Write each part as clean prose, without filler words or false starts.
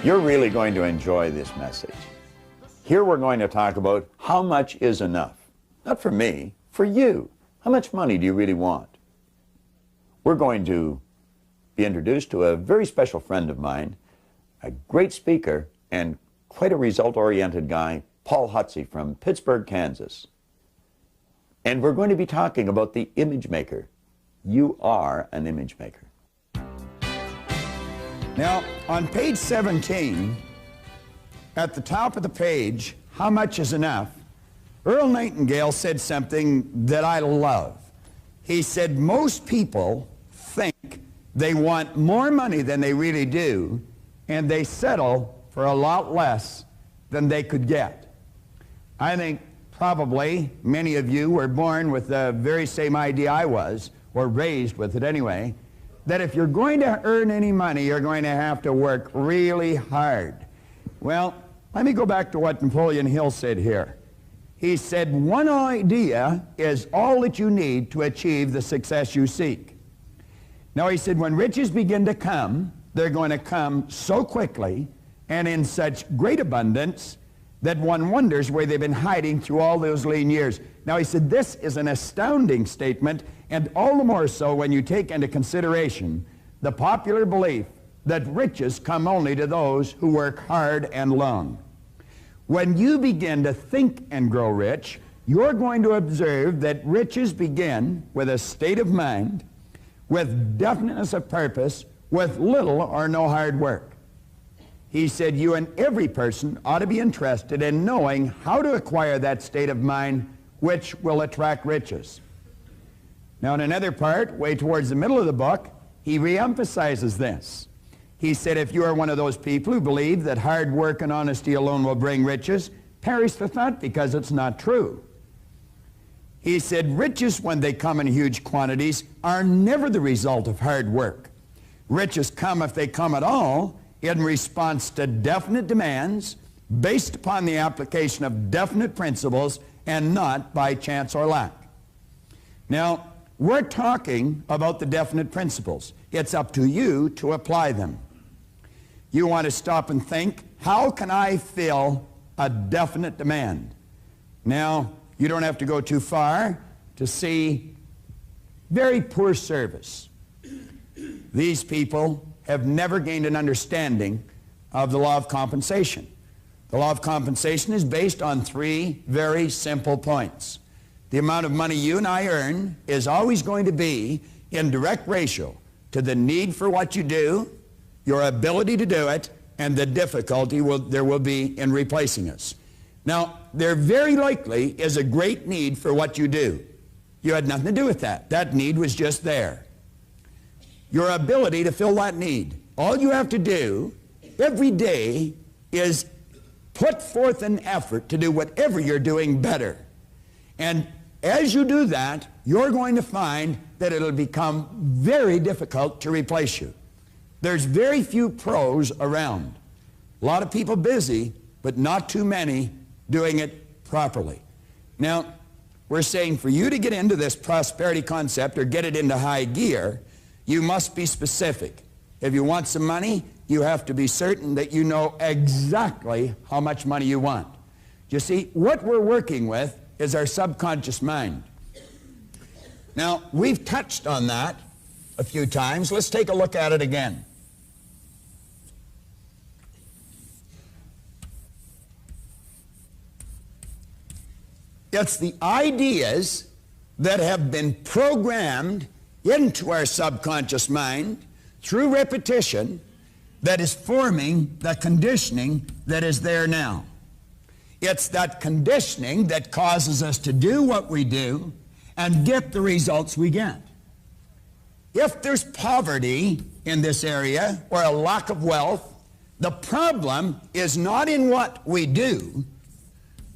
You're really going to enjoy this message. Here we're going to talk about how much is enough. Not for me, for you. How much money do you really want? We're going to be introduced to a very special friend of mine, a great speaker and quite a result-oriented guy, Paul Hutsey from Pittsburgh, Kansas. And we're going to be talking about the image maker. You are an image maker. Now, on page 17, at the top of the page, how much is enough? Earl Nightingale said something that I love. He said, most people think they want more money than they really do, and they settle for a lot less than they could get. I think probably many of you were born with the very same idea I was, or raised with it anyway, that if you're going to earn any money, you're going to have to work really hard. Well, let me go back to what Napoleon Hill said here. He said, one idea is all that you need to achieve the success you seek. Now, he said, when riches begin to come, they're going to come so quickly and in such great abundance that one wonders where they've been hiding through all those lean years. Now, he said, this is an astounding statement, and all the more so when you take into consideration the popular belief that riches come only to those who work hard and long. When you begin to think and grow rich, you're going to observe that riches begin with a state of mind, with definiteness of purpose, with little or no hard work. He said, you and every person ought to be interested in knowing how to acquire that state of mind which will attract riches. Now, in another part, way towards the middle of the book, he reemphasizes this. He said, if you are one of those people who believe that hard work and honesty alone will bring riches, perish the thought, because it's not true. He said, riches, when they come in huge quantities, are never the result of hard work. Riches come, if they come at all, in response to definite demands based upon the application of definite principles and not by chance or luck. Now, we're talking about the definite principles. It's up to you to apply them. You want to stop and think, how can I fill a definite demand? Now, you don't have to go too far to see very poor service. These people have never gained an understanding of the law of compensation. The law of compensation is based on three very simple points. The amount of money you and I earn is always going to be in direct ratio to the need for what you do, your ability to do it, and the difficulty there will be in replacing us. Now, there very likely is a great need for what you do. You had nothing to do with that. That need was just there. Your ability to fill that need. All you have to do every day is put forth an effort to do whatever you're doing better. And as you do that, you're going to find that it'll become very difficult to replace you. There's very few pros around. A lot of people busy, but not too many doing it properly. Now, we're saying for you to get into this prosperity concept or get it into high gear, you must be specific. If you want some money, you have to be certain that you know exactly how much money you want. You see, what we're working with is our subconscious mind. Now, we've touched on that a few times. Let's take a look at it again. It's the ideas that have been programmed into our subconscious mind through repetition that is forming the conditioning that is there now. It's that conditioning that causes us to do what we do and get the results we get. If there's poverty in this area or a lack of wealth, the problem is not in what we do.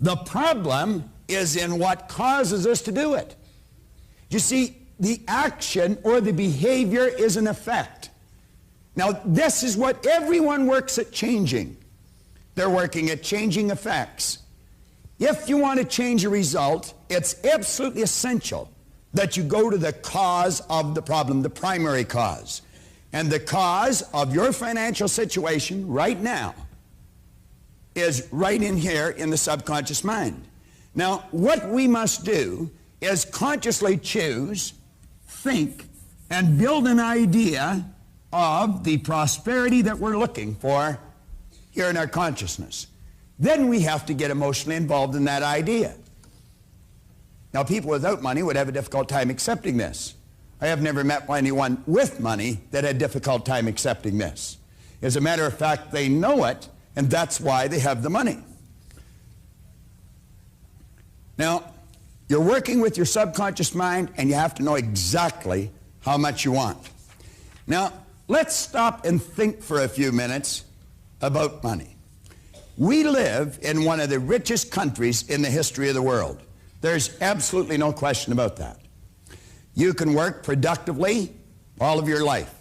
The problem is in what causes us to do it. You see, the action or the behavior is an effect. Now, this is what everyone works at changing. They're working at changing effects. If you want to change a result, it's absolutely essential that you go to the cause of the problem, the primary cause. And the cause of your financial situation right now is right in here in the subconscious mind. Now, what we must do is consciously choose, think, and build an idea of the prosperity that we're looking for here in our consciousness. Then we have to get emotionally involved in that idea. Now, people without money would have a difficult time accepting this. I have never met anyone with money that had a difficult time accepting this. As a matter of fact, they know it, and that's why they have the money. Now, you're working with your subconscious mind, and you have to know exactly how much you want. Now, let's stop and think for a few minutes about money. We live in one of the richest countries in the history of the world. There's absolutely no question about that. You can work productively all of your life.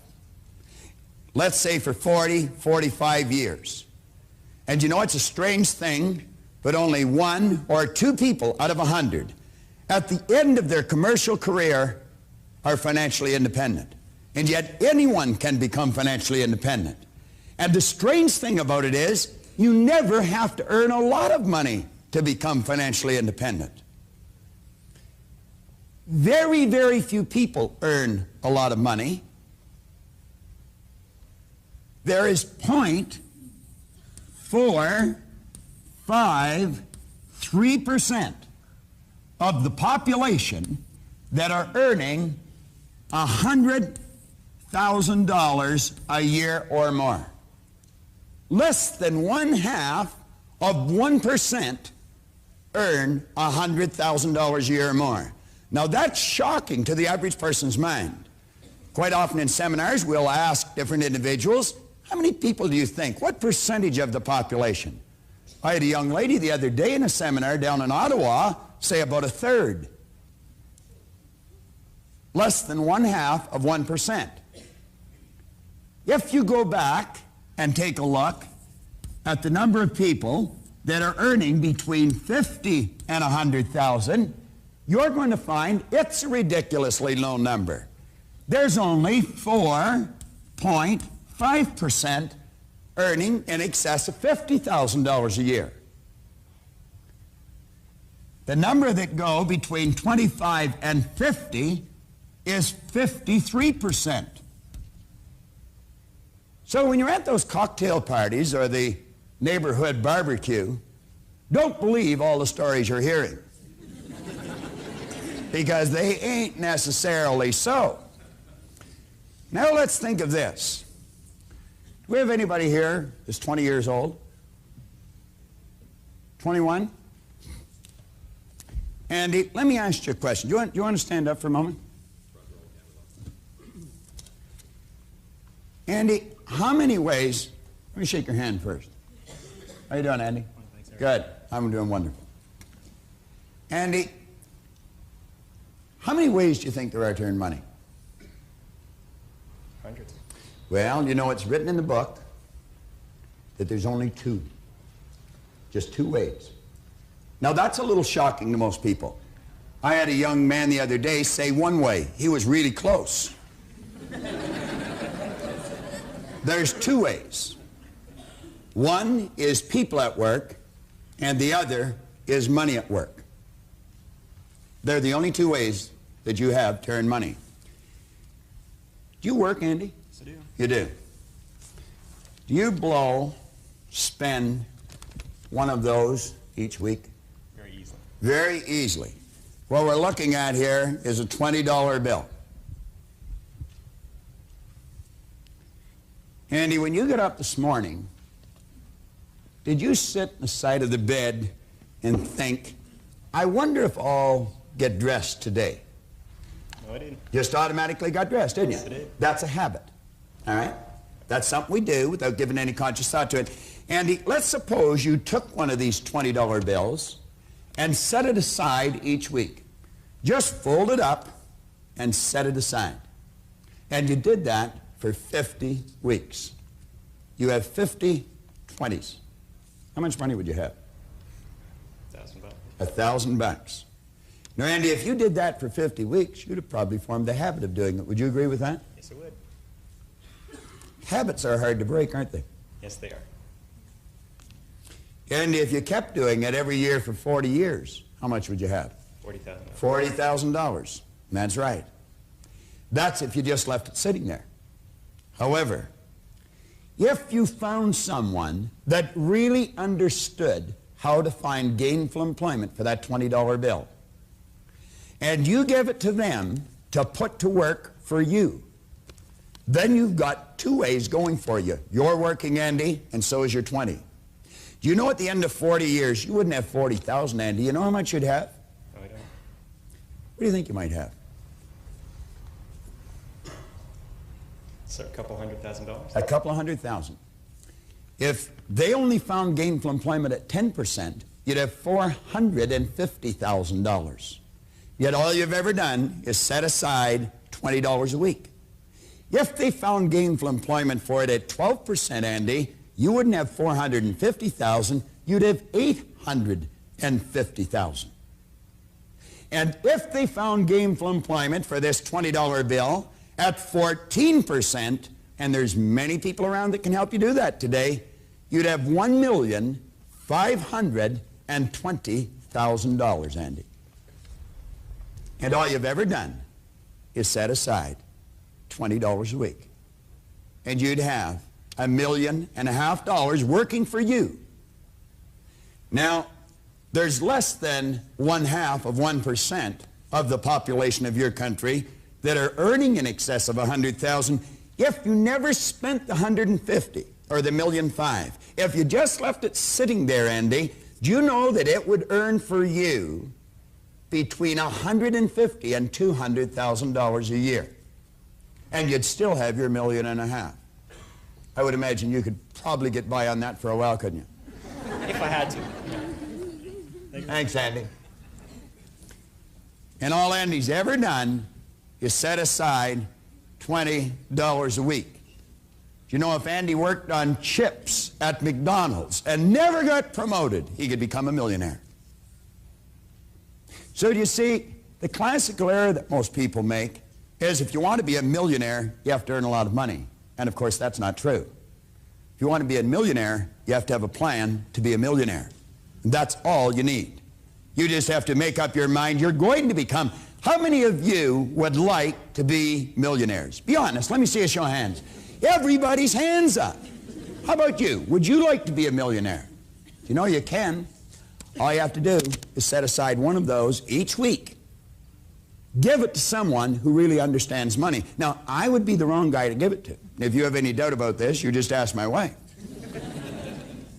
Let's say for 40, 45 years. And you know, it's a strange thing, but only 1 or 2 people out of 100 at the end of their commercial career are financially independent. And yet anyone can become financially independent. And the strange thing about it is you never have to earn a lot of money to become financially independent. Very, very few people earn a lot of money. There is 0.453% of the population that are earning $100,000 a year or more. Less than 1/2 of 1% earn $100,000 a year or more. Now that's shocking to the average person's mind. Quite often in seminars we'll ask different individuals, how many people do you think? What percentage of the population? I had a young lady the other day in a seminar down in Ottawa say about 1/3. Less than 1/2 of 1%. If you go back and take a look at the number of people that are earning between $50,000 and $100,000, you're going to find it's a ridiculously low number. There's only 4.5% earning in excess of $50,000 a year. The number that go between 25 and 50 is 53%. So when you're at those cocktail parties or the neighborhood barbecue, don't believe all the stories you're hearing. Because they ain't necessarily so. Now let's think of this. Do we have anybody here that's 20 years old? 21? Andy, let me ask you a question. Do you want to stand up for a moment? Andy, how many ways, let me shake your hand first. How you doing, Andy? Thanks, good. I'm doing wonderful. Andy, how many ways do you think there are to earn money? Hundreds. Well, you know, it's written in the book that there's only 2. Just 2 ways. Now, that's a little shocking to most people. I had a young man the other day say 1 way. He was really close. There's 2 ways. One is people at work, and the other is money at work. They're the only 2 ways that you have to earn money. Do you work, Andy? Yes, I do. You do. Do you spend one of those each week? Very easily. Very easily. What we're looking at here is a $20 bill. Andy, when you got up this morning, did you sit on the side of the bed and think, I wonder if I'll get dressed today? No, I didn't. Just automatically got dressed, didn't you? Yes, I did. That's a habit, all right? That's something we do without giving any conscious thought to it. Andy, let's suppose you took one of these $20 bills and set it aside each week. Just fold it up and set it aside. And you did that for 50 weeks. You have 50 20s. How much money would you have? $1,000. $1,000. Now, Andy, if you did that for 50 weeks, you'd have probably formed the habit of doing it. Would you agree with that? Yes, I would. Habits are hard to break, aren't they? Yes, they are. And if you kept doing it every year for 40 years, how much would you have? $40,000. $40,000. That's right. That's if you just left it sitting there. However, if you found someone that really understood how to find gainful employment for that $20 bill, and you give it to them to put to work for you, then you've got two ways going for you. You're working, Andy, and so is your 20. Do you know at the end of 40 years, you wouldn't have 40,000, Andy. You know how much you'd have? No, I don't. What do you think you might have? So a couple $100,000? A couple of $100,000. If they only found gainful employment at 10%, you'd have $450,000. Yet all you've ever done is set aside $20 a week. If they found gainful employment for it at 12%, Andy, you wouldn't have $450,000, you'd have $850,000. And if they found gainful employment for this $20 bill at 14%, and there's many people around that can help you do that today, you'd have $1,520,000, Andy. And all you've ever done is set aside $20 a week. And you'd have $1.5 million working for you. Now, there's less than 0.5% of the population of your country that are earning in excess of $100,000 if you never spent the $150,000 or the $1.5 million. If you just left it sitting there, Andy, do you know that it would earn for you between $150,000 and $200,000 a year? And you'd still have your $1.5 million. I would imagine you could probably get by on that for a while, couldn't you? If I had to. Thanks, Andy. And all Andy's ever done is set aside $20 a week. Do you know if Andy worked on chips at McDonald's and never got promoted, he could become a millionaire? So do you see, the classical error that most people make is if you want to be a millionaire, you have to earn a lot of money. And of course, that's not true. If you want to be a millionaire, you have to have a plan to be a millionaire. And that's all you need. You just have to make up your mind you're going to become. How many of you would like to be millionaires? Be honest. Let me see a show of hands. Everybody's hands up. How about you? Would you like to be a millionaire? You know you can. All you have to do is set aside one of those each week. Give it to someone who really understands money. Now, I would be the wrong guy to give it to. If you have any doubt about this, you just ask my wife.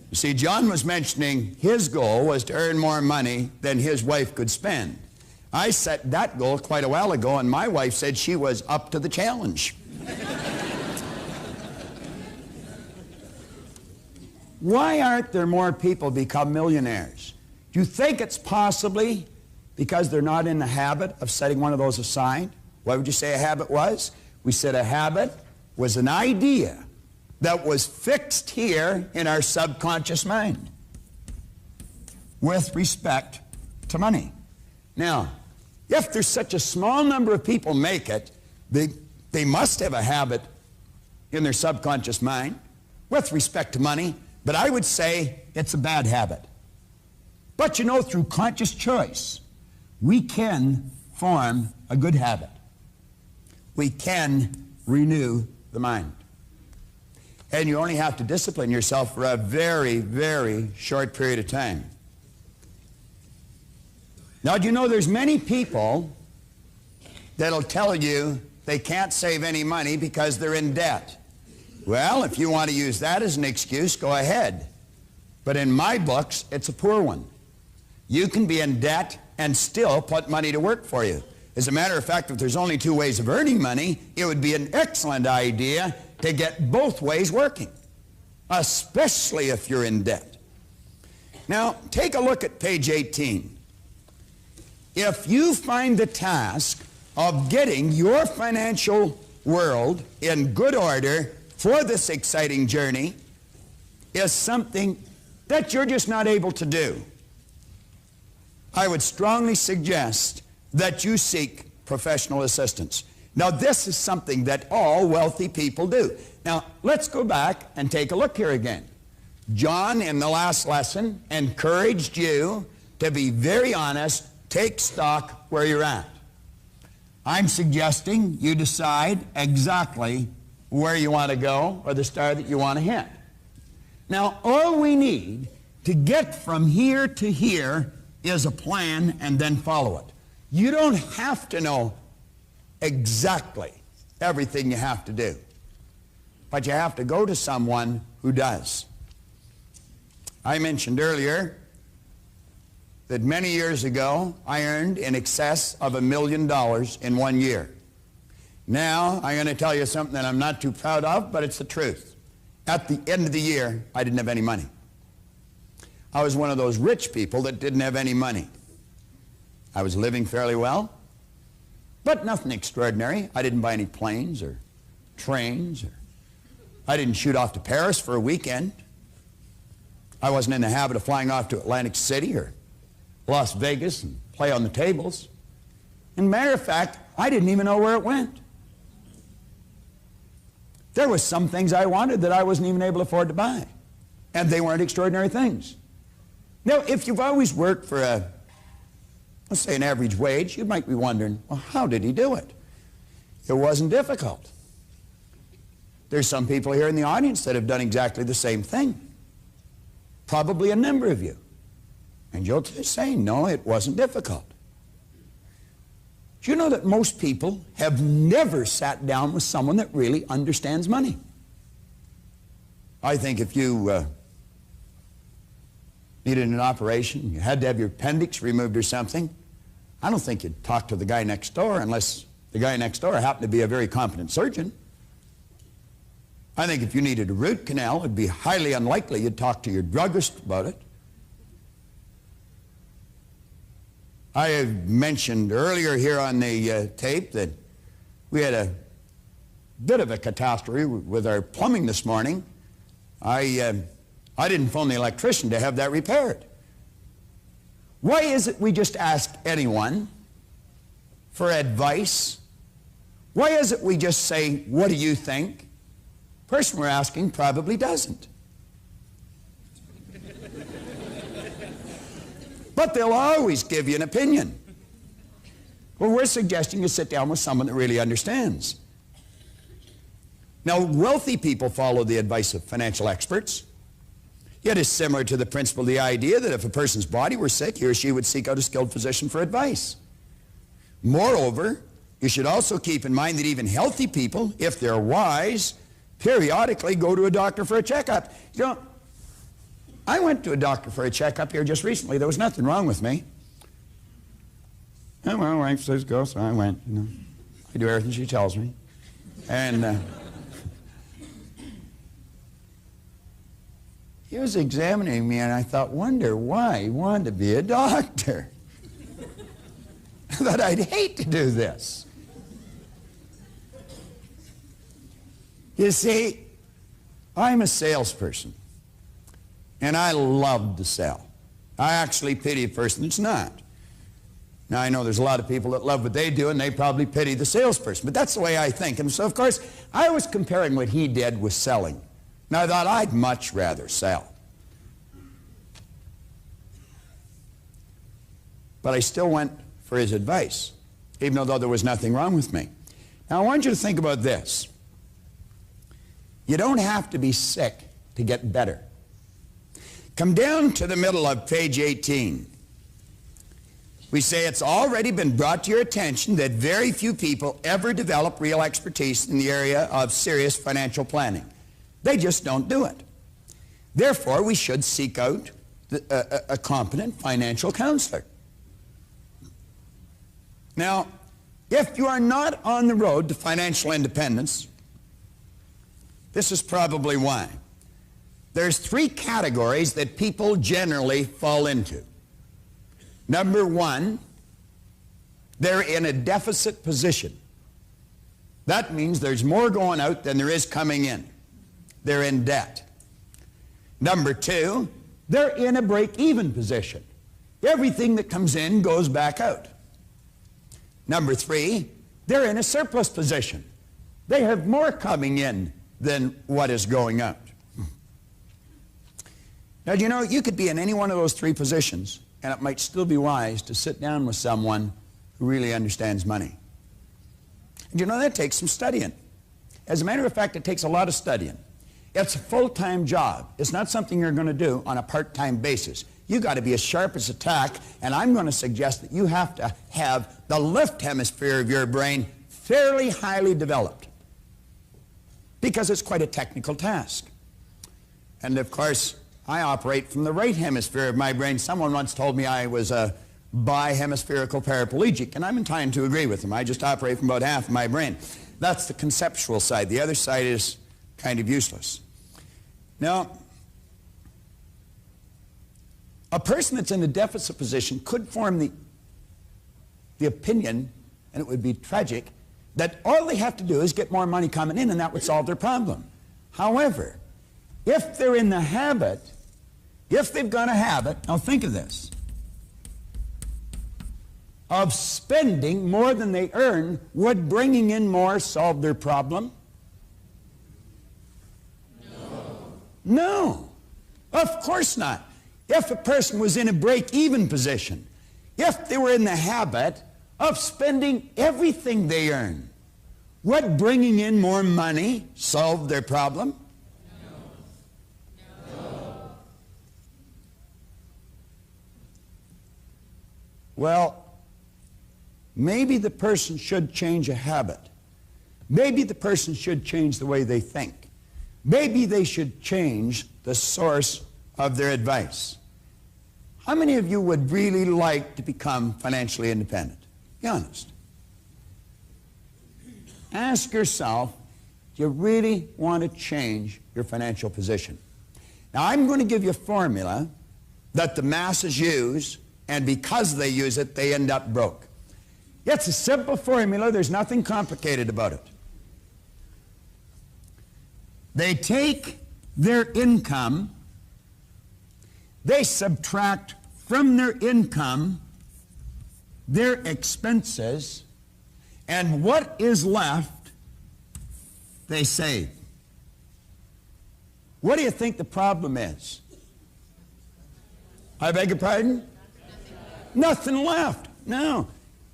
You see, John was mentioning his goal was to earn more money than his wife could spend. I set that goal quite a while ago, and my wife said she was up to the challenge. Why aren't there more people become millionaires? Do you think it's possibly because they're not in the habit of setting one of those aside? What would you say a habit was? We said a habit was an idea that was fixed here in our subconscious mind with respect to money. Now, if there's such a small number of people make it, they must have a habit in their subconscious mind with respect to money, but I would say it's a bad habit. But you know, through conscious choice, we can form a good habit. We can renew the mind. And you only have to discipline yourself for a very, very short period of time. Now, do you know there's many people that'll tell you they can't save any money because they're in debt? Well, if you want to use that as an excuse, go ahead. But in my books, it's a poor one. You can be in debt and still put money to work for you. As a matter of fact, if there's only two ways of earning money, it would be an excellent idea to get both ways working, especially if you're in debt. Now, take a look at page 18. If you find the task of getting your financial world in good order for this exciting journey is something that you're just not able to do, I would strongly suggest that you seek professional assistance. Now, this is something that all wealthy people do. Now, let's go back and take a look here again. John, in the last lesson, encouraged you to be very honest, take stock where you're at. I'm suggesting you decide exactly where you want to go or the star that you want to hit. Now, all we need to get from here to here is a plan and then follow it. You don't have to know exactly everything you have to do, but you have to go to someone who does. I mentioned earlier that many years ago I earned in excess of $1 million in 1 year. Now I'm going to tell you something that I'm not too proud of, but it's the truth. At the end of the year, I didn't have any money. I was one of those rich people that didn't have any money. I was living fairly well, but nothing extraordinary. I didn't buy any planes or trains, or I didn't shoot off to Paris for a weekend. I wasn't in the habit of flying off to Atlantic City or Las Vegas and play on the tables. And matter of fact, I didn't even know where it went. There were some things I wanted that I wasn't even able to afford to buy, and they weren't extraordinary things. Now, if you've always worked for let's say an average wage, you might be wondering, well, how did he do it? It wasn't difficult. There's some people here in the audience that have done exactly the same thing. Probably a number of you. And you'll say, no, it wasn't difficult. Do you know that most people have never sat down with someone that really understands money? I think if you needed an operation, you had to have your appendix removed or something, I don't think you'd talk to the guy next door unless the guy next door happened to be a very competent surgeon. I think if you needed a root canal, it'd be highly unlikely you'd talk to your druggist about it. I have mentioned earlier here on the tape that we had a bit of a catastrophe with our plumbing this morning. I didn't phone the electrician to have that repaired. Why is it we just ask anyone for advice? Why is it we just say, what do you think? The person we're asking probably doesn't. But they'll always give you an opinion. Well, we're suggesting you sit down with someone that really understands. Now, wealthy people follow the advice of financial experts. Yet it's similar to the principle, the idea that if a person's body were sick, he or she would seek out a skilled physician for advice. Moreover, you should also keep in mind that even healthy people, if they're wise, periodically go to a doctor for a checkup. You know, I went to a doctor for a checkup here just recently. There was nothing wrong with me. And well, wife says go, so I went. You know, I do everything she tells me. And he was examining me, and I thought, wonder why he wanted to be a doctor. I thought I'd hate to do this. You see, I'm a salesperson, and I love to sell. I actually pity a person that's not. Now, I know there's a lot of people that love what they do, and they probably pity the salesperson, but that's the way I think. And so, of course, I was comparing what he did with selling. And I thought I'd much rather sell. But I still went for his advice, even though there was nothing wrong with me. Now, I want you to think about this. You don't have to be sick to get better. Come down to the middle of page 18. We say it's already been brought to your attention that very few people ever develop real expertise in the area of serious financial planning. They just don't do it. Therefore, we should seek out a competent financial counselor. Now, if you are not on the road to financial independence, this is probably why. There's three categories that people generally fall into. Number one, they're in a deficit position. That means there's more going out than there is coming in. They're in debt. Number two, they're in a break-even position. Everything that comes in goes back out. Number three, they're in a surplus position. They have more coming in than what is going out. Now, do you know, you could be in any one of those three positions, and it might still be wise to sit down with someone who really understands money. And you know, that takes some studying. As a matter of fact, it takes a lot of studying. It's a full-time job. It's not something you're going to do on a part-time basis. You've got to be as sharp as a tack, and I'm going to suggest that you have to have the left hemisphere of your brain fairly highly developed, because it's quite a technical task. And of course, I operate from the right hemisphere of my brain. Someone once told me I was a bihemispherical paraplegic, and I'm inclined to agree with them. I just operate from about half of my brain. That's the conceptual side. The other side is kind of useless. Now, a person that's in a deficit position could form the opinion, and it would be tragic, that all they have to do is get more money coming in and that would solve their problem. However, if they're in the habit, if they've got a habit, now think of this, of spending more than they earn, would bringing in more solve their problem? No, of course not. If a person was in a break-even position, if they were in the habit of spending everything they earn, would bringing in more money solve their problem? No. Well, maybe the person should change a habit. Maybe the person should change the way they think. Maybe they should change the source of their advice. How many of you would really like to become financially independent? Be honest. Ask yourself, do you really want to change your financial position? Now, I'm going to give you a formula that the masses use, and because they use it, they end up broke. It's a simple formula. There's nothing complicated about it. They take their income, they subtract from their income their expenses, and what is left, they save. What do you think the problem is? I beg your pardon? Nothing left. No.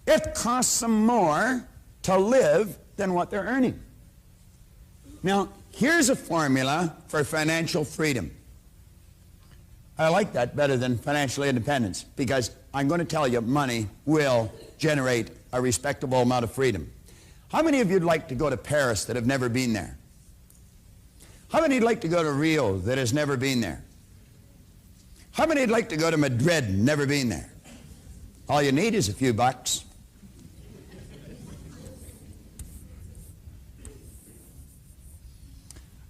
It costs them more to live than what they're earning. Now, here's a formula for financial freedom. I like that better than financial independence, because I'm going to tell you money will generate a respectable amount of freedom. How many of you'd like to go to Paris that have never been there? How many would like to go to Rio that has never been there? How many would like to go to Madrid and never been there? All you need is a few bucks.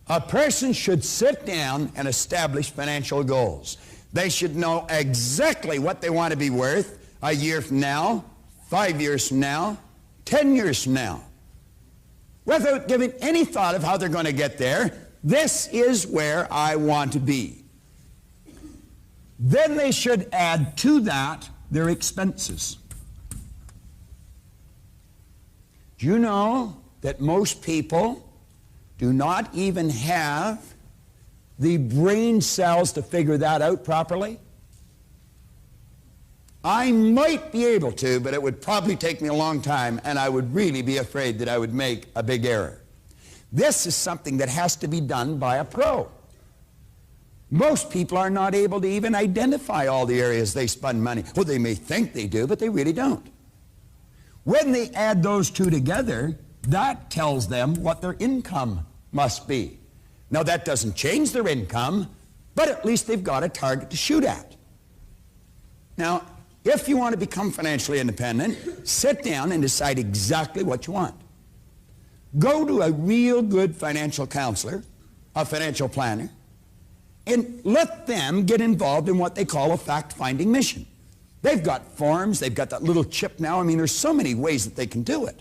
A person should sit down and establish financial goals. They should know exactly what they want to be worth a year from now, 5 years from now, 10 years from now. Without giving any thought of how they're going to get there, this is where I want to be. Then they should add to that their expenses. Do you know that most people do not even have the brain cells to figure that out properly? I might be able to, but it would probably take me a long time, and I would really be afraid that I would make a big error. This is something that has to be done by a pro. Most people are not able to even identify all the areas they spend money. Well, they may think they do, but they really don't. When they add those two together, that tells them what their income must be. Now, that doesn't change their income, but at least they've got a target to shoot at. Now, if you want to become financially independent, sit down and decide exactly what you want. Go to a real good financial counselor, a financial planner, and let them get involved in what they call a fact-finding mission. They've got forms, they've got that little chip now. I mean, there's so many ways that they can do it.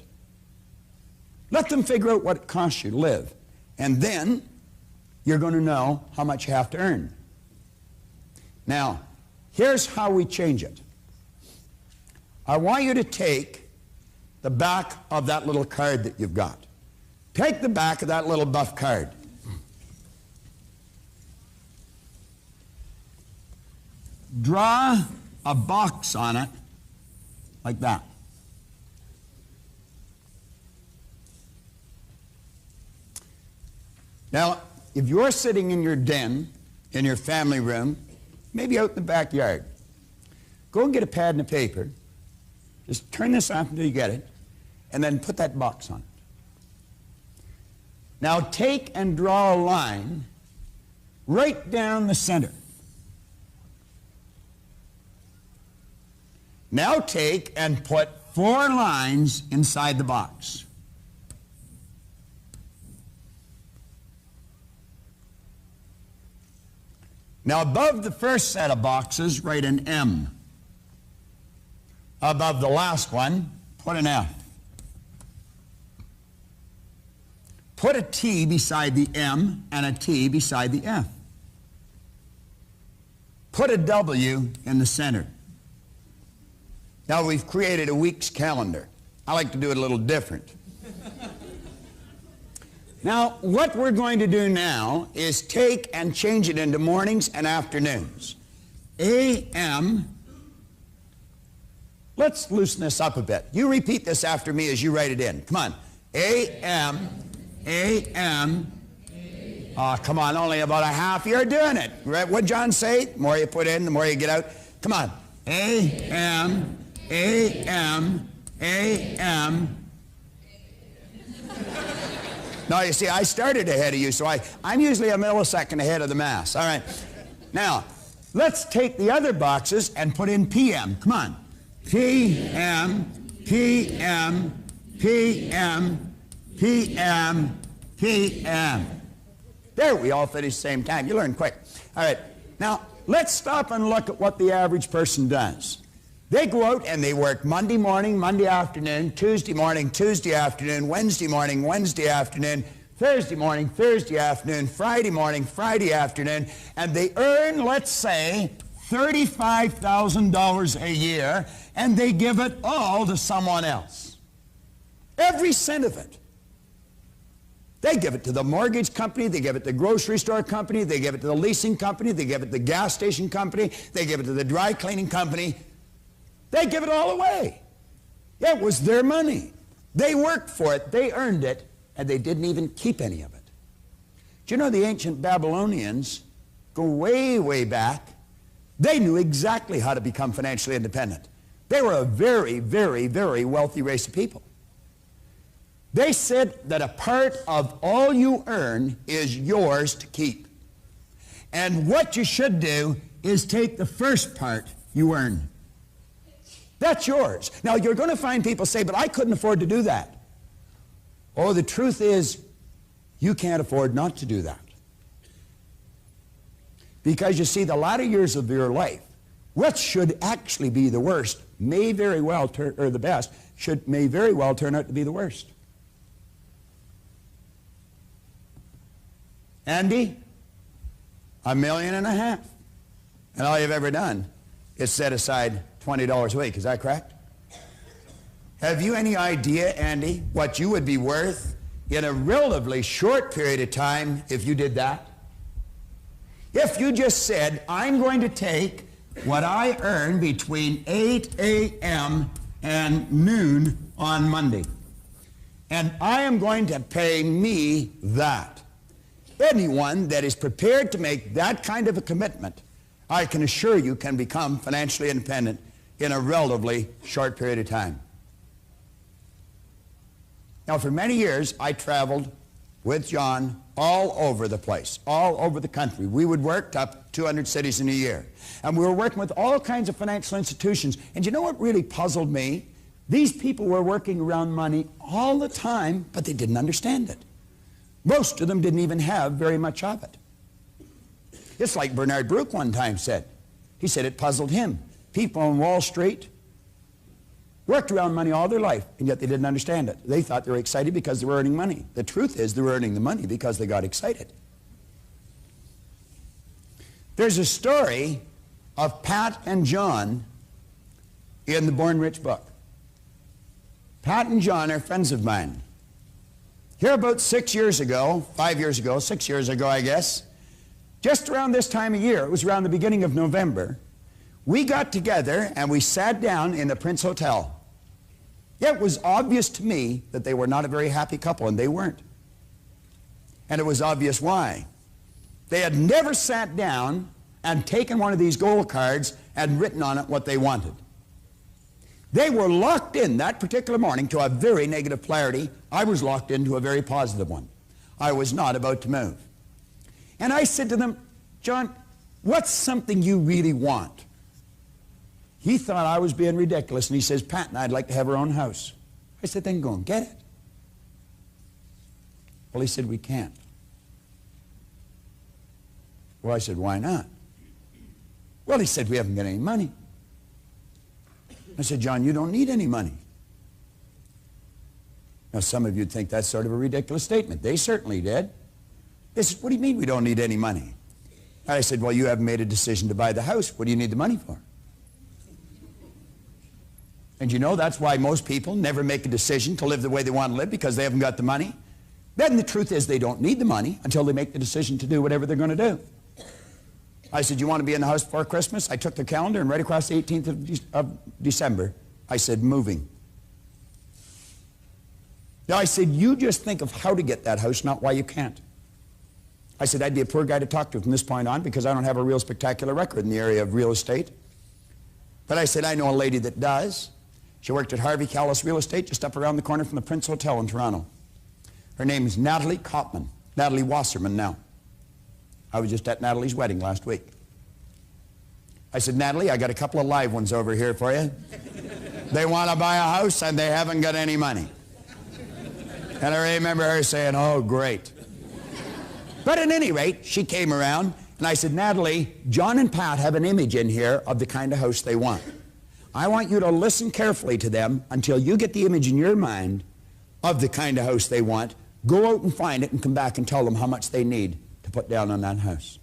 Let them figure out what it costs you to live, and then you're going to know how much you have to earn. Now, here's how we change it. I want you to take the back of that little card that you've got. Take the back of that little buff card. draw a box on it like that. Now, if you're sitting in your den, in your family room, maybe out in the backyard, go and get a pad and a paper. Just turn this off until you get it, and then put that box on it. Now take and draw a line right down the center. Now take and put 4 lines inside the box. Now above the first set of boxes, write an M. Above the last one, put an F. Put a T beside the M and a T beside the F. Put a W in the center. Now we've created a week's calendar. I like to do it a little different. Now, what we're going to do now is take and change it into mornings and afternoons. AM. Let's loosen this up a bit. You repeat this after me as you write it in. Come on. AM. AM. Oh, come on, only about a half. You're doing it. What'd John say? The more you put in, the more you get out. Come on. AM. AM. AM. No, you see, I started ahead of you, so I'm usually a millisecond ahead of the mass. All right. Now, let's take the other boxes and put in PM. Come on. PM, PM, PM, PM, PM. There, we all finish at the same time. You learn quick. All right. Now, let's stop and look at what the average person does. They go out and they work Monday morning, Monday afternoon, Tuesday morning, Tuesday afternoon, Wednesday morning, Wednesday afternoon, Thursday morning, Thursday afternoon, Friday morning, Friday afternoon, and they earn, let's say, $35,000 a year, and they give it all to someone else. Every cent of it. They give it to the mortgage company, they give it to the grocery store company, they give it to the leasing company, they give it to the gas station company, they give it to the dry cleaning company. They give it all away. It was their money. They worked for it, they earned it, and they didn't even keep any of it. Do you know the ancient Babylonians go way, way back? They knew exactly how to become financially independent. They were a very, very, very wealthy race of people. They said that a part of all you earn is yours to keep. And what you should do is take the first part you earn. That's yours. Now, you're going to find people say, but I couldn't afford to do that. Oh, the truth is, you can't afford not to do that. Because you see, the latter years of your life, what should actually be the worst may very well turn, or the best, may very well turn out to be the worst. Andy, $1.5 million, and all you've ever done is set aside $20 a week. Is that correct? Have you any idea, Andy, what you would be worth in a relatively short period of time if you did that? If you just said, I'm going to take what I earn between 8 a.m. and noon on Monday, and I am going to pay me that. Anyone that is prepared to make that kind of a commitment, I can assure you, can become financially independent in a relatively short period of time. Now, for many years, I traveled with John all over the place, all over the country. We would work up 200 cities in a year. And we were working with all kinds of financial institutions. And you know what really puzzled me? These people were working around money all the time, but they didn't understand it. Most of them didn't even have very much of it. It's like Bernard Baruch one time said. He said it puzzled him. People on Wall Street worked around money all their life, and yet they didn't understand it. They thought they were excited because they were earning money. The truth is they were earning the money because they got excited. There's a story of Pat and John in the Born Rich book. Pat and John are friends of mine. Here about 6 years ago, 5 years ago, 6 years ago, I guess, just around this time of year, it was around the beginning of November, We got together and we sat down in the Prince Hotel. It was obvious to me that they were not a very happy couple, and they weren't. And it was obvious why. They had never sat down and taken one of these gold cards and written on it what they wanted. They were locked in that particular morning to a very negative polarity. I was locked into a very positive one. I was not about to move. And I said to them, John, what's something you really want? He thought I was being ridiculous, and he says, Pat and I'd like to have our own house. I said, then go and get it. Well, he said, we can't. Well, I said, why not? Well, he said, we haven't got any money. I said, John, you don't need any money. Now, some of you would think that's sort of a ridiculous statement. They certainly did. They said, what do you mean we don't need any money? I said, well, you haven't made a decision to buy the house. What do you need the money for? And you know, that's why most people never make a decision to live the way they want to live, because they haven't got the money. Then the truth is they don't need the money until they make the decision to do whatever they're going to do. I said, you want to be in the house before Christmas? I took the calendar, and right across the 18th of December, I said, moving. Now, I said, you just think of how to get that house, not why you can't. I said, I'd be a poor guy to talk to from this point on, because I don't have a real spectacular record in the area of real estate. But I said, I know a lady that does. She worked at Harvey Callis Real Estate just up around the corner from the Prince Hotel in Toronto. Her name is Natalie Kopman, Natalie Wasserman now. I was just at Natalie's wedding last week. I said, Natalie, I got a couple of live ones over here for you. They want to buy a house and they haven't got any money. And I remember her saying, oh, great. But at any rate, she came around and I said, Natalie, John and Pat have an image in here of the kind of house they want. I want you to listen carefully to them until you get the image in your mind of the kind of house they want. Go out and find it and come back and tell them how much they need to put down on that house.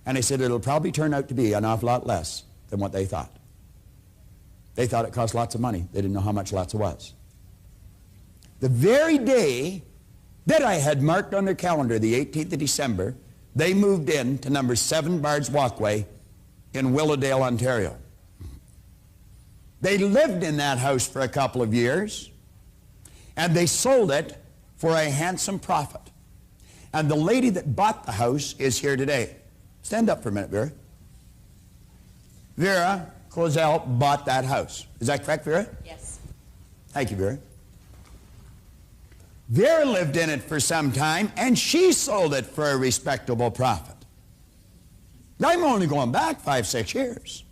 And I said, it'll probably turn out to be an awful lot less than what they thought. They thought it cost lots of money. They didn't know how much lots was. The very day that I had marked on their calendar, the 18th of December, they moved in to number 7 Bard's Walkway in Willowdale, Ontario. They lived in that house for a couple of years, and they sold it for a handsome profit. And the lady that bought the house is here today. Stand up for a minute, Vera. Vera Clozel bought that house. Is that correct, Vera? Yes. Thank you, Vera. Vera lived in it for some time, and she sold it for a respectable profit. I'm only going back 5, 6 years.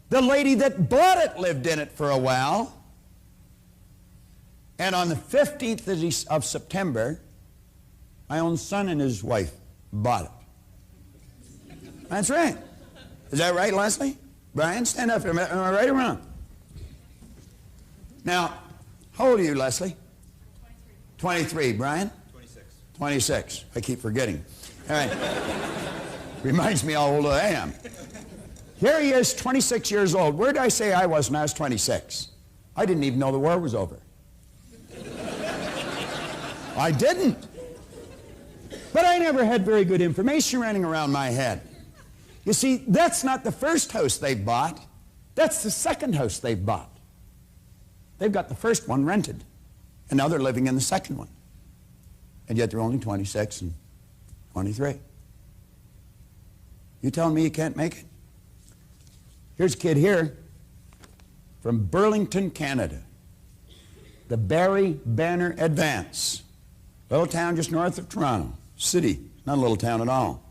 The lady that bought it lived in it for a while, and on the 15th of September, my own son and his wife bought it. That's right. Is that right, Leslie? Brian, stand up here a minute. Am I right or wrong? Now, how old are you, Leslie? 23. Brian? 26. 26. I keep forgetting. All right. Reminds me how old I am. Here he is, 26 years old. Where did I say I was when I was 26? I didn't even know the war was over. I didn't. But I never had very good information running around my head. You see, that's not the first house they've bought. That's the second house they've bought. They've got the first one rented, and now they're living in the second one. And yet they're only 26 and 23. You telling me you can't make it? Here's a kid here from Burlington, Canada. The Barry Banner Advance. Little town just north of Toronto. City, not a little town at all.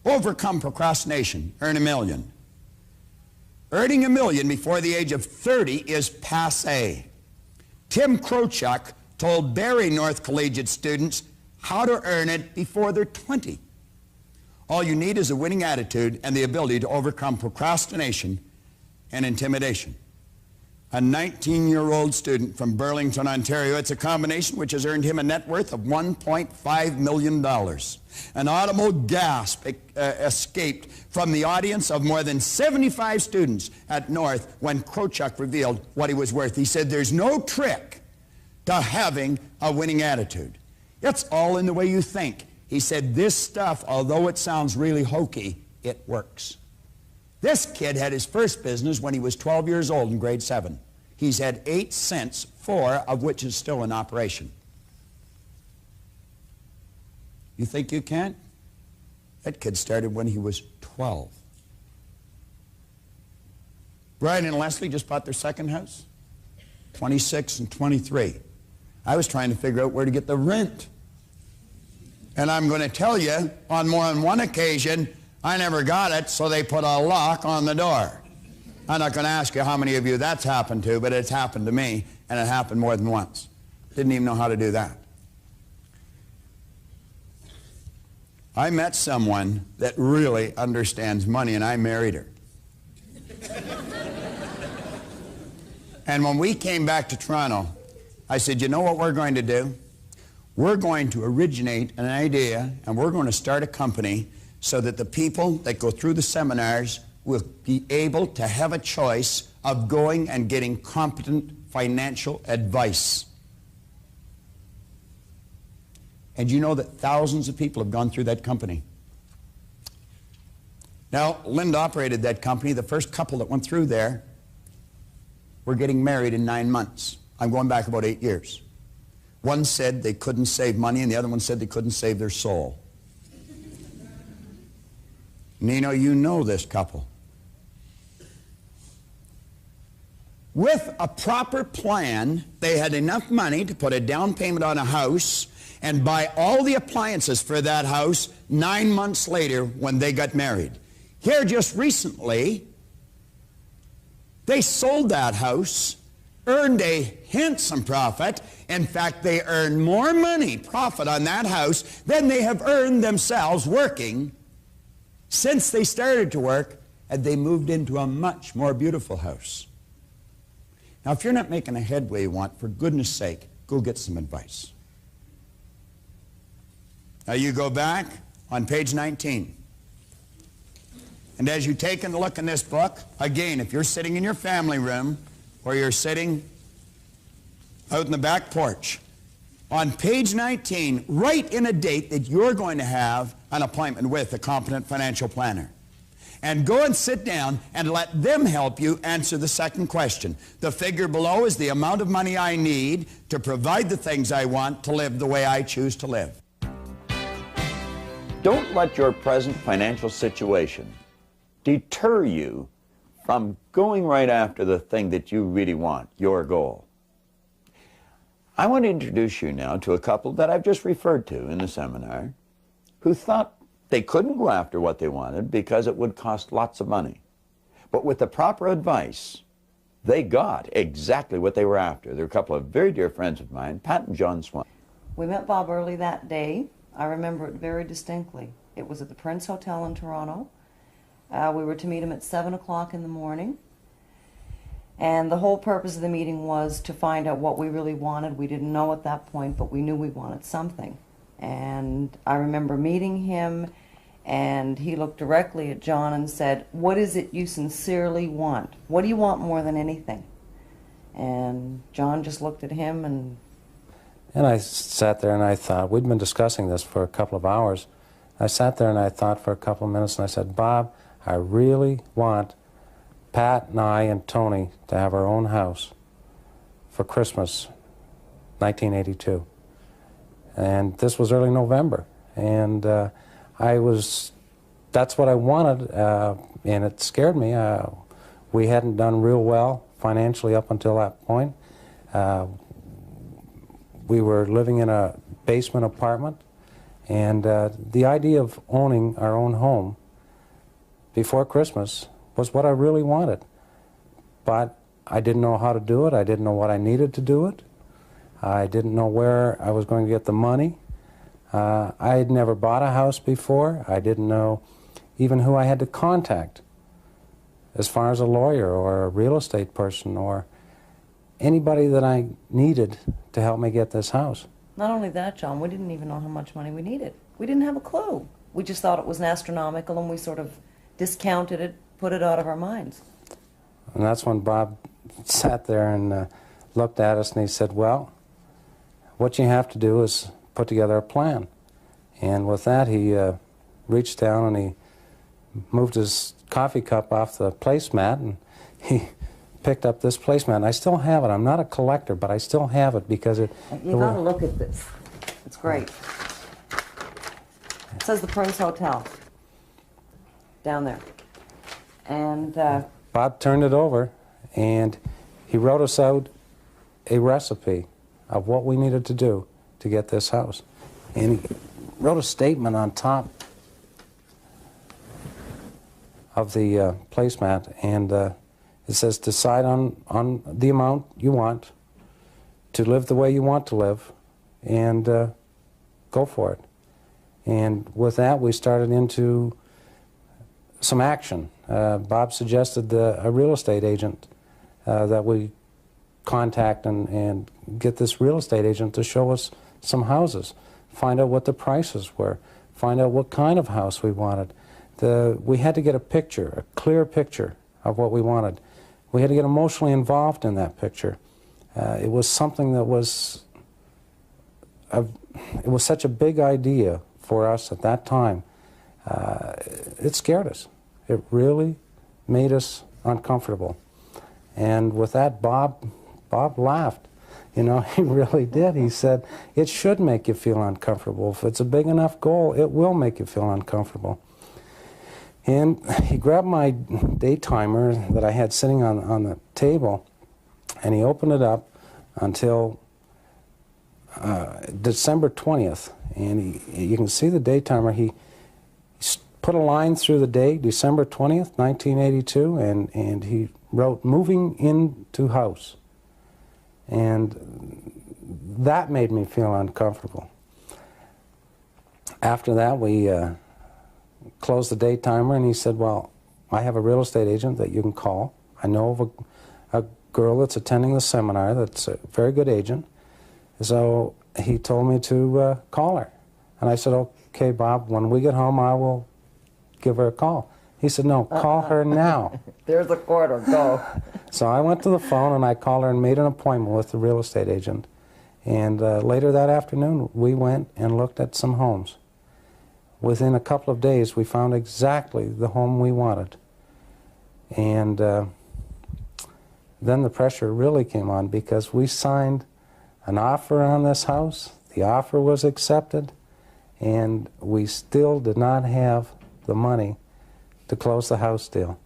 Overcome procrastination, earn $1 million. Earning $1 million before the age of 30 is passé. Tim Krochuk told Barry North Collegiate students how to earn it before they're 20. All you need is a winning attitude and the ability to overcome procrastination and intimidation. A 19-year-old student from Burlington, Ontario. It's a combination which has earned him a net worth of $1.5 million. An audible gasp escaped from the audience of more than 75 students at North when Krochuk revealed what he was worth. He said, there's no trick to having a winning attitude. It's all in the way you think. He said, this stuff, although it sounds really hokey, it works. This kid had his first business when he was 12 years old in grade 7. He's had 8 since, 4 of which is still in operation. You think you can't? That kid started when he was 12. Brian and Leslie just bought their second house, 26 and 23. I was trying to figure out where to get the rent. And I'm going to tell you, on more than one occasion, I never got it, so they put a lock on the door. I'm not going to ask you how many of you that's happened to, but it's happened to me, and it happened more than once. Didn't even know how to do that. I met someone that really understands money, and I married her. And when we came back to Toronto, I said, you know what we're going to do? We're going to originate an idea, and we're going to start a company so that the people that go through the seminars will be able to have a choice of going and getting competent financial advice. And you know that thousands of people have gone through that company. Now, Linda operated that company. The first couple that went through there were getting married in 9 months. I'm going back about 8 years. One said they couldn't save money, and the other one said they couldn't save their soul. Nino, you know this couple. With a proper plan, they had enough money to put a down payment on a house and buy all the appliances for that house 9 months later when they got married. Here just recently, they sold that house, earned a handsome profit. In fact, they earned more money, profit on that house than they have earned themselves working since they started to work, and they moved into a much more beautiful house. Now, if you're not making a headway you want, for goodness sake, go get some advice. Now, you go back on page 19. And as you take a look in this book, again, if you're sitting in your family room or you're sitting out in the back porch, on page 19, write in a date that you're going to have an appointment with a competent financial planner. And go and sit down and let them help you answer the second question. The figure below is the amount of money I need to provide the things I want to live the way I choose to live. Don't let your present financial situation deter you from going right after the thing that you really want, your goal. I want to introduce you now to a couple that I've just referred to in the seminar who thought they couldn't go after what they wanted because it would cost lots of money. But with the proper advice, they got exactly what they were after. They're a couple of very dear friends of mine, Pat and John Swan. We met Bob early that day. I remember it very distinctly. It was at the Prince Hotel in Toronto. We were to meet him at 7 o'clock in the morning. And the whole purpose of the meeting was to find out what we really wanted. We didn't know at that point, but we knew we wanted something. And I remember meeting him, and he looked directly at John and said, "What is it you sincerely want? What do you want more than anything?" And John just looked at him and I sat there and I thought, we'd been discussing this for a couple of hours. I sat there and I thought for a couple of minutes and I said, "Bob, I really want Pat and I and Tony to have our own house for Christmas, 1982. And this was early November. And that's what I wanted, and it scared me. We hadn't done real well financially up until that point. We were living in a basement apartment, and the idea of owning our own home before Christmas was what I really wanted. But I didn't know how to do it. I didn't know what I needed to do it. I didn't know where I was going to get the money. I had never bought a house before. I didn't know even who I had to contact as far as a lawyer or a real estate person or anybody that I needed to help me get this house. not only that, John, we didn't even know how much money we needed. We didn't have a clue. We just thought it was astronomical, and we sort of discounted it, put it out of our minds. And that's when Bob sat there and looked at us and he said, well, what you have to do is put together a plan. And with that, he reached down and he moved his coffee cup off the placemat, and he picked up this placemat. And I still have it. I'm not a collector, but I still have it because it... You got to look at this. It's great. It says the Prince Hotel down there. And Bob turned it over, and he wrote us out a recipe of what we needed to do to get this house. And he wrote a statement on top of the placemat, and it says, decide on the amount you want to live the way you want to live, and go for it. And with that, we started into some action. Bob suggested a real estate agent that we contact and get this real estate agent to show us some houses, find out what the prices were, find out what kind of house we wanted. We had to get a picture, a clear picture of what we wanted. We had to get emotionally involved in that picture. It was something that was, it was such a big idea for us at that time. It scared us. It really made us uncomfortable. And with that, Bob laughed. You know, he really did. He said, it should make you feel uncomfortable. If it's a big enough goal, it will make you feel uncomfortable. And he grabbed my day timer that I had sitting on the table, and he opened it up until December 20th. And you can see the day timer. He put a line through the date, December 20th, 1982, and he wrote, moving into house. And that made me feel uncomfortable. After that, we closed the day timer, and he said, well, I have a real estate agent that you can call. I know of a girl that's attending the seminar that's a very good agent. So he told me to call her. And I said, okay, Bob, when we get home, I will give her a call. He said, no, call her now. there's a quarter, go. So I went to the phone, and I called her and made an appointment with the real estate agent. And later that afternoon, we went and looked at some homes. Within a couple of days, we found exactly the home we wanted. And then the pressure really came on, because we signed an offer on this house. The offer was accepted, and we still did not have the money to close the house deal.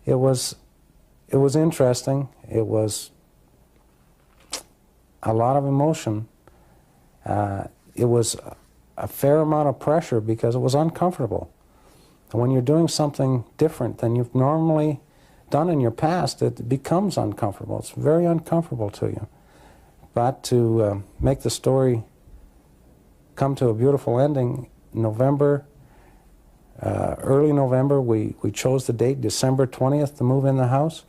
It was interesting. It was a lot of emotion. It was a fair amount of pressure because it was uncomfortable. And when you're doing something different than you've normally done in your past, it becomes uncomfortable. It's very uncomfortable to you. But to make the story come to a beautiful ending, early November, we chose the date, December 20th, to move in the house.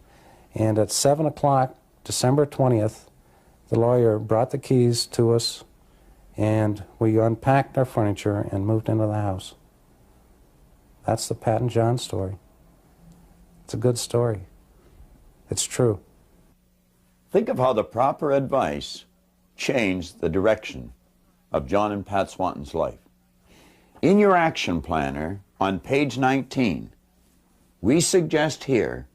And at 7 o'clock, December 20th, the lawyer brought the keys to us, and we unpacked our furniture and moved into the house. That's the Pat and John story. It's a good story. It's true. Think of how the proper advice changed the direction of John and Pat Swanton's life. In your action planner on page 19, we suggest here,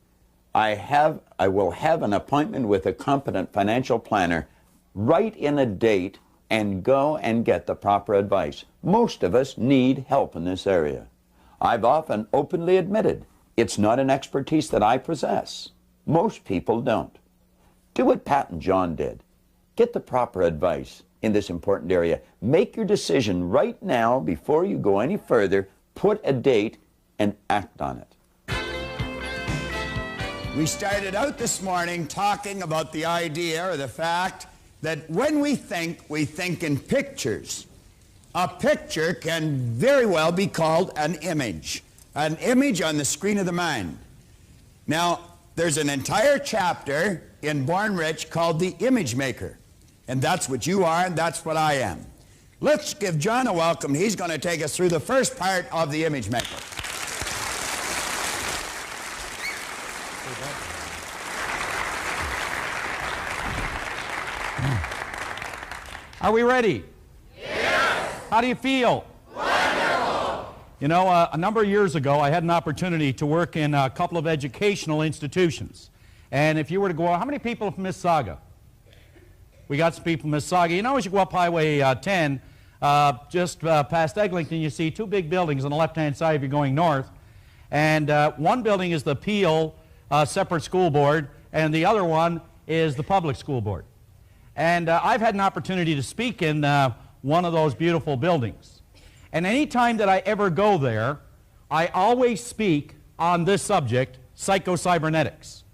I will have an appointment with a competent financial planner, write in a date, and go and get the proper advice. Most of us need help in this area. I've often openly admitted it's not an expertise that I possess. Most people don't. Do what Pat and John did. Get the proper advice in this important area. Make your decision right now before you go any further. Put a date and act on it. We started out this morning talking about the idea or the fact that when we think in pictures. A picture can very well be called an image on the screen of the mind. Now, there's an entire chapter in Born Rich called The Image Maker. And that's what you are, and that's what I am. Let's give John a welcome. He's going to take us through the first part of The Image Maker. Are we ready? Yes! How do you feel? Wonderful! You know, a number of years ago, I had an opportunity to work in a couple of educational institutions. And if you were to go, how many people from Mississauga? We got some people from Mississauga. You know, as you go up Highway 10, just past Eglinton, you see two big buildings on the left-hand side if you're going north. And one building is the Peel separate school board, and the other one is the public school board. And I've had an opportunity to speak in one of those beautiful buildings. And any time that I ever go there, I always speak on this subject, psycho-cybernetics.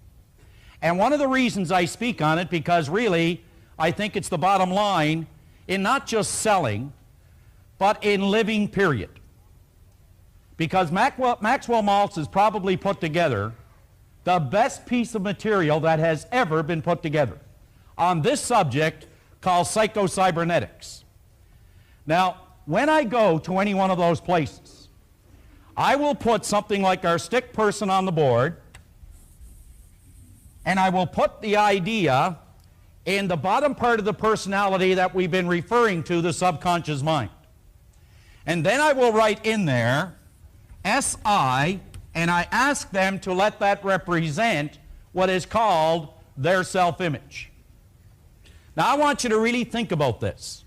And one of the reasons I speak on it, because really, I think it's the bottom line in not just selling, but in living, period. Because Maxwell Maltz has probably put together the best piece of material that has ever been put together on this subject called psycho-cybernetics. Now, when I go to any one of those places, I will put something like our stick person on the board, and I will put the idea in the bottom part of the personality that we've been referring to, the subconscious mind. And then I will write in there, SI, and I ask them to let that represent what is called their self-image. Now, I want you to really think about this.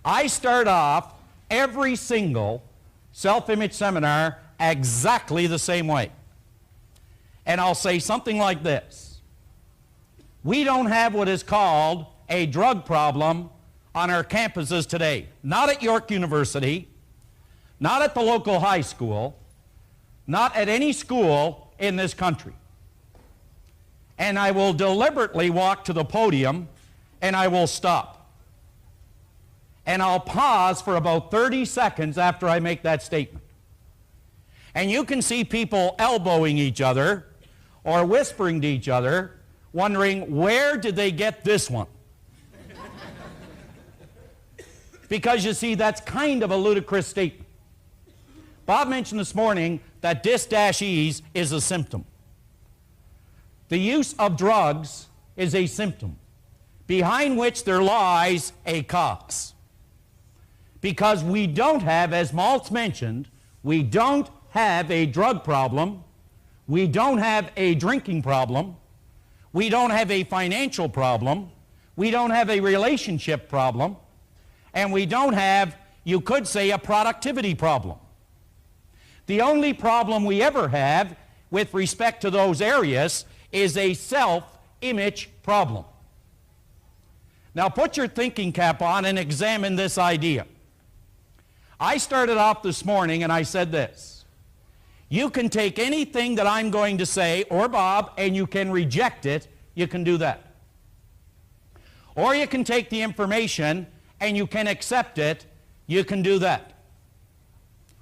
I start off every single self-image seminar exactly the same way. And I'll say something like this. We don't have what is called a drug problem on our campuses today. Not at York University, not at the local high school, not at any school in this country. And I will deliberately walk to the podium and I will stop. And I'll pause for about 30 seconds after I make that statement. And you can see people elbowing each other or whispering to each other, wondering, where did they get this one? Because you see, that's kind of a ludicrous statement. Bob mentioned this morning that dis-ease is a symptom. The use of drugs is a symptom, behind which there lies a cause. Because we don't have, as Maltz mentioned, we don't have a drug problem, we don't have a drinking problem, we don't have a financial problem, we don't have a relationship problem, and we don't have, you could say, a productivity problem. The only problem we ever have with respect to those areas is a self-image problem. Now put your thinking cap on and examine this idea. I started off this morning and I said this. You can take anything that I'm going to say, or Bob, and you can reject it. You can do that. Or you can take the information and you can accept it. You can do that.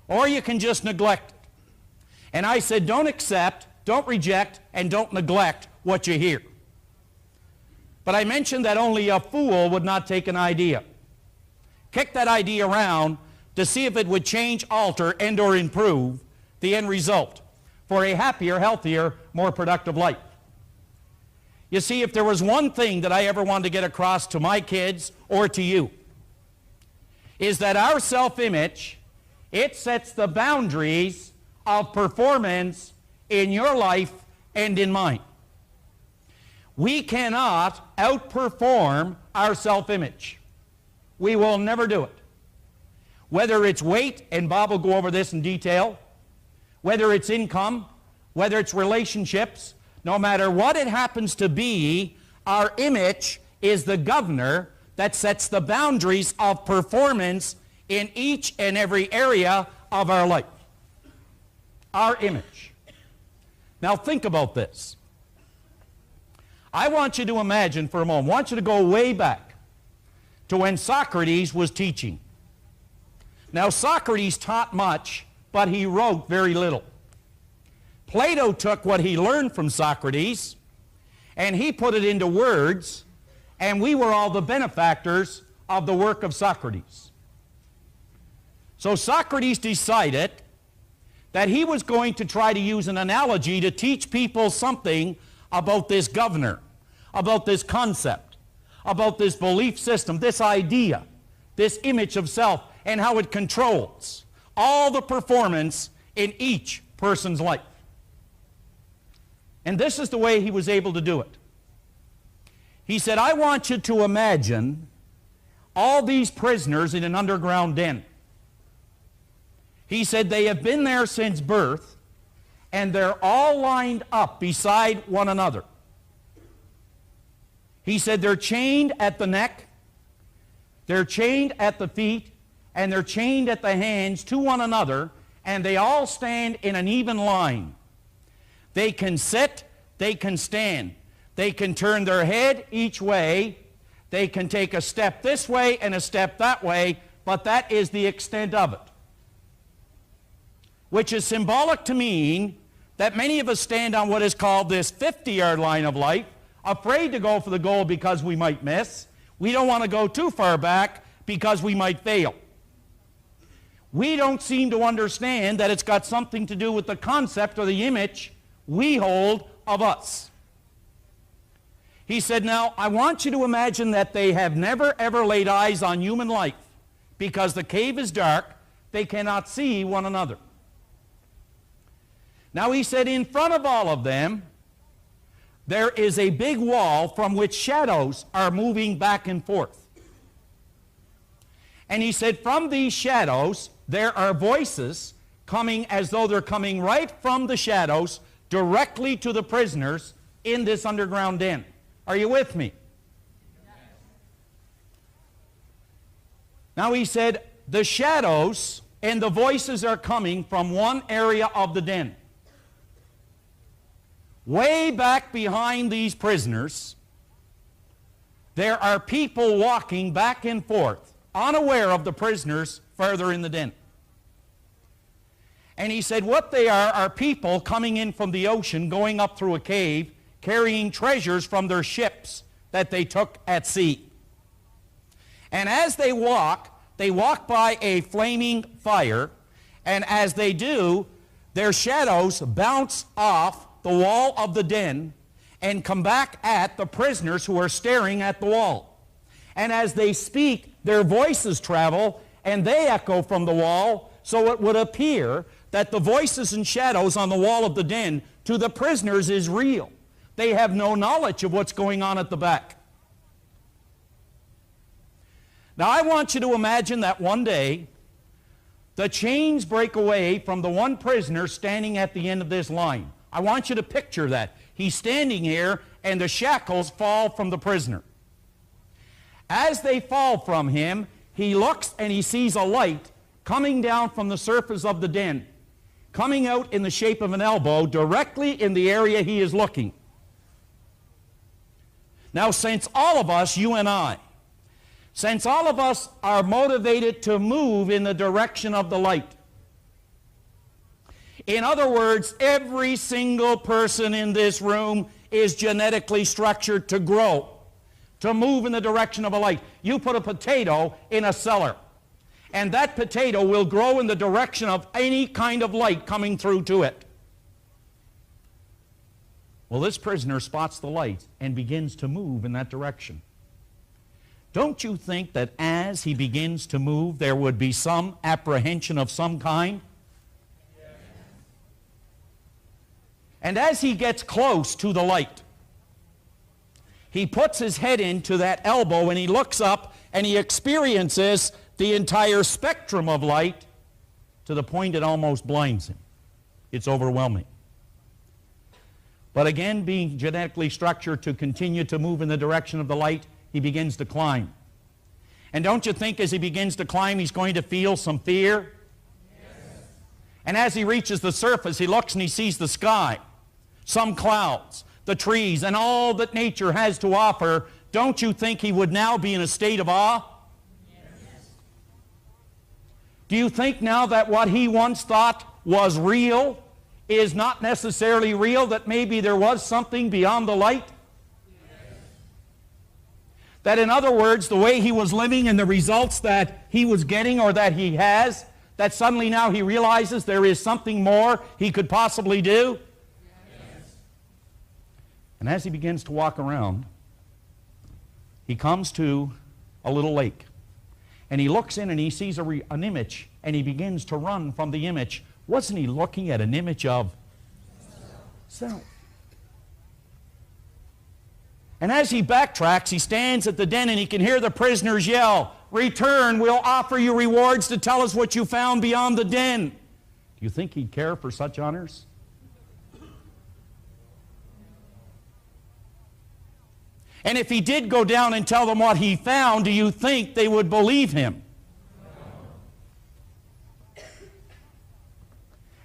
Or you can just neglect it. And I said, don't accept, don't reject, and don't neglect what you hear. But I mentioned that only a fool would not take an idea. Kick that idea around to see if it would change, alter, and or improve the end result for a happier, healthier, more productive life. You see, if there was one thing that I ever wanted to get across to my kids or to you, is that our self-image, it sets the boundaries of performance in your life and in mine. We cannot outperform our self-image. We will never do it. Whether it's weight, and Bob will go over this in detail, whether it's income, whether it's relationships, no matter what it happens to be, our image is the governor that sets the boundaries of performance in each and every area of our life. Our image. Now think about this. I want you to imagine for a moment, I want you to go way back to when Socrates was teaching. Now Socrates taught much, but he wrote very little. Plato took what he learned from Socrates and he put it into words, and we were all the benefactors of the work of Socrates. So Socrates decided that he was going to try to use an analogy to teach people something about this governor, about this concept, about this belief system, this idea, this image of self, and how it controls all the performance in each person's life. And this is the way he was able to do it. He said, I want you to imagine all these prisoners in an underground den. He said they have been there since birth, and they're all lined up beside one another. He said they're chained at the neck, they're chained at the feet, and they're chained at the hands to one another, and they all stand in an even line. They can sit, they can stand, they can turn their head each way, they can take a step this way and a step that way, but that is the extent of it. Which is symbolic to mean that many of us stand on what is called this 50-yard line of life, afraid to go for the goal because we might miss. We don't want to go too far back because we might fail. We don't seem to understand that it's got something to do with the concept or the image we hold of us. He said, now, I want you to imagine that they have never ever laid eyes on human life because the cave is dark, they cannot see one another. Now, he said, in front of all of them, there is a big wall from which shadows are moving back and forth. And he said, from these shadows, there are voices coming as though they're coming right from the shadows directly to the prisoners in this underground den. Are you with me? Yes. Now he said, the shadows and the voices are coming from one area of the den. Way back behind these prisoners, there are people walking back and forth, unaware of the prisoners further in the den. And he said what they are people coming in from the ocean, going up through a cave, carrying treasures from their ships that they took at sea. And as they walk by a flaming fire, and as they do, their shadows bounce off the wall of the den and come back at the prisoners who are staring at the wall. And as they speak, their voices travel and they echo from the wall, so it would appear that the voices and shadows on the wall of the den to the prisoners is real. They have no knowledge of what's going on at the back. Now I want you to imagine that one day the chains break away from the one prisoner standing at the end of this line. I want you to picture that. He's standing here and the shackles fall from the prisoner. As they fall from him, he looks and he sees a light coming down from the surface of the den, coming out in the shape of an elbow directly in the area he is looking. Now, since all of us, you and I, since all of us are motivated to move in the direction of the light, in other words, every single person in this room is genetically structured to grow, to move in the direction of a light. You put a potato in a cellar, and that potato will grow in the direction of any kind of light coming through to it. Well, this prisoner spots the light and begins to move in that direction. Don't you think that as he begins to move, there would be some apprehension of some kind? And as he gets close to the light, he puts his head into that elbow and he looks up and he experiences the entire spectrum of light to the point it almost blinds him. It's overwhelming. But again, being genetically structured to continue to move in the direction of the light, he begins to climb. And don't you think as he begins to climb, he's going to feel some fear? Yes. And as he reaches the surface, he looks and he sees the sky, some clouds, the trees, and all that nature has to offer. Don't you think he would now be in a state of awe? Yes. Do you think now that what he once thought was real is not necessarily real, that maybe there was something beyond the light? Yes. That in other words, the way he was living and the results that he was getting or that he has, that suddenly now he realizes there is something more he could possibly do? Yes. And as he begins to walk around, he comes to a little lake. and he looks in and he sees an image, and he begins to run from the image. Wasn't he looking at an image of self? And as he backtracks, he stands at the den and he can hear the prisoners yell, "Return, we'll offer you rewards to tell us what you found beyond the den." Do you think he'd care for such honors? And if he did go down and tell them what he found, do you think they would believe him?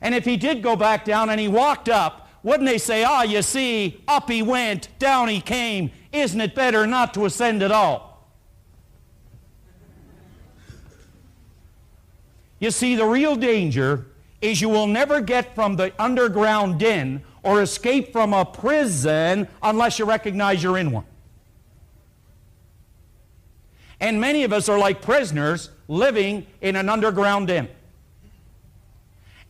And if he did go back down and he walked up, wouldn't they say, "Ah, you see, up he went, down he came. Isn't it better not to ascend at all?" You see, the real danger is you will never get from the underground den or escape from a prison unless you recognize you're in one. And many of us are like prisoners living in an underground den.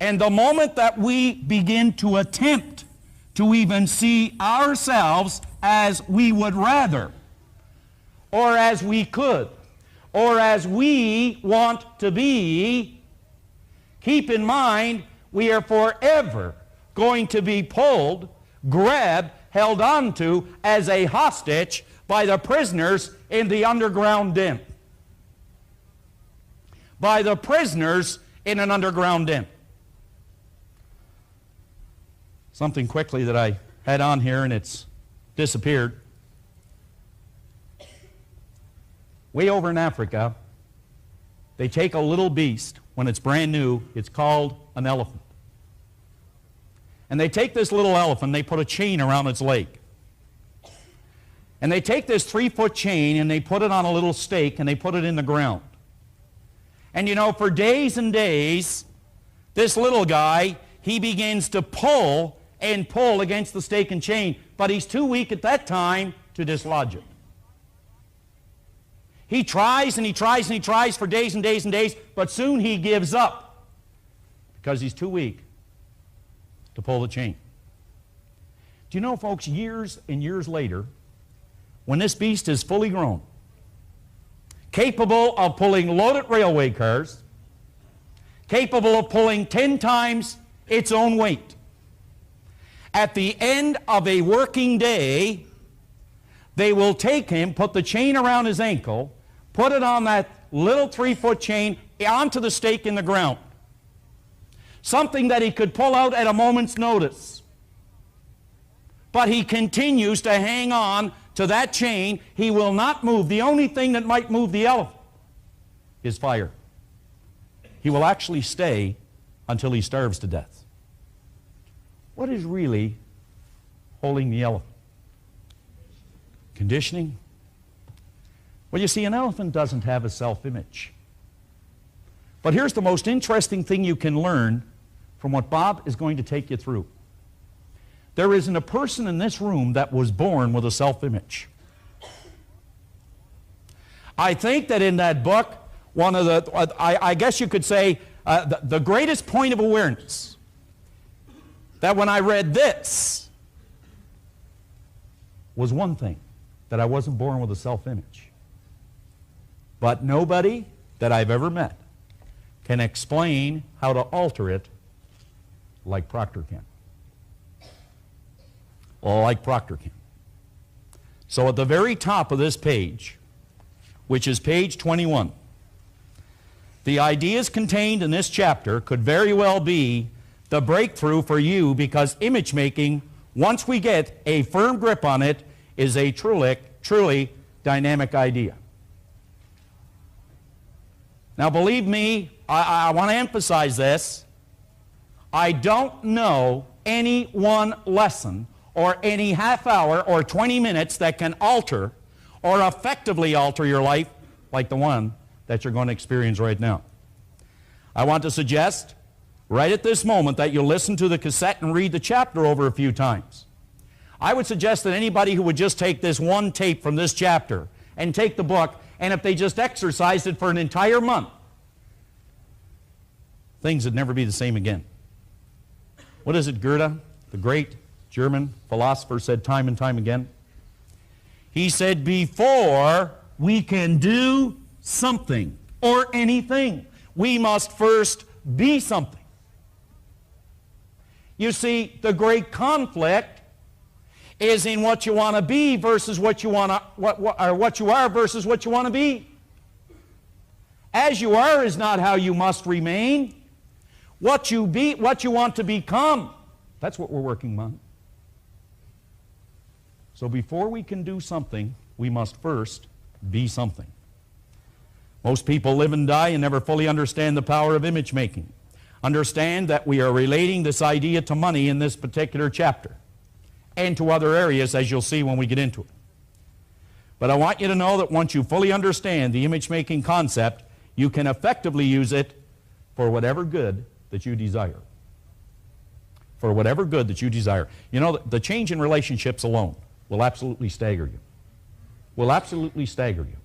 And the moment that we begin to attempt to even see ourselves as we would rather, or as we could, or as we want to be, keep in mind we are forever going to be pulled, grabbed, held onto as a hostage by the prisoners in the underground den. By the prisoners in an underground den. Something quickly that I had on here and it's disappeared. Way over in Africa, they take a little beast when it's brand new. It's called an elephant. And they take this little elephant, they put a chain around its leg. And they take this 3-foot chain and they put it on a little stake and they put it in the ground. And you know, for days and days, this little guy, he begins to pull and pull against the stake and chain, but he's too weak at that time to dislodge it. He tries and he tries and he tries for days and days and days, but soon he gives up because he's too weak to pull the chain. Do you know, folks, years and years later, when this beast is fully grown, capable of pulling loaded railway cars, capable of pulling 10 times its own weight, at the end of a working day, they will take him, put the chain around his ankle, put it on that little 3-foot chain onto the stake in the ground. Something that he could pull out at a moment's notice. But he continues to hang on to that chain. He will not move. The only thing that might move the elephant is fire. He will actually stay until he starves to death. What is really holding the elephant? Conditioning? Well, you see, an elephant doesn't have a self-image. But here's the most interesting thing you can learn from what Bob is going to take you through. There isn't a person in this room that was born with a self-image. I think that in that book, one of the, I guess you could say, the greatest point of awareness, that when I read this, was one thing, that I wasn't born with a self-image. But nobody that I've ever met can explain how to alter it like Proctor can. Well, like Proctor can. So at the very top of this page, which is page 21, the ideas contained in this chapter could very well be the breakthrough for you, because image making, once we get a firm grip on it, is a truly dynamic idea. Now believe me, I want to emphasize this. I don't know any one lesson or any half hour or 20 minutes that can alter or effectively alter your life like the one that you're going to experience right now. I want to suggest right at this moment that you'll listen to the cassette and read the chapter over a few times. I would suggest that anybody who would just take this one tape from this chapter and take the book, and if they just exercised it for an entire month, things would never be the same again. What is it Goethe, the great German philosopher, said time and time again? He said, before we can do something, or anything. We must first be something. You see, the great conflict is in what you want to be versus what you want to, what you are versus what you want to be. As you are is not how you must remain. What you be, what you want to become, that's what we're working on. So before we can do something, we must first be something. Most people live and die and never fully understand the power of image making. Understand that we are relating this idea to money in this particular chapter and to other areas, as you'll see when we get into it. But I want you to know that once you fully understand the image making concept, you can effectively use it for whatever good that you desire. For whatever good that you desire. You know, the change in relationships alone will absolutely stagger you. Will absolutely stagger you.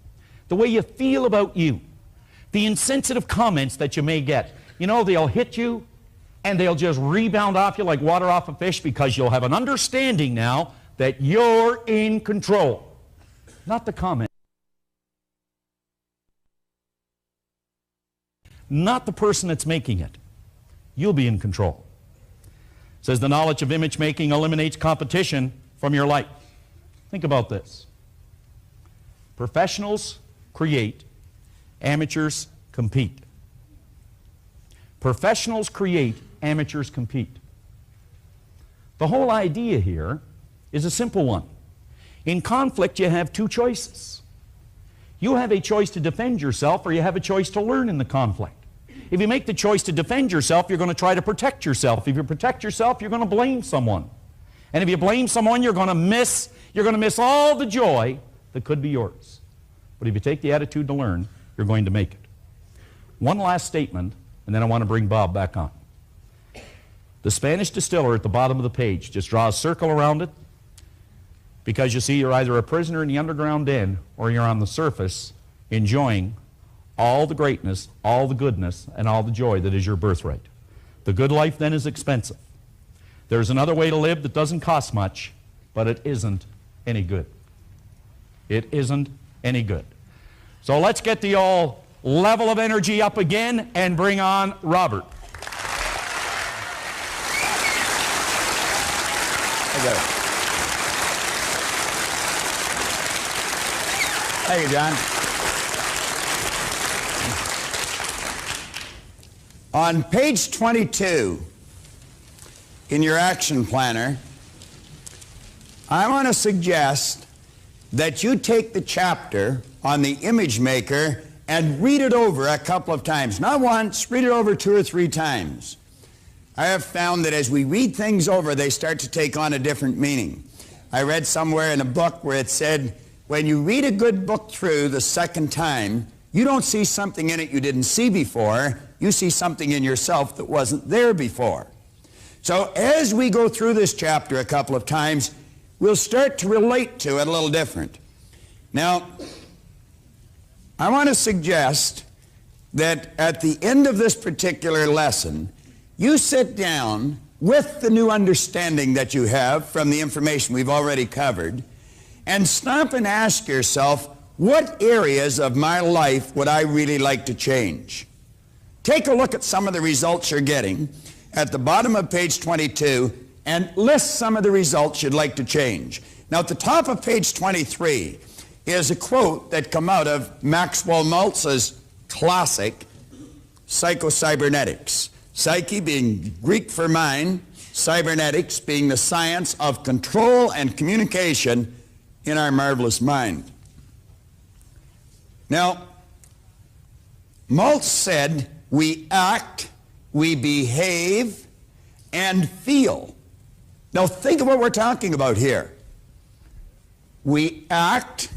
The way you feel about you, the insensitive comments that you may get, you know, they'll hit you and they'll just rebound off you like water off a fish, because you'll have an understanding now that you're in control. Not the comment. Not the person that's making it. You'll be in control. It says the knowledge of image making eliminates competition from your life. Think about this. Professionals create, amateurs compete. Professionals create, amateurs compete. The whole idea here is a simple one. In conflict, you have two choices. You have a choice to defend yourself, or you have a choice to learn in the conflict. If you make the choice to defend yourself, you're going to try to protect yourself. If you protect yourself, you're going to blame someone. And if you blame someone, you're going to miss all the joy that could be yours. But if you take the attitude to learn, you're going to make it. One last statement, and then I want to bring Bob back on. The Spanish distiller at the bottom of the page, just draw a circle around it, because you see, you're either a prisoner in the underground den, or you're on the surface enjoying all the greatness, all the goodness, and all the joy that is your birthright. The good life then is expensive. There's another way to live that doesn't cost much, but it isn't any good. It isn't any good. So let's get the old level of energy up again and bring on Robert. Thank you, John. On page 22 in your action planner, I want to suggest that you take the chapter on the image maker and read it over a couple of times. Not once, read it over 2 or 3 times. I have found that as we read things over, they start to take on a different meaning. I read somewhere in a book where it said, when you read a good book through the second time, you don't see something in it you didn't see before. You see something in yourself that wasn't there before. So as we go through this chapter a couple of times, we'll start to relate to it a little different. Now, I want to suggest that at the end of this particular lesson, you sit down with the new understanding that you have from the information we've already covered, and stop and ask yourself, what areas of my life would I really like to change? Take a look at some of the results you're getting at the bottom of page 22 and list some of the results you'd like to change. Now, at the top of page 23 is a quote that come out of Maxwell Maltz's classic Psycho-Cybernetics. Psyche being Greek for mind, cybernetics being the science of control and communication in our marvelous mind. Now, Maltz said, we act, we behave, and feel. Now think of what we're talking about here. We act,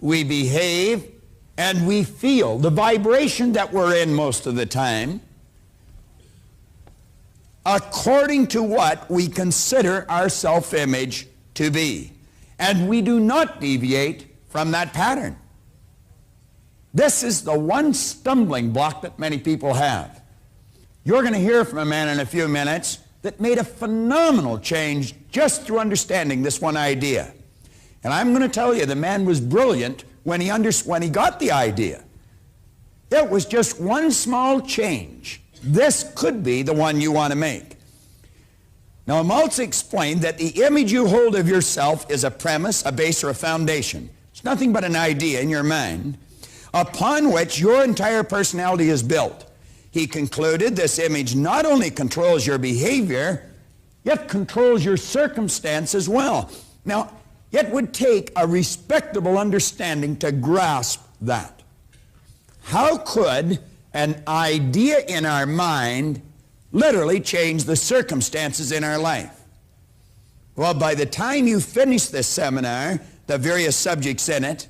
we behave, and we feel. The vibration that we're in most of the time, according to what we consider our self-image to be. And we do not deviate from that pattern. This is the one stumbling block that many people have. You're going to hear from a man in a few minutes that made a phenomenal change just through understanding this one idea. And I'm going to tell you, the man was brilliant when he got the idea. It was just one small change. This could be the one you want to make. Now, Maltz explained that the image you hold of yourself is a premise, a base, or a foundation. It's nothing but an idea in your mind upon which your entire personality is built. He concluded this image not only controls your behavior, yet controls your circumstance as well. Now, it would take a respectable understanding to grasp that. How could an idea in our mind literally change the circumstances in our life? Well, by the time you finish this seminar, the various subjects in it,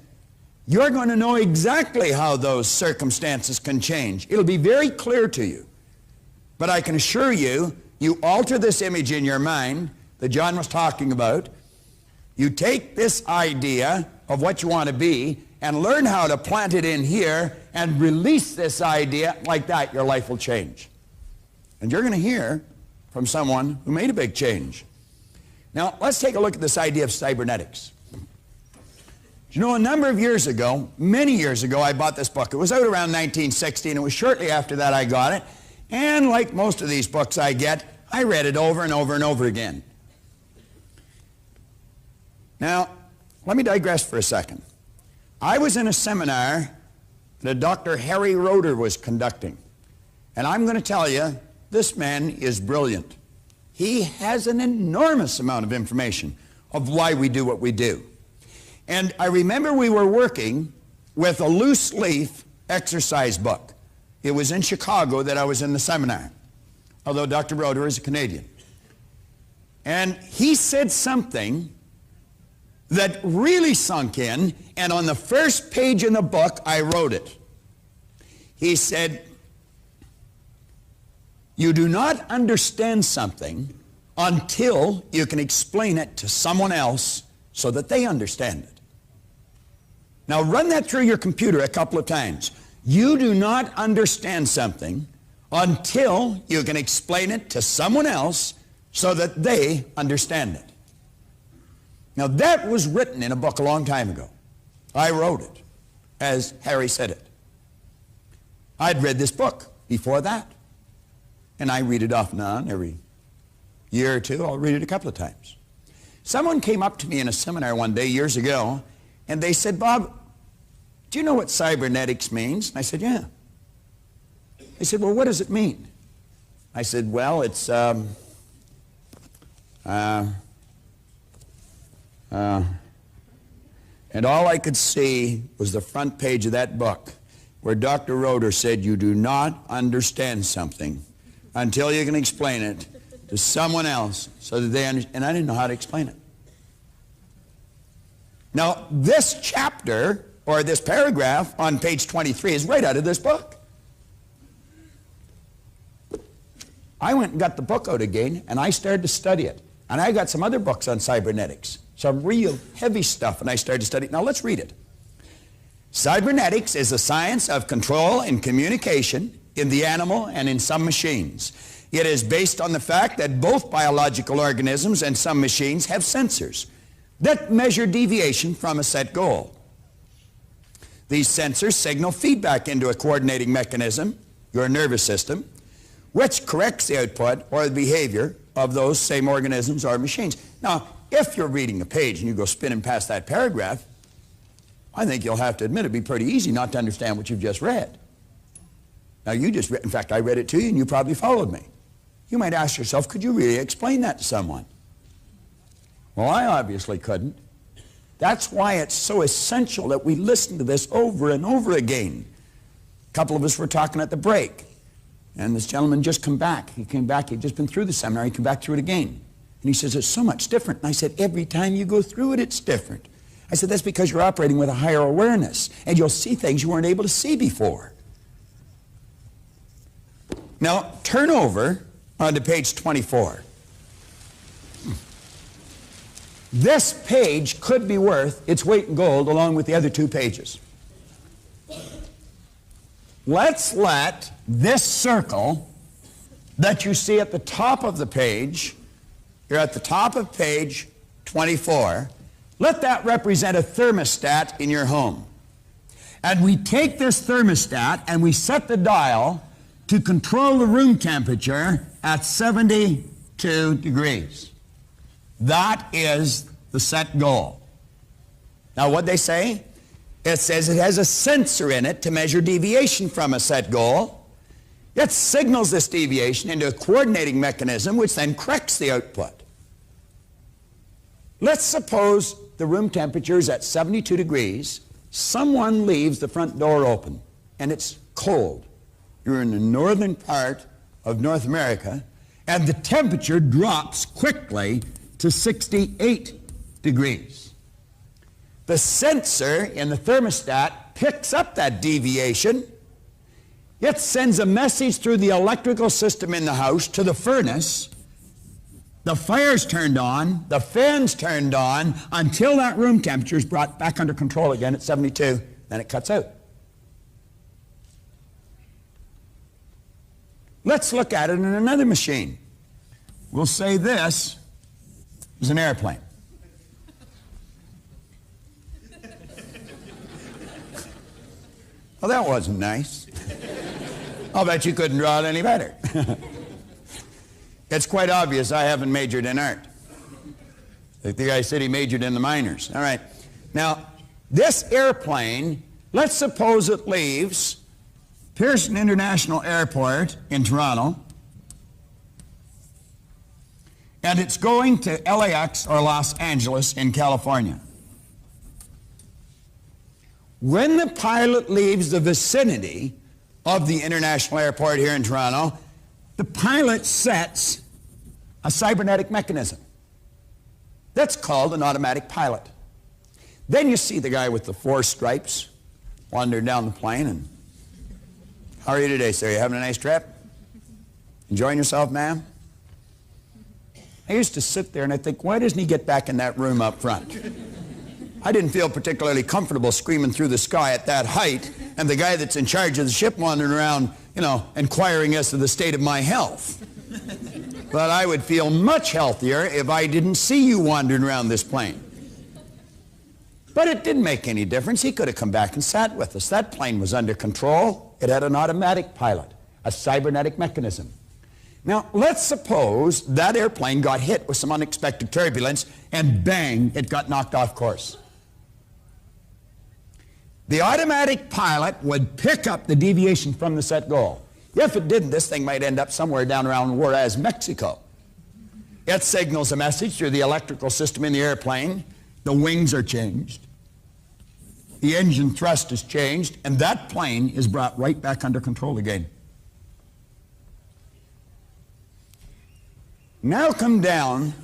you're going to know exactly how those circumstances can change. It'll be very clear to you. But I can assure you, you alter this image in your mind that John was talking about. You take this idea of what you want to be and learn how to plant it in here and release this idea. Like that, your life will change. And you're going to hear from someone who made a big change. Now, let's take a look at this idea of cybernetics. You know, a number of years ago, many years ago, I bought this book. It was out around 1960, and it was shortly after that I got it. And like most of these books I get, I read it over and over and over again. Now, let me digress for a second. I was in a seminar that Dr. Harry Roeder was conducting. And I'm going to tell you, this man is brilliant. He has an enormous amount of information of why we do what we do. And I remember we were working with a loose leaf exercise book. It was in Chicago that I was in the seminar, although Dr. Roeder is a Canadian. And he said something that really sunk in, and on the first page in the book, I wrote it. He said, you do not understand something until you can explain it to someone else so that they understand it. Now run that through your computer a couple of times. You do not understand something until you can explain it to someone else so that they understand it. Now that was written in a book a long time ago. I wrote it as Harry said it. I'd read this book before that. And I read it off and on every year or two. I'll read it a couple of times. Someone came up to me in a seminar one day years ago, and they said, Bob, do you know what cybernetics means? And I said, yeah. They said, well, what does it mean? I said, well, it's, and all I could see was the front page of that book where Dr. Roeder said, you do not understand something until you can explain it to someone else so that they understand. And I didn't know how to explain it. Now, this chapter, or this paragraph on page 23 is right out of this book. I went and got the book out again, and I started to study it. And I got some other books on cybernetics, some real heavy stuff, and I started to study it. Now, let's read it. Cybernetics is the science of control and communication in the animal and in some machines. It is based on the fact that both biological organisms and some machines have sensors that measure deviation from a set goal. These sensors signal feedback into a coordinating mechanism, your nervous system, which corrects the output or the behavior of those same organisms or machines. Now, if you're reading a page and you go spinning past that paragraph, I think you'll have to admit it'd be pretty easy not to understand what you've just read. Now, you just read, in fact, I read it to you and you probably followed me. You might ask yourself, could you really explain that to someone? Well, I obviously couldn't. That's why it's so essential that we listen to this over and over again. A couple of us were talking at the break, and this gentleman just come back. He came back, he'd just been through the seminar, he came back through it again. And he says, it's so much different. And I said, every time you go through it, it's different. I said, that's because you're operating with a higher awareness, and you'll see things you weren't able to see before. Now, turn over onto page 24. This page could be worth its weight in gold along with the other two pages. Let's let this circle that you see at the top of the page, you're at the top of page 24, let that represent a thermostat in your home. And we take this thermostat and we set the dial to control the room temperature at 72 degrees. That is the set goal. Now, what they say? It says it has a sensor in it to measure deviation from a set goal. It signals this deviation into a coordinating mechanism, which then corrects the output. Let's suppose the room temperature is at 72 degrees. Someone leaves the front door open, and it's cold. You're in the northern part of North America, and the temperature drops quickly to 68 degrees. The sensor in the thermostat picks up that deviation. It sends a message through the electrical system in the house to the furnace. The fire's turned on, the fan's turned on, until that room temperature is brought back under control again at 72, then it cuts out. Let's look at it in another machine. We'll say this is an airplane. Well, that wasn't nice. I'll bet you couldn't draw it any better. It's quite obvious I haven't majored in art. Like the guy said he majored in the minors. All right. Now, this airplane, let's suppose it leaves Pearson International Airport in Toronto, and it's going to LAX or Los Angeles in California. When the pilot leaves the vicinity of the international airport here in Toronto, the pilot sets a cybernetic mechanism. That's called an automatic pilot. Then you see the guy with the 4 stripes wandering down the plane, and how are you today, sir? You having a nice trip? Enjoying yourself, ma'am? I used to sit there and I think, why doesn't he get back in that room up front? I didn't feel particularly comfortable screaming through the sky at that height, and the guy that's in charge of the ship wandering around, inquiring as to the state of my health. But I would feel much healthier if I didn't see you wandering around this plane. But it didn't make any difference. He could have come back and sat with us. That plane was under control. It had an automatic pilot, a cybernetic mechanism. Now, let's suppose that airplane got hit with some unexpected turbulence, and bang, it got knocked off course. The automatic pilot would pick up the deviation from the set goal. If it didn't, this thing might end up somewhere down around Juarez, Mexico. It signals a message through the electrical system in the airplane. The wings are changed. The engine thrust is changed, and that plane is brought right back under control again. Now come down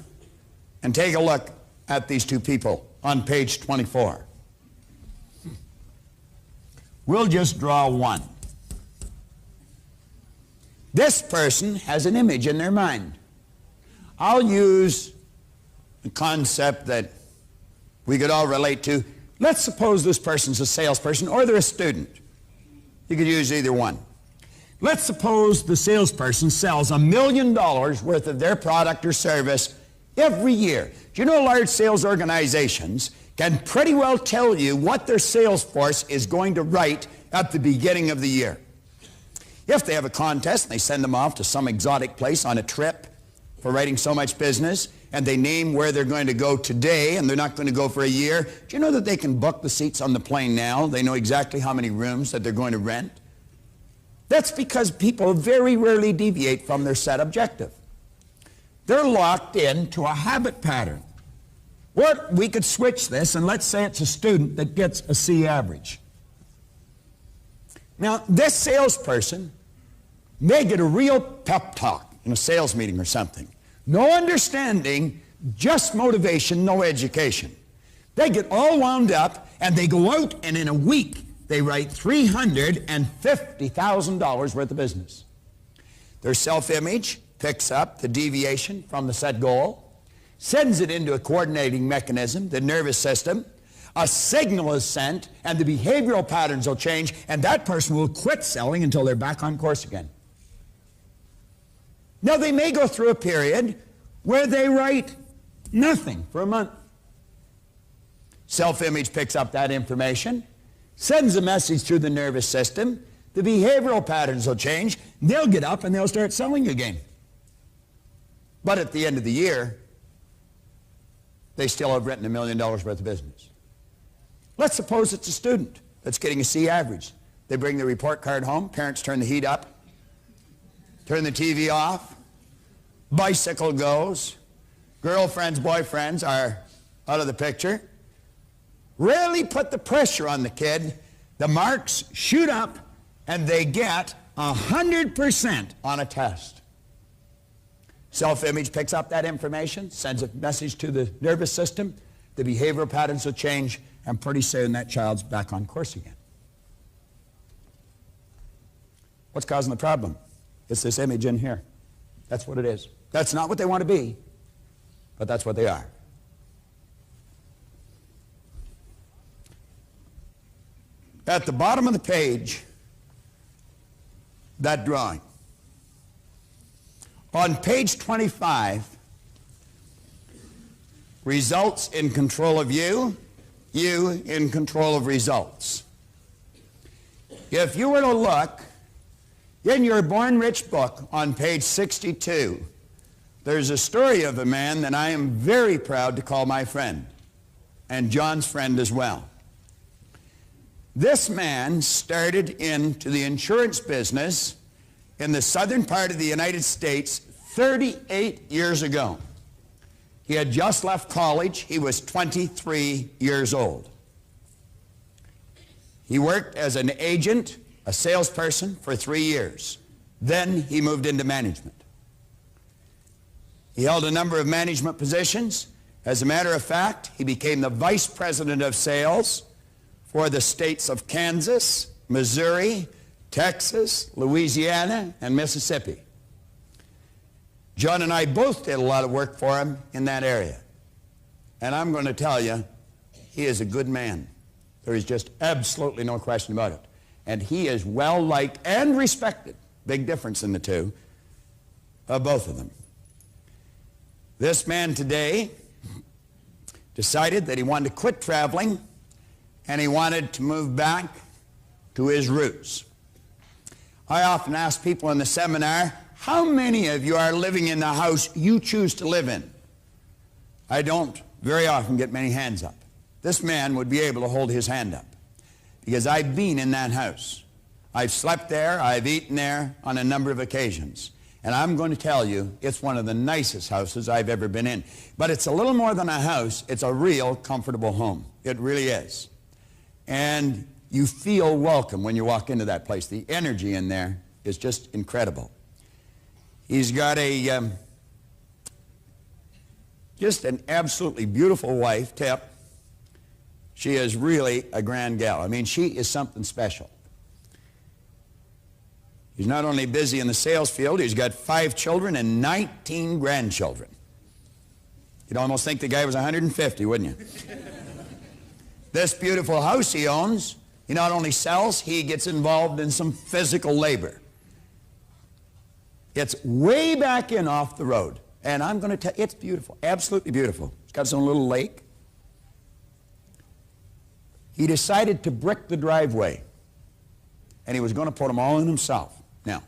and take a look at these two people on page 24. We'll just draw one. This person has an image in their mind. I'll use a concept that we could all relate to. Let's suppose this person's a salesperson or they're a student. You could use either one. Let's suppose the salesperson sells $1 million worth of their product or service every year. Do you know large sales organizations can pretty well tell you what their sales force is going to write at the beginning of the year? If they have a contest and they send them off to some exotic place on a trip for writing so much business, and they name where they're going to go today and they're not going to go for a year, do you know that they can book the seats on the plane now? They know exactly how many rooms that they're going to rent. That's because people very rarely deviate from their set objective. They're locked into a habit pattern. Or we could switch this, and let's say it's a student that gets a C average. Now, this salesperson may get a real pep talk in a sales meeting or something. No understanding, just motivation, no education. They get all wound up, and they go out, and in a week, they write $350,000 worth of business. Their self-image picks up the deviation from the set goal, sends it into a coordinating mechanism, the nervous system. A signal is sent, and the behavioral patterns will change, and that person will quit selling until they're back on course again. Now, they may go through a period where they write nothing for a month. Self-image picks up that information, sends a message through the nervous system, the behavioral patterns will change, they'll get up and they'll start selling again. But at the end of the year, they still have written $1 million worth of business. Let's suppose it's a student that's getting a C average. They bring the report card home, parents turn the heat up, turn the TV off, bicycle goes, girlfriends, boyfriends are out of the picture. Rarely put the pressure on the kid. The marks shoot up and they get 100% on a test. Self-image picks up that information, sends a message to the nervous system, the behavioral patterns will change, and pretty soon that child's back on course again. What's causing the problem? It's this image in here. That's what it is. That's not what they want to be, but that's what they are. At the bottom of the page, that drawing. On page 25, results in control of you, you in control of results. If you were to look in your Born Rich book on page 62, there's a story of a man that I am very proud to call my friend, and John's friend as well. This man started into the insurance business in the southern part of the United States 38 years ago. He had just left college. He was 23 years old. He worked as an agent, a salesperson, for 3 years. Then he moved into management. He held a number of management positions. As a matter of fact, he became the vice president of sales for the states of Kansas, Missouri, Texas, Louisiana, and Mississippi. John and I both did a lot of work for him in that area. And I'm going to tell you, he is a good man. There is just absolutely no question about it. And he is well-liked and respected. Big difference in the two, of both of them. This man today decided that he wanted to quit traveling and he wanted to move back to his roots. I often ask people in the seminar, how many of you are living in the house you choose to live in? I don't very often get many hands up. This man would be able to hold his hand up because I've been in that house. I've slept there, I've eaten there on a number of occasions. And I'm going to tell you, it's one of the nicest houses I've ever been in. But it's a little more than a house, it's a real comfortable home. It really is. And you feel welcome when you walk into that place. The energy in there is just incredible. He's got a just an absolutely beautiful wife, Tip. She is really a grand gal. I mean, she is something special. He's not only busy in the sales field, he's got 5 children and 19 grandchildren. You'd almost think the guy was 150, wouldn't you? This beautiful house he owns, he not only sells, he gets involved in some physical labor. It's way back in off the road. And I'm going to tell you, it's beautiful, absolutely beautiful. It's got its own little lake. He decided to brick the driveway. And he was going to put them all in himself. Now,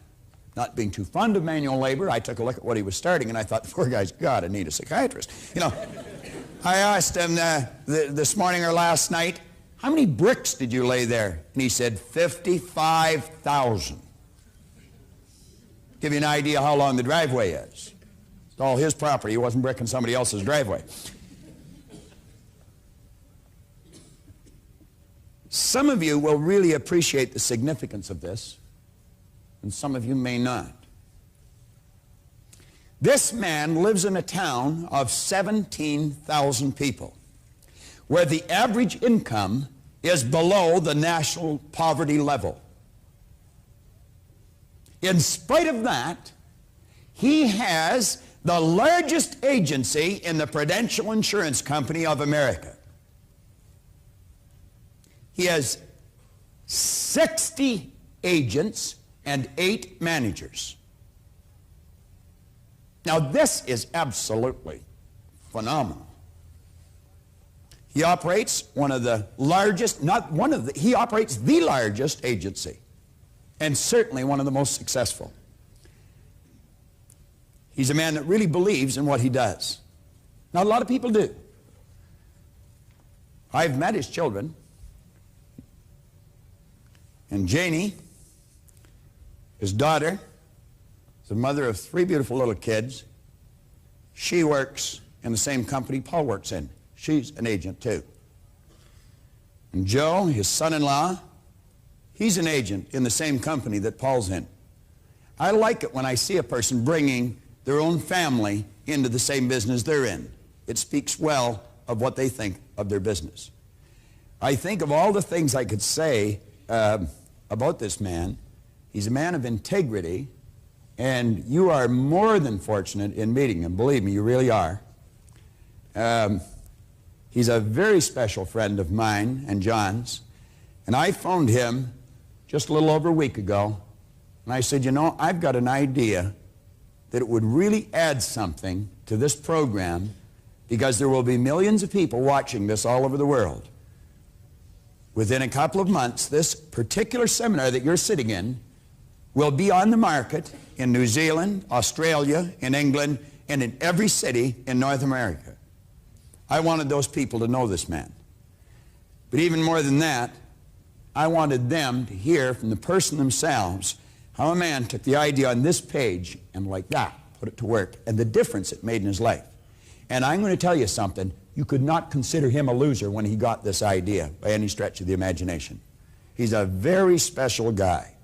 not being too fond of manual labor, I took a look at what he was starting, and I thought, the poor guy's got to need a psychiatrist. You know, I asked him this morning or last night, how many bricks did you lay there? And he said, 55,000. Give you an idea how long the driveway is. It's all his property. He wasn't bricking somebody else's driveway. Some of you will really appreciate the significance of this, and some of you may not. This man lives in a town of 17,000 people, where the average income is below the national poverty level. In spite of that, he has the largest agency in the Prudential Insurance Company of America. He has 60 agents and 8 managers. Now, this is absolutely phenomenal. He operates one of the largest, not one of the, he operates the largest agency, and certainly one of the most successful. He's a man that really believes in what he does. Not a lot of people do. I've met his children. And Janie, his daughter, is the mother of 3 beautiful little kids. She works in the same company Paul works in. She's an agent too. And Joe, his son-in-law, he's an agent in the same company that Paul's in. I like it when I see a person bringing their own family into the same business they're in. It speaks well of what they think of their business. I think of all the things I could say about this man. He's a man of integrity, and you are more than fortunate in meeting him. Believe me, you really are. He's a very special friend of mine and John's, and I phoned him just a little over a week ago, and I said, you know, I've got an idea that it would really add something to this program, because there will be millions of people watching this all over the world. Within a couple of months, this particular seminar that you're sitting in will be on the market in New Zealand, Australia, in England, and in every city in North America. I wanted those people to know this man. But even more than that, I wanted them to hear from the person themselves how a man took the idea on this page and like that, put it to work, and the difference it made in his life. And I'm going to tell you something. You could not consider him a loser when he got this idea by any stretch of the imagination. He's a very special guy.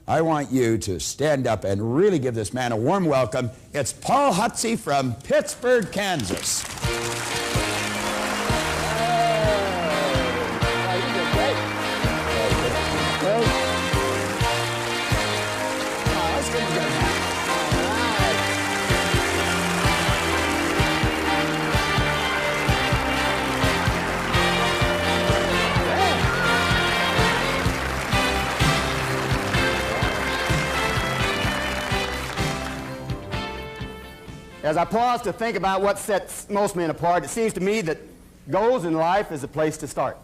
I want you to stand up and really give this man a warm welcome. It's Paul Hutsey from Pittsburgh, Kansas. As I pause to think about what sets most men apart, it seems to me that goals in life is a place to start.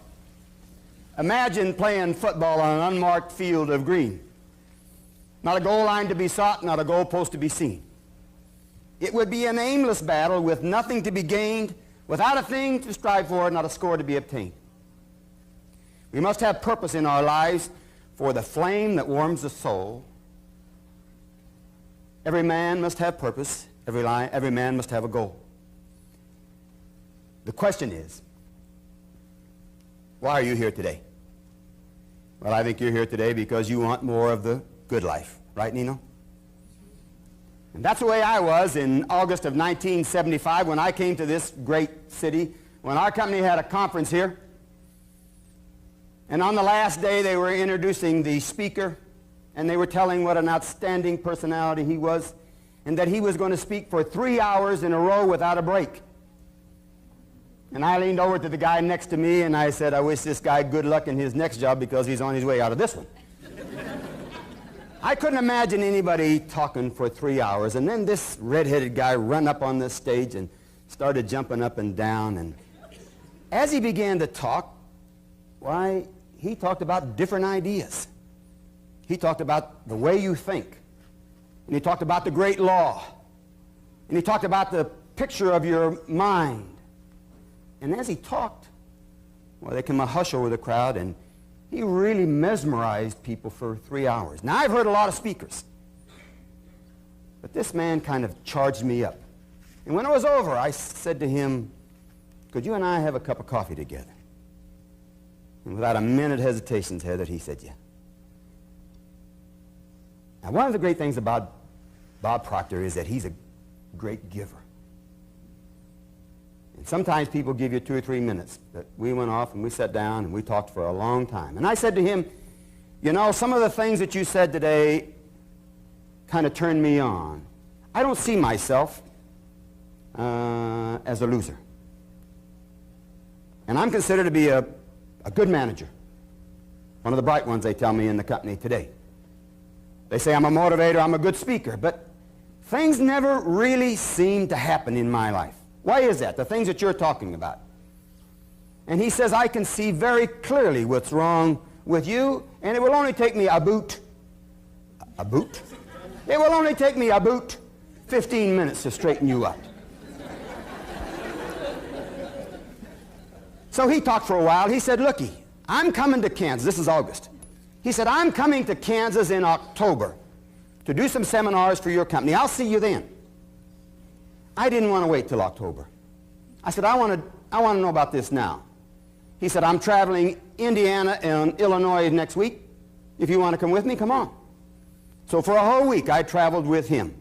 Imagine playing football on an unmarked field of green. Not a goal line to be sought, not a goal post to be seen. It would be an aimless battle with nothing to be gained, without a thing to strive for, not a score to be obtained. We must have purpose in our lives for the flame that warms the soul. Every man must have purpose. Every man must have a goal. The question is, why are you here today? Well, I think you're here today because you want more of the good life. Right, Nino? And that's the way I was in August of 1975 when I came to this great city, when our company had a conference here. And on the last day, they were introducing the speaker, and they were telling what an outstanding personality he was, and that he was going to speak for 3 hours in a row without a break. And I leaned over to the guy next to me, and I said, I wish this guy good luck in his next job because he's on his way out of this one. I couldn't imagine anybody talking for 3 hours, and then this red-headed guy ran up on this stage and started jumping up and down, and as he began to talk, why, he talked about different ideas. He talked about the way you think. And he talked about the great law. And he talked about the picture of your mind. And as he talked, well, there came a hush over the crowd, and he really mesmerized people for 3 hours. Now, I've heard a lot of speakers, but this man kind of charged me up. And when it was over, I said to him, could you and I have a cup of coffee together? And without a minute hesitation, Heather, he said, yeah. Now, one of the great things about Bob Proctor is that he's a great giver. And sometimes people give you 2 or 3 minutes, but we went off and we sat down and we talked for a long time. And I said to him, you know, some of the things that you said today kind of turned me on. I don't see myself as a loser. And I'm considered to be a good manager. One of the bright ones, they tell me, in the company today. They say I'm a motivator, I'm a good speaker, but things never really seem to happen in my life. Why is that? The things that you're talking about. And he says, I can see very clearly what's wrong with you, and it will only take me a boot. A boot? It will only take me a boot 15 minutes to straighten you up. So he talked for a while. He said, looky, I'm coming to Kansas. This is August. He said, I'm coming to Kansas in October to do some seminars for your company. I'll see you then. I didn't want to wait till October. I said, I want to know about this now. He said, I'm traveling Indiana and Illinois next week. If you want to come with me, come on. So for a whole week, I traveled with him.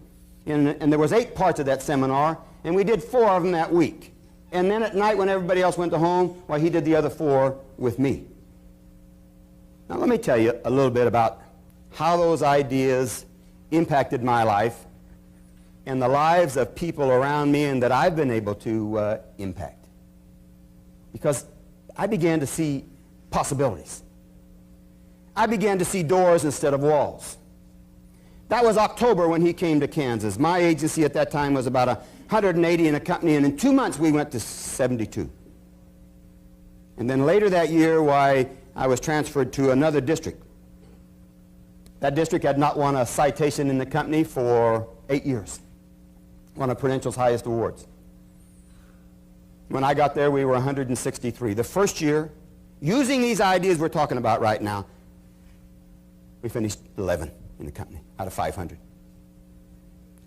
And there was 8 parts of that seminar, and we did 4 of them that week. And then at night, when everybody else went to home, well, he did the other 4 with me. Now, let me tell you a little bit about how those ideas impacted my life and the lives of people around me and that I've been able to impact. Because I began to see possibilities. I began to see doors instead of walls. That was October when he came to Kansas. My agency at that time was about 180 in a company, and in 2 months we went to 72. And then later that year, why, I was transferred to another district. That district had not won a citation in the company for 8 years. One of Prudential's highest awards. When I got there, we were 163. The first year, using these ideas we're talking about right now, we finished 11 in the company out of 500.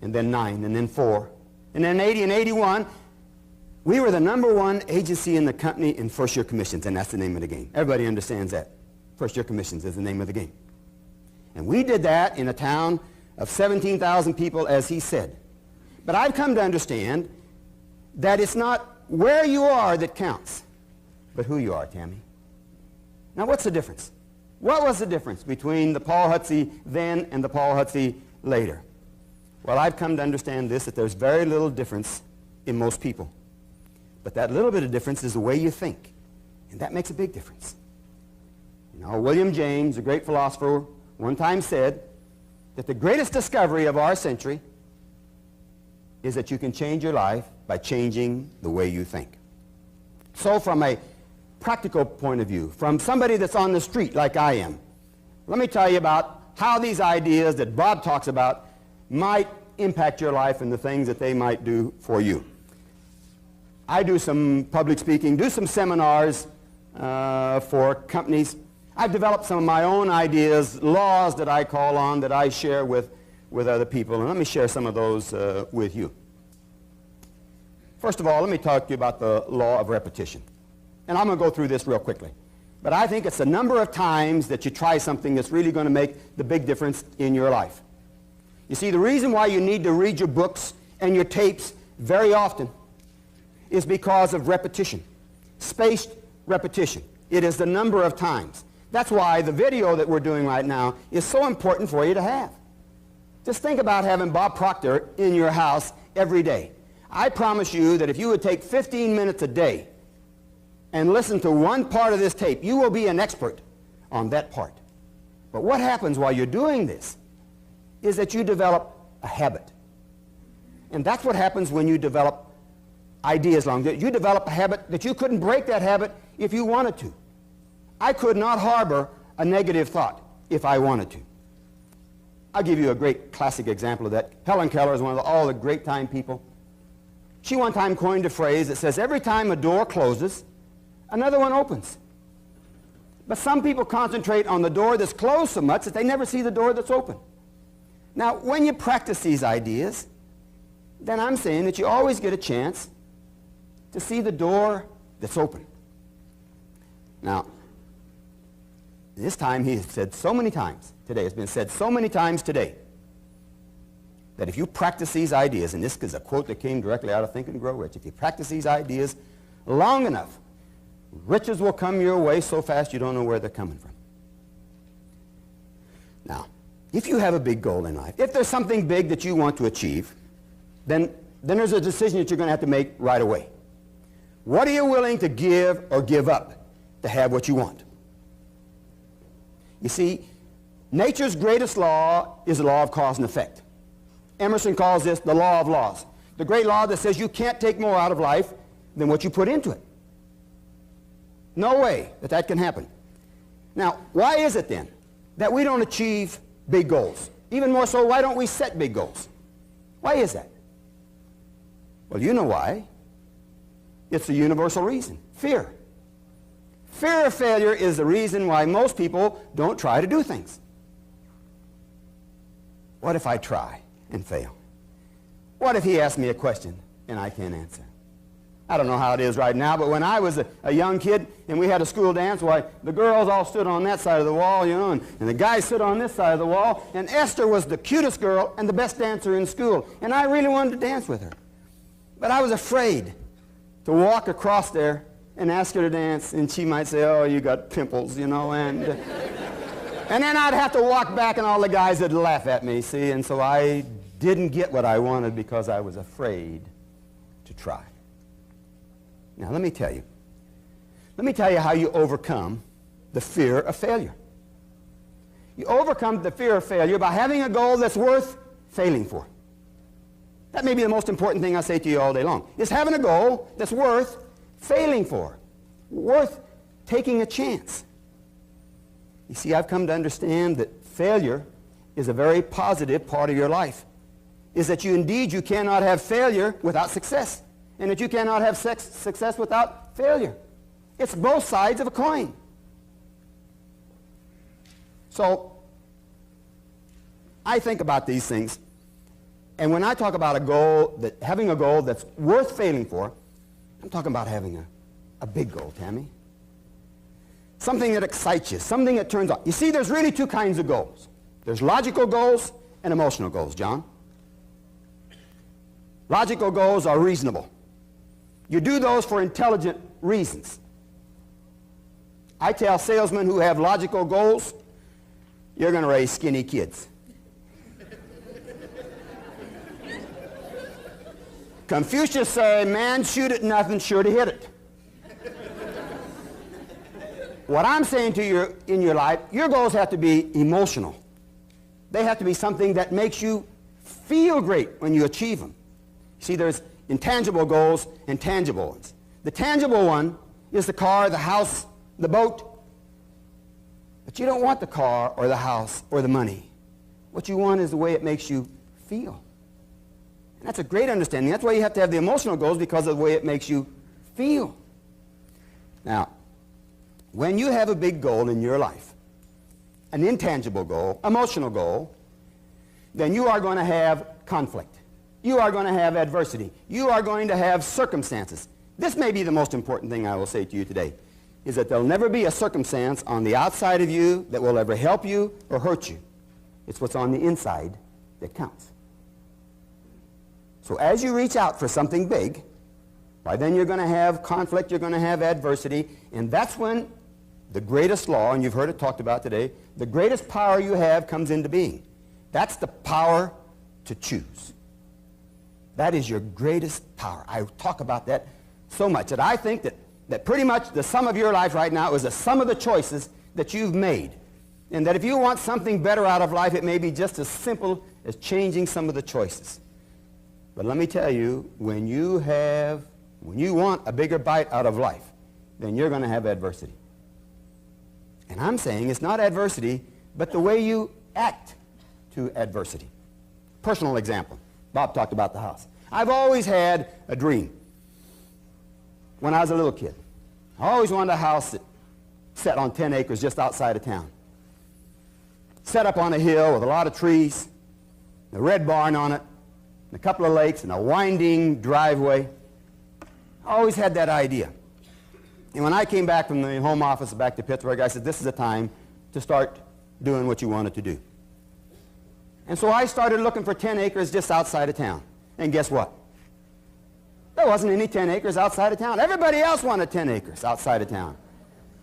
And then 9, and then 4. And then 80 and 81, we were the #1 agency in the company in first-year commissions, and that's the name of the game. Everybody understands that. First-year commissions is the name of the game. And we did that in a town of 17,000 people, as he said. But I've come to understand that it's not where you are that counts, but who you are, Tammy. Now, what's the difference? What was the difference between the Paul Hutsey then and the Paul Hutsey later? Well, I've come to understand this, that there's very little difference in most people. But that little bit of difference is the way you think. And that makes a big difference. You know, William James, a great philosopher, one time said that the greatest discovery of our century is that you can change your life by changing the way you think. So from a practical point of view, from somebody that's on the street like I am, let me tell you about how these ideas that Bob talks about might impact your life and the things that they might do for you. I do some public speaking, do some seminars for companies. I've developed some of my own ideas, laws that I call on, that I share with other people. And let me share some of those with you. First of all, let me talk to you about the law of repetition. And I'm going to go through this real quickly. But I think it's the number of times that you try something that's really going to make the big difference in your life. You see, the reason why you need to read your books and your tapes very often is because of repetition. Spaced repetition. It is the number of times. That's why the video that we're doing right now is so important for you to have. Just think about having Bob Proctor in your house every day. I promise you that if you would take 15 minutes a day and listen to one part of this tape, you will be an expert on that part. But what happens while you're doing this is that you develop a habit. And that's what happens when you develop ideas long. You develop a habit that you couldn't break that habit if you wanted to. I could not harbor a negative thought if I wanted to. I'll give you a great classic example of that. Helen Keller is one of all the great time people. She one time coined a phrase that says, every time a door closes, another one opens. But some people concentrate on the door that's closed so much that they never see the door that's open. Now, when you practice these ideas, then I'm saying that you always get a chance to see the door that's open. Now, this time he has said so many times today, it's been said so many times today, that if you practice these ideas, and this is a quote that came directly out of Think and Grow Rich, if you practice these ideas long enough, riches will come your way so fast you don't know where they're coming from. Now, if you have a big goal in life, if there's something big that you want to achieve, then there's a decision that you're going to have to make right away. What are you willing to give or give up to have what you want? You see, nature's greatest law is the law of cause and effect. Emerson calls this the law of laws. The great law that says you can't take more out of life than what you put into it. No way that that can happen. Now, why is it then that we don't achieve big goals? Even more so, why don't we set big goals? Why is that? Well, you know why. It's a universal reason. Fear. Fear of failure is the reason why most people don't try to do things. What if I try and fail? What if he asks me a question and I can't answer? I don't know how it is right now, but when I was a young kid and we had a school dance, why, the girls all stood on that side of the wall, you know, and the guys stood on this side of the wall, and Esther was the cutest girl and the best dancer in school, and I really wanted to dance with her. But I was afraid to walk across there and ask her to dance, and she might say, oh, you got pimples, you know, and then I'd have to walk back and all the guys would laugh at me, see, and so I didn't get what I wanted because I was afraid to try. Now, let me tell you how you overcome the fear of failure. You overcome the fear of failure by having a goal that's worth failing for. That may be the most important thing I say to you all day long, is having a goal that's worth failing for, worth taking a chance. You see, I've come to understand that failure is a very positive part of your life, is that you cannot have failure without success, and that you cannot have success without failure. It's both sides of a coin. So, I think about these things, and when I talk about having a goal that's worth failing for, I'm talking about having a big goal, Tammy. Something that excites you, something that turns on. You see, there's really two kinds of goals. There's logical goals and emotional goals, John. Logical goals are reasonable. You do those for intelligent reasons. I tell salesmen who have logical goals, you're going to raise skinny kids. Confucius said, man shoot at nothing, sure to hit it. What I'm saying to you in your life, your goals have to be emotional. They have to be something that makes you feel great when you achieve them. See, there's intangible goals and tangible ones. The tangible one is the car, the house, the boat. But you don't want the car or the house or the money. What you want is the way it makes you feel. And that's a great understanding. That's why you have to have the emotional goals, because of the way it makes you feel. Now, when you have a big goal in your life, an intangible goal, emotional goal, then you are going to have conflict. You are going to have adversity. You are going to have circumstances. This may be the most important thing I will say to you today, is that there'll never be a circumstance on the outside of you that will ever help you or hurt you. It's what's on the inside that counts. So as you reach out for something big, why then you're going to have conflict, you're going to have adversity, and that's when the greatest law, and you've heard it talked about today, the greatest power you have comes into being. That's the power to choose. That is your greatest power. I talk about that so much that I think that pretty much the sum of your life right now is the sum of the choices that you've made. And that if you want something better out of life, it may be just as simple as changing some of the choices. But let me tell you, when you want a bigger bite out of life, then you're going to have adversity. And I'm saying it's not adversity, but the way you act to adversity. Personal example. Bob talked about the house. I've always had a dream when I was a little kid. I always wanted a house that set on 10 acres just outside of town. Set up on a hill with a lot of trees, a red barn on it, and a couple of lakes, and a winding driveway. I always had that idea. And when I came back from the home office back to Pittsburgh, I said, this is the time to start doing what you wanted to do. And so I started looking for 10 acres just outside of town. And guess what? There wasn't any 10 acres outside of town. Everybody else wanted 10 acres outside of town.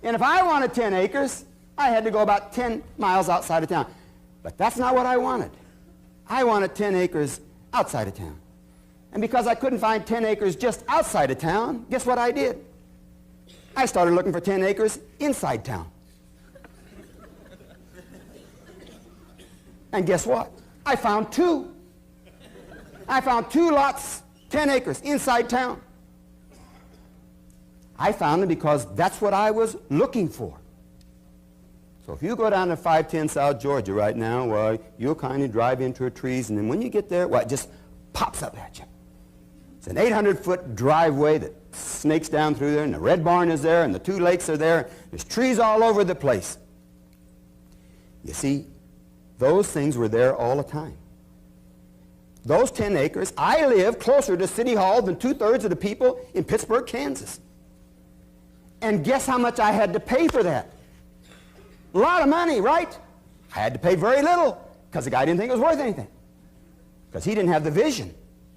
And if I wanted 10 acres, I had to go about 10 miles outside of town. But that's not what I wanted. I wanted 10 acres outside of town. And because I couldn't find 10 acres just outside of town, guess what I did? I started looking for 10 acres inside town. And guess what? I found two. I found 2 lots, 10 acres inside town. I found them because that's what I was looking for. So if you go down to 510 South Georgia right now, well, you'll kind of drive into her trees, and then when you get there, well, it just pops up at you. It's an 800-foot driveway that snakes down through there, and the Red Barn is there, and the 2 lakes are there. There's trees all over the place. You see, those things were there all the time. Those 10 acres, I live closer to City Hall than 2/3 of the people in Pittsburgh, Kansas. And guess how much I had to pay for that? A lot of money, right? I had to pay very little because the guy didn't think it was worth anything. Because he didn't have the vision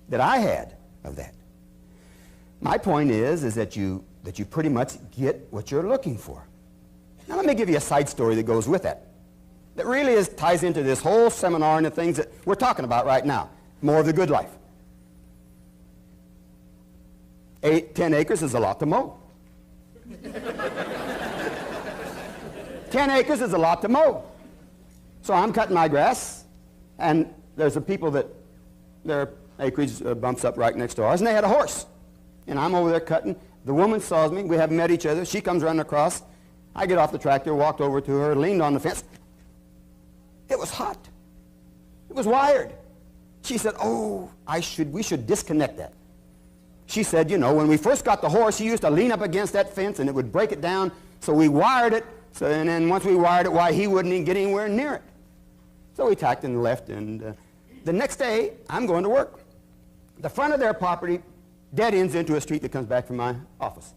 that I had of that. My point is that you pretty much get what you're looking for. Now let me give you a side story that goes with that. That really ties into this whole seminar and the things that we're talking about right now. More of the good life. 10 acres is a lot to mow. 10 acres is a lot to mow. So I'm cutting my grass, and there's some people that their acreage bumps up right next to ours, and they had a horse. And I'm over there cutting. The woman saws me. We haven't met each other. She comes running across. I get off the tractor, walked over to her, leaned on the fence. It was hot. It was wired. She said, oh, we should disconnect that. She said, you know, when we first got the horse, he used to lean up against that fence, and it would break it down, so we wired it. And then once we wired it, why, he wouldn't even get anywhere near it. So we tacked and left, and the next day, I'm going to work. The front of their property dead ends into a street that comes back from my office.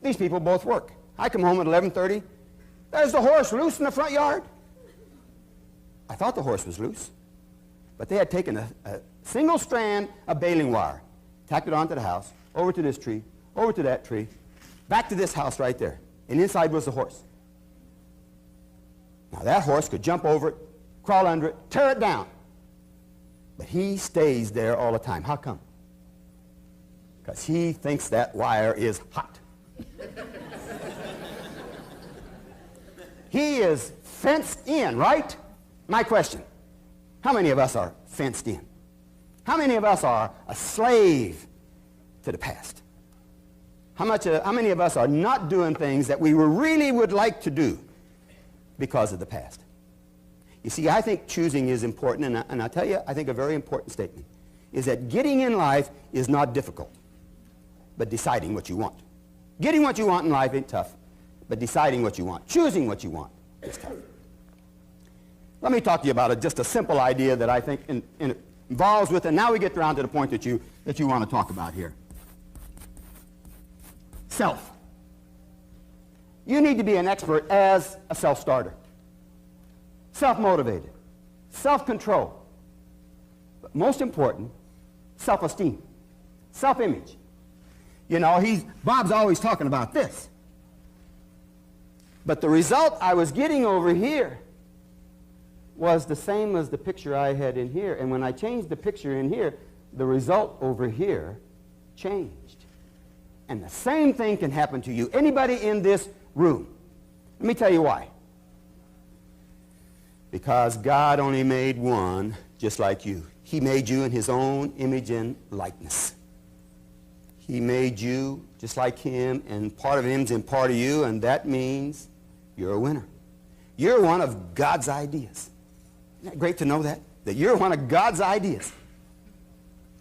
These people both work. I come home at 11:30. There's the horse loose in the front yard. I thought the horse was loose, but they had taken a single strand of baling wire, tacked it onto the house, over to this tree, over to that tree, back to this house right there. And inside was the horse. Now that horse could jump over it, crawl under it, tear it down. But he stays there all the time. How come? Because he thinks that wire is hot. He is fenced in, right? My question, how many of us are fenced in? How many of us are a slave to the past? How many of us are not doing things that we really would like to do because of the past? You see, I think choosing is important, and I'll tell you, I think a very important statement is that getting in life is not difficult, but deciding what you want. Getting what you want in life ain't tough, but deciding what you want, choosing what you want is tough. Let me talk to you about just a simple idea that I think involves with, and now we get around to the point that you want to talk about here. Self. You need to be an expert as a self-starter. Self-motivated. Self-control. But most important, self-esteem. Self-image. You know, Bob's always talking about this. But the result I was getting over here was the same as the picture I had in here. And when I changed the picture in here, the result over here changed. And the same thing can happen to you. Anybody in this room. Let me tell you why. Because God only made one just like you. He made you in his own image and likeness. He made you just like him, and part of him's in part of you, and that means you're a winner. You're one of God's ideas. Isn't that great to know that? That you're one of God's ideas.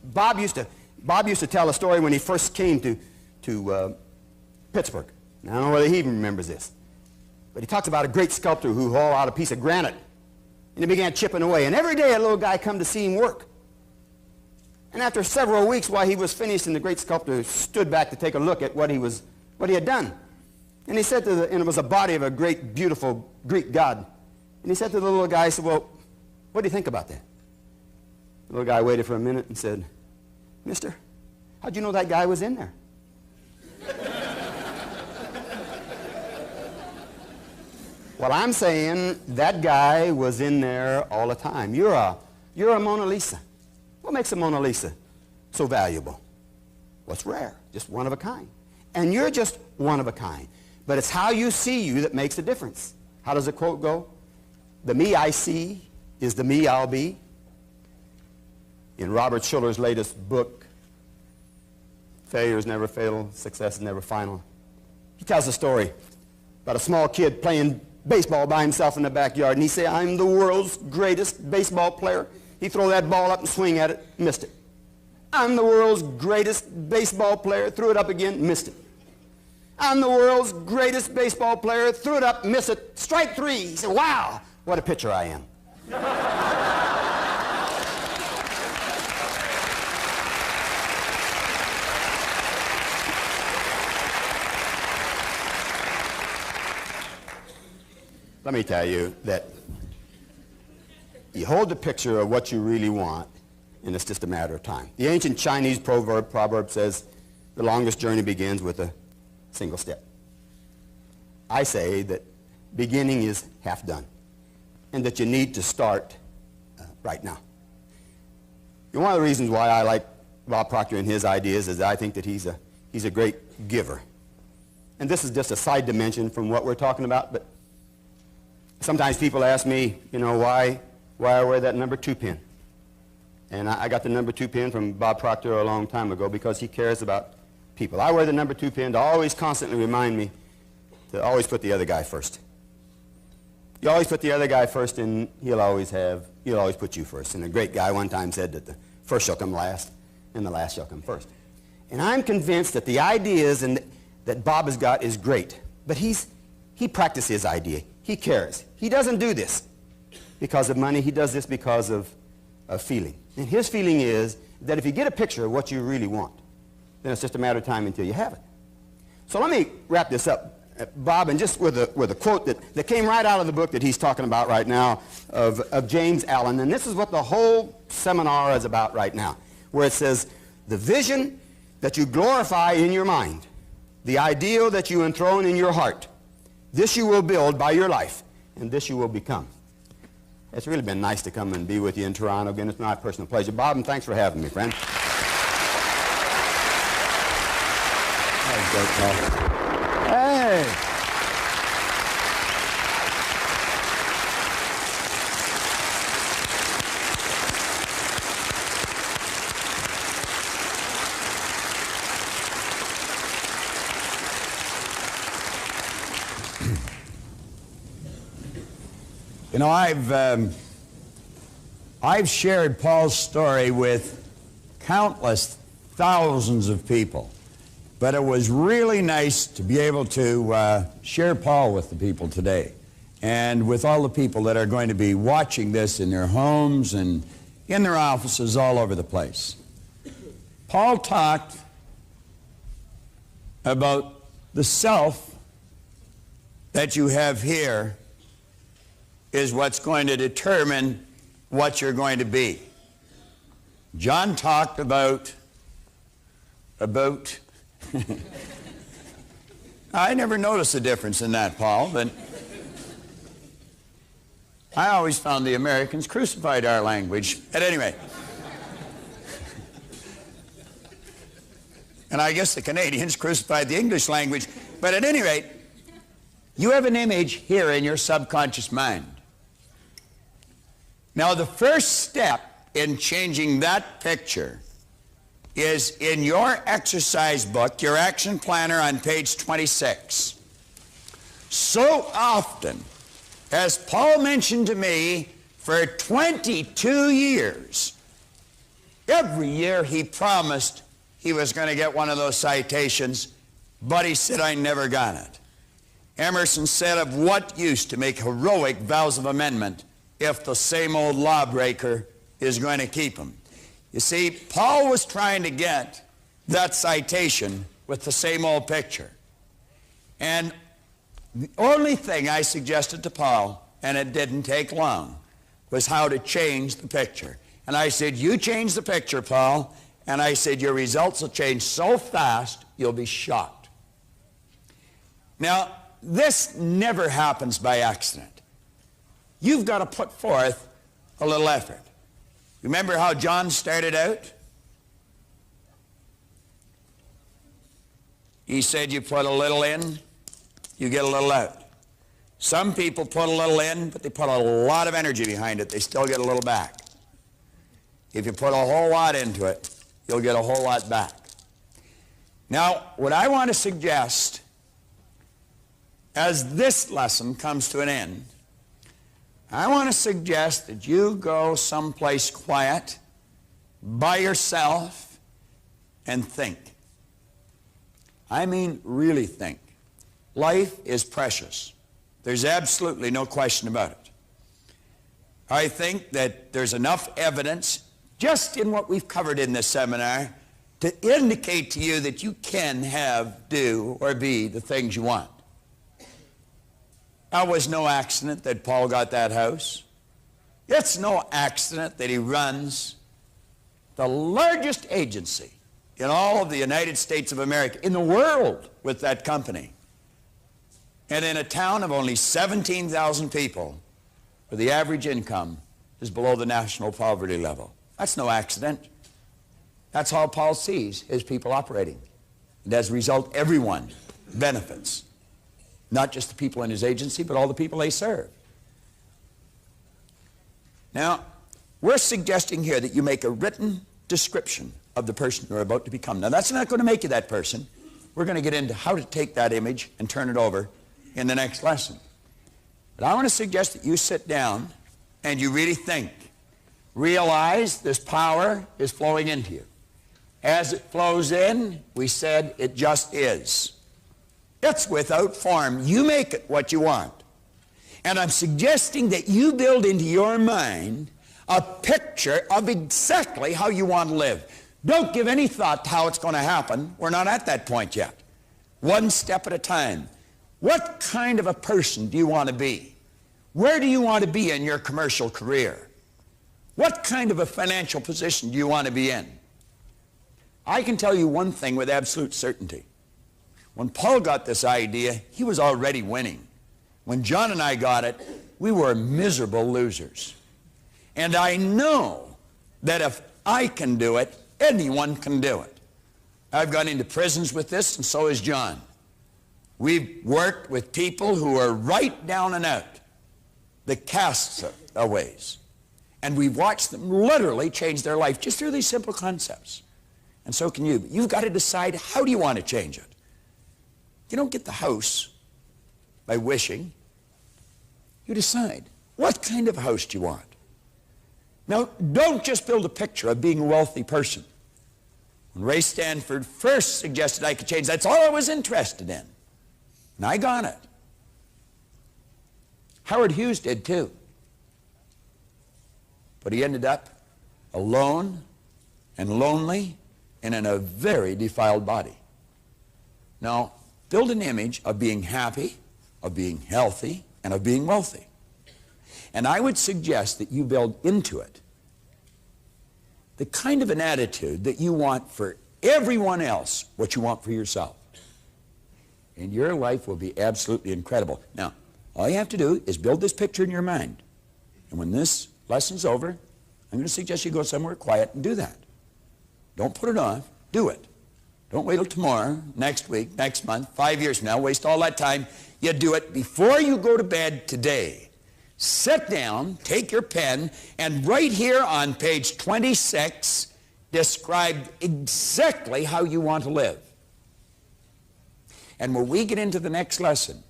Bob used to tell a story when he first came to Pittsburgh. Now, I don't know whether he even remembers this. But he talks about a great sculptor who hauled out a piece of granite, and he began chipping away. And every day a little guy come to see him work. And after several weeks, while he was finished, and the great sculptor stood back to take a look at what he had done. And he said and it was a body of a great, beautiful Greek god. And he said to the little guy, he said, well, what do you think about that? The little guy waited for a minute and said, mister, how'd you know that guy was in there? Well, I'm saying that guy was in there all the time. You're a Mona Lisa. What makes a Mona Lisa so valuable? What's rare? Just one of a kind. And you're just one of a kind. But it's how you see you that makes a difference. How does the quote go? The me I see is the me I'll be. In Robert Schuller's latest book, failure is never fatal, success is never final. He tells a story about a small kid playing baseball by himself in the backyard, and he said, I'm the world's greatest baseball player. He throw that ball up and swing at it, missed it. I'm the world's greatest baseball player, threw it up again, missed it. I'm the world's greatest baseball player, threw it up, missed it, strike three. He said, wow, what a pitcher I am. Let me tell you that you hold the picture of what you really want, and it's just a matter of time. The ancient Chinese proverb says, the longest journey begins with a single step. I say that beginning is half done, and that you need to start right now. And one of the reasons why I like Bob Proctor and his ideas is that I think that he's a great giver. And this is just a side dimension from what we're talking about, but sometimes people ask me, you know, why I wear that number 2 pin. And I got the number 2 pin from Bob Proctor a long time ago because he cares about people. I wear the number 2 pin to always constantly remind me to always put the other guy first. You always put the other guy first, and he'll always put you first. And a great guy one time said that the first shall come last, and the last shall come first. And I'm convinced that the ideas that Bob has got is great, but he practices his idea. He cares. He doesn't do this because of money. He does this because of feeling. And his feeling is that if you get a picture of what you really want, then it's just a matter of time until you have it. So let me wrap this up, Bob, and just with a quote that came right out of the book that he's talking about right now of James Allen. And this is what the whole seminar is about right now, where it says, the vision that you glorify in your mind, the ideal that you enthrone in your heart, this you will build by your life, and this you will become. It's really been nice to come and be with you in Toronto again. It's my personal pleasure. Bob, and thanks for having me, friend. Hey! You know, I've shared Paul's story with countless thousands of people, but it was really nice to be able to share Paul with the people today, and with all the people that are going to be watching this in their homes and in their offices all over the place. Paul talked about the self that you have here is what's going to determine what you're going to be. John talked about I never noticed the difference in that, Paul, but I always found the Americans crucified our language. At any rate. And I guess the Canadians crucified the English language. But at any rate, you have an image here in your subconscious mind. Now, the first step in changing that picture is in your exercise book, your action planner on page 26. So often, as Paul mentioned to me, for 22 years, every year he promised he was going to get one of those citations, but he said, I never got it. Emerson said, of what use to make heroic vows of amendment if the same old lawbreaker is going to keep them? You see, Paul was trying to get that citation with the same old picture. And the only thing I suggested to Paul, and it didn't take long, was how to change the picture. And I said, you change the picture, Paul, and I said, your results will change so fast, you'll be shocked. Now, this never happens by accident. You've got to put forth a little effort. Remember how John started out? He said you put a little in, you get a little out. Some people put a little in, but they put a lot of energy behind it. They still get a little back. If you put a whole lot into it, you'll get a whole lot back. Now, what I want to suggest, as this lesson comes to an end, I want to suggest that you go someplace quiet, by yourself, and think. I mean, really think. Life is precious. There's absolutely no question about it. I think that there's enough evidence, just in what we've covered in this seminar, to indicate to you that you can have, do, or be the things you want. It was no accident that Paul got that house. It's no accident that he runs the largest agency in all of the United States of America, in the world, with that company. And in a town of only 17,000 people, where the average income is below the national poverty level. That's no accident. That's how Paul sees his people operating. And as a result, everyone benefits. Not just the people in his agency, but all the people they serve. Now, we're suggesting here that you make a written description of the person you're about to become. Now, that's not going to make you that person. We're going to get into how to take that image and turn it over in the next lesson. But I want to suggest that you sit down and you really think. Realize this power is flowing into you. As it flows in, we said it just is. It's without form. You make it what you want. And I'm suggesting that you build into your mind a picture of exactly how you want to live. Don't give any thought to how it's going to happen. We're not at that point yet. One step at a time. What kind of a person do you want to be? Where do you want to be in your commercial career? What kind of a financial position do you want to be in? I can tell you one thing with absolute certainty. When Paul got this idea, he was already winning. When John and I got it, we were miserable losers. And I know that if I can do it, anyone can do it. I've gone into prisons with this, and so has John. We've worked with people who are right down and out, the castaways. And we've watched them literally change their life just through these simple concepts. And so can you. But you've got to decide, how do you want to change it? You don't get the house by wishing. You decide, what kind of house do you want? Now, don't just build a picture of being a wealthy person. When Ray Stanford first suggested I could change, that's all I was interested in. And I got it. Howard Hughes did too. But he ended up alone and lonely and in a very defiled body. Now, build an image of being happy, of being healthy, and of being wealthy. And I would suggest that you build into it the kind of an attitude that you want for everyone else, what you want for yourself. And your life will be absolutely incredible. Now, all you have to do is build this picture in your mind. And when this lesson's over, I'm going to suggest you go somewhere quiet and do that. Don't put it off. Do it. Don't wait till tomorrow, next week, next month, 5 years from now. Waste all that time. You do it before you go to bed today. Sit down, take your pen, and right here on page 26, describe exactly how you want to live. And when we get into the next lesson,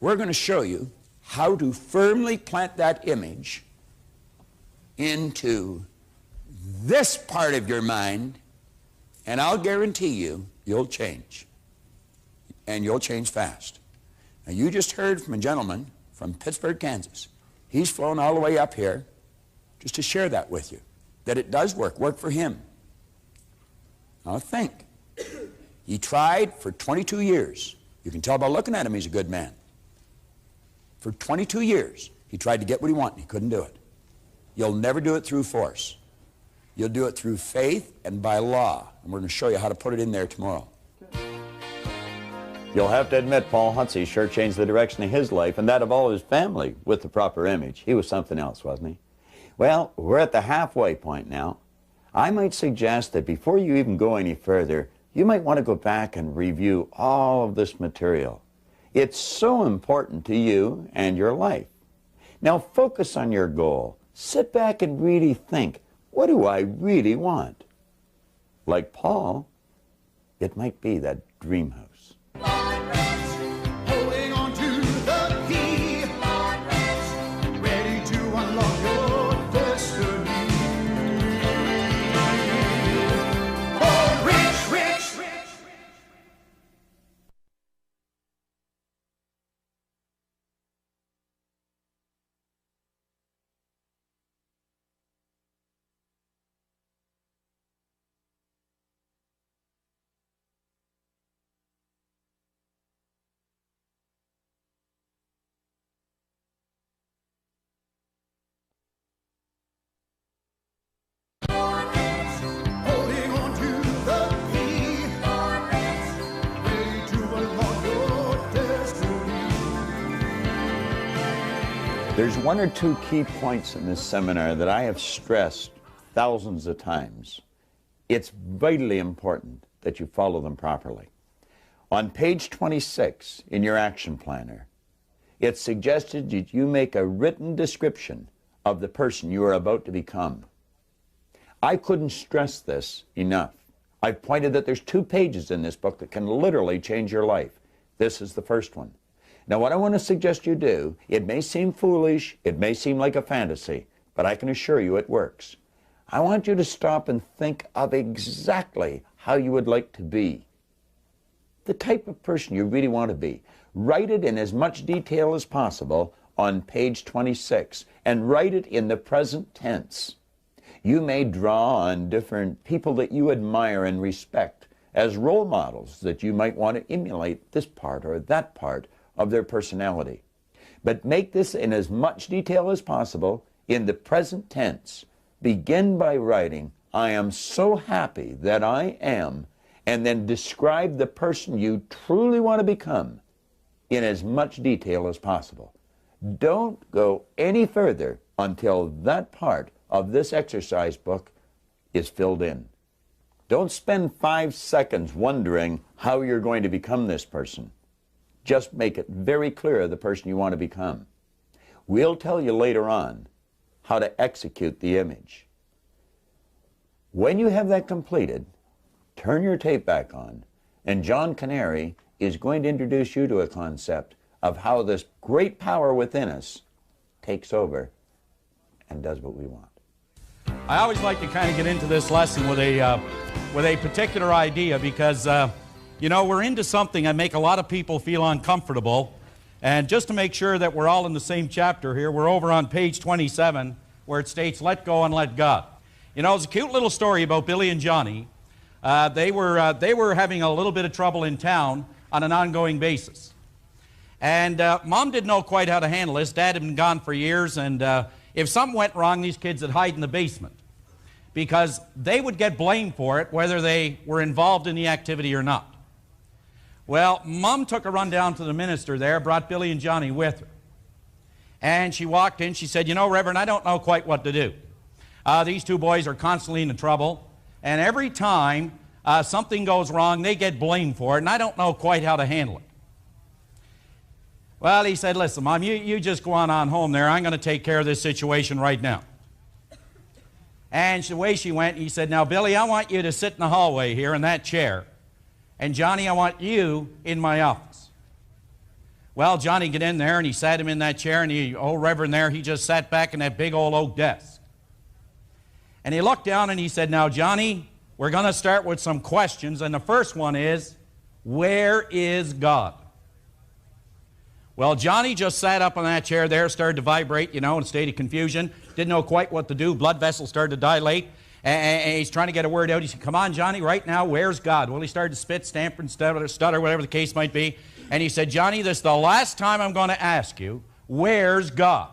we're going to show you how to firmly plant that image into this part of your mind, and I'll guarantee you, you'll change. And you'll change fast. Now, you just heard from a gentleman from Pittsburgh, Kansas. He's flown all the way up here just to share that with you, that it does work for him. Now think. He tried for 22 years. You can tell by looking at him he's a good man. For 22 years, he tried to get what he wanted, and he couldn't do it. You'll never do it through force. You'll do it through faith and by law. And we're going to show you how to put it in there tomorrow. You'll have to admit, Paul Hunsey sure changed the direction of his life and that of all his family with the proper image. He was something else, wasn't he? Well, we're at the halfway point now. I might suggest that before you even go any further, you might want to go back and review all of this material. It's so important to you and your life. Now focus on your goal. Sit back and really think, what do I really want? Like Paul, It might be that dream house. Holding on to the key, ready to unlock your destiny. Oh, rich, rich, rich. Holding on to the key, ready to unlock your destiny. There's one or two key points in this seminar that I have stressed thousands of times. It's vitally important that you follow them properly. On page 26 in your action planner, it's suggested that you make a written description of the person you are about to become. I couldn't stress this enough. I've pointed that there's 2 pages in this book that can literally change your life. This is the first one. Now, what I want to suggest you do, it may seem foolish, it may seem like a fantasy, but I can assure you it works. I want you to stop and think of exactly how you would like to be. The type of person you really want to be. Write it in as much detail as possible on page 26, and write it in the present tense. You may draw on different people that you admire and respect as role models that you might want to emulate this part or that part of their personality. But make this in as much detail as possible in the present tense. Begin by writing, "I am so happy that I am," and then describe the person you truly want to become in as much detail as possible. Don't go any further until that part of this exercise book is filled in. Don't spend 5 seconds wondering how you're going to become this person. Just make it very clear the person you want to become. We'll tell you later on how to execute the image. When you have that completed, turn your tape back on, and John Canary is going to introduce you to a concept of how this great power within us takes over and does what we want. I always like to kind of get into this lesson with a particular idea because, you know, we're into something that make a lot of people feel uncomfortable. And just to make sure that we're all in the same chapter here, we're over on page 27 where it states, "Let go and let God." You know, it's a cute little story about Billy and Johnny. They were having a little bit of trouble in town on an ongoing basis. And Mom didn't know quite how to handle this. Dad had been gone for years, and if something went wrong, these kids would hide in the basement because they would get blamed for it whether they were involved in the activity or not. Well, Mom took a run down to the minister there, brought Billy and Johnny with her. And she walked in, she said, "You know, Reverend, I don't know quite what to do. These 2 boys are constantly in trouble, and every time something goes wrong, they get blamed for it, and I don't know quite how to handle it." Well, he said, "Listen, Mom, you just go on home there. I'm going to take care of this situation right now." And the way she went, he said, "Now, Billy, I want you to sit in the hallway here in that chair. And Johnny, I want you in my office." Well, Johnny got in there and he sat him in that chair, and the old Reverend there, he just sat back in that big old oak desk. And he looked down and he said, "Now, Johnny, we're going to start with some questions. And the first one is, where is God?" Well, Johnny just sat up on that chair there, started to vibrate, you know, in a state of confusion. Didn't know quite what to do. Blood vessels started to dilate. And he's trying to get a word out. He said, "Come on, Johnny, right now, where's God?" Well, he started to spit, stammer, and stutter, whatever the case might be. And he said, "Johnny, this is the last time I'm going to ask you, where's God?"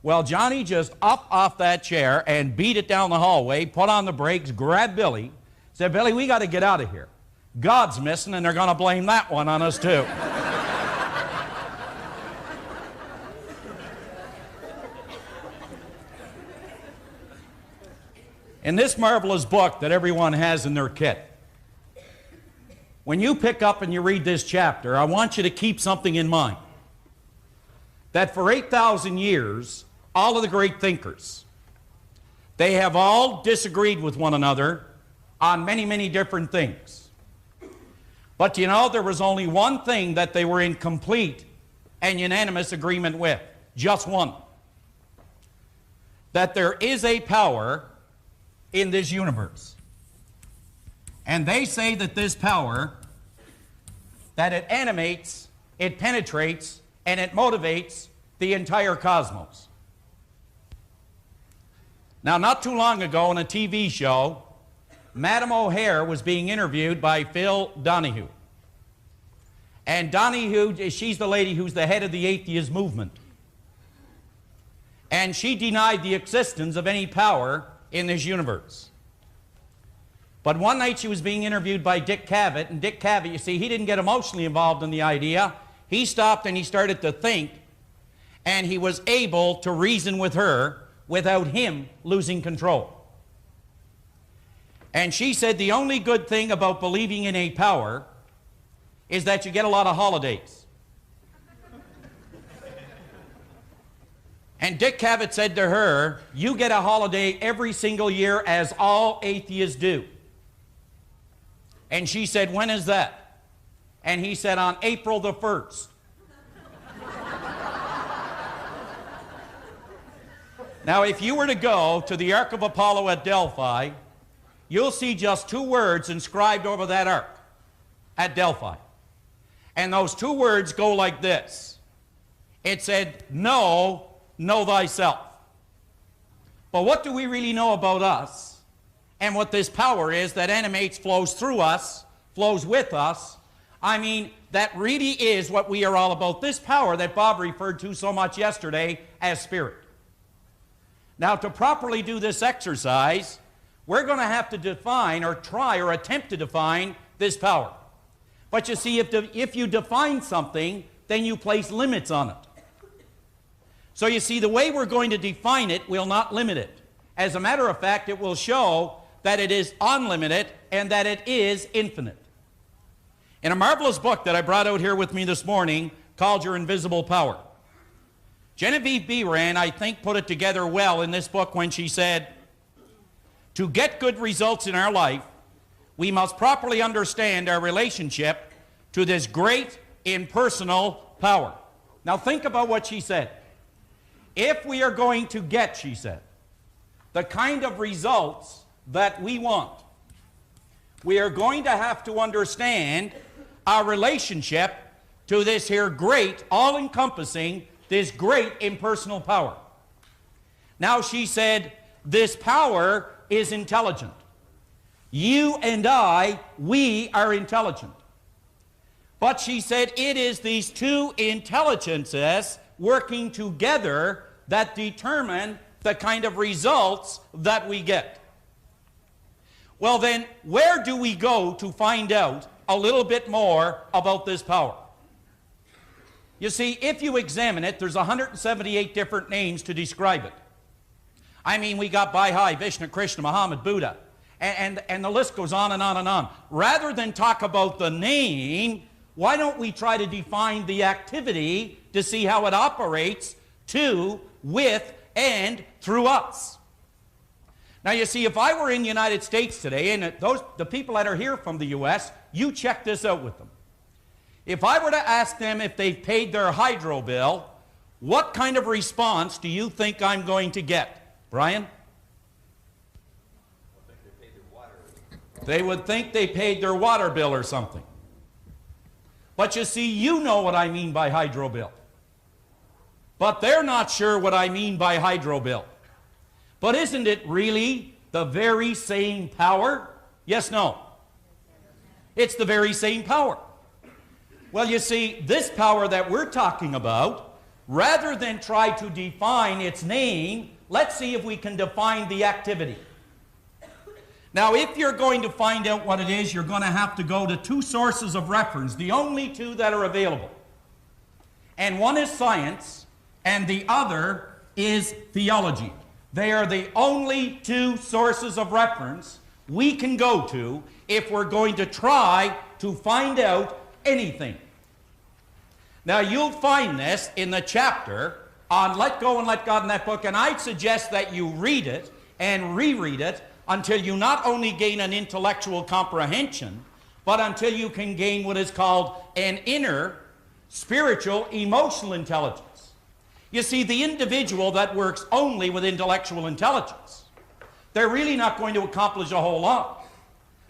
Well, Johnny just up off that chair and beat it down the hallway, put on the brakes, grabbed Billy, said, "Billy, we got to get out of here. God's missing, and they're going to blame that one on us, too." In this marvelous book that everyone has in their kit, when you pick up and you read this chapter, I want you to keep something in mind. That for 8,000 years, all of the great thinkers, they have all disagreed with one another on many, many different things. But you know, there was only one thing that they were in complete and unanimous agreement with. Just one. That there is a power in this universe. And they say that this power, that it animates, it penetrates, and it motivates the entire cosmos. Now, not too long ago on a TV show, Madam O'Hare was being interviewed by Phil Donahue. And Donahue, she's the lady who's the head of the atheist movement. And she denied the existence of any power in this universe. But one night she was being interviewed by Dick Cavett, and Dick Cavett, you see, he didn't get emotionally involved in the idea. He stopped and he started to think, and he was able to reason with her without him losing control. And she said the only good thing about believing in a power is that you get a lot of holidays. And Dick Cavett said to her, you get a holiday every single year as all atheists do. And she said, when is that? And he said, on April the 1st. Now, if you were to go to the Ark of Apollo at Delphi, you'll see just two words inscribed over that ark at Delphi. And those two words go like this. It said, know thyself. But what do we really know about us and what this power is that animates, flows through us, flows with us? I mean, that really is what we are all about. This power that Bob referred to so much yesterday as spirit. Now, to properly do this exercise, we're going to have to define or try or attempt to define this power. But you see, if you define something, then you place limits on it. So you see, the way we're going to define it will not limit it. As a matter of fact, it will show that it is unlimited and that it is infinite. In a marvelous book that I brought out here with me this morning called Your Invisible Power, Genevieve Behrend, I think, put it together well in this book when she said, to get good results in our life, we must properly understand our relationship to this great impersonal power. Now think about what she said. If we are going to get, she said, the kind of results that we want, we are going to have to understand our relationship to this here great, all-encompassing, this great impersonal power. Now she said, this power is intelligent. You and I, we are intelligent. But she said it is these two intelligences working together that determine the kind of results that we get. Well then, where do we go to find out a little bit more about this power? You see, if you examine it, there's 178 different names to describe it. I mean, we got Baha'i, Vishnu, Krishna, Muhammad, Buddha, and the list goes on and on and on. Rather than talk about the name, why don't we try to define the activity to see how it operates to, with, and through us? Now, you see, if I were in the United States today, and the people that are here from the U.S., you check this out with them. If I were to ask them if they've paid their hydro bill, what kind of response do you think I'm going to get? Brian? They would think they paid their water bill or something. But you see, you know what I mean by hydro bill. But they're not sure what I mean by hydro bill. But isn't it really the very same power? Yes, no. It's the very same power. Well, you see, this power that we're talking about, rather than try to define its name, let's see if we can define the activity. Now, if you're going to find out what it is, you're going to have to go to two sources of reference, the only two that are available. And one is science, and the other is theology. They are the only two sources of reference we can go to if we're going to try to find out anything. Now, you'll find this in the chapter on Let Go and Let God in that book, and I'd suggest that you read it and reread it until you not only gain an intellectual comprehension, but until you can gain what is called an inner spiritual emotional intelligence. You see, the individual that works only with intellectual intelligence, they're really not going to accomplish a whole lot.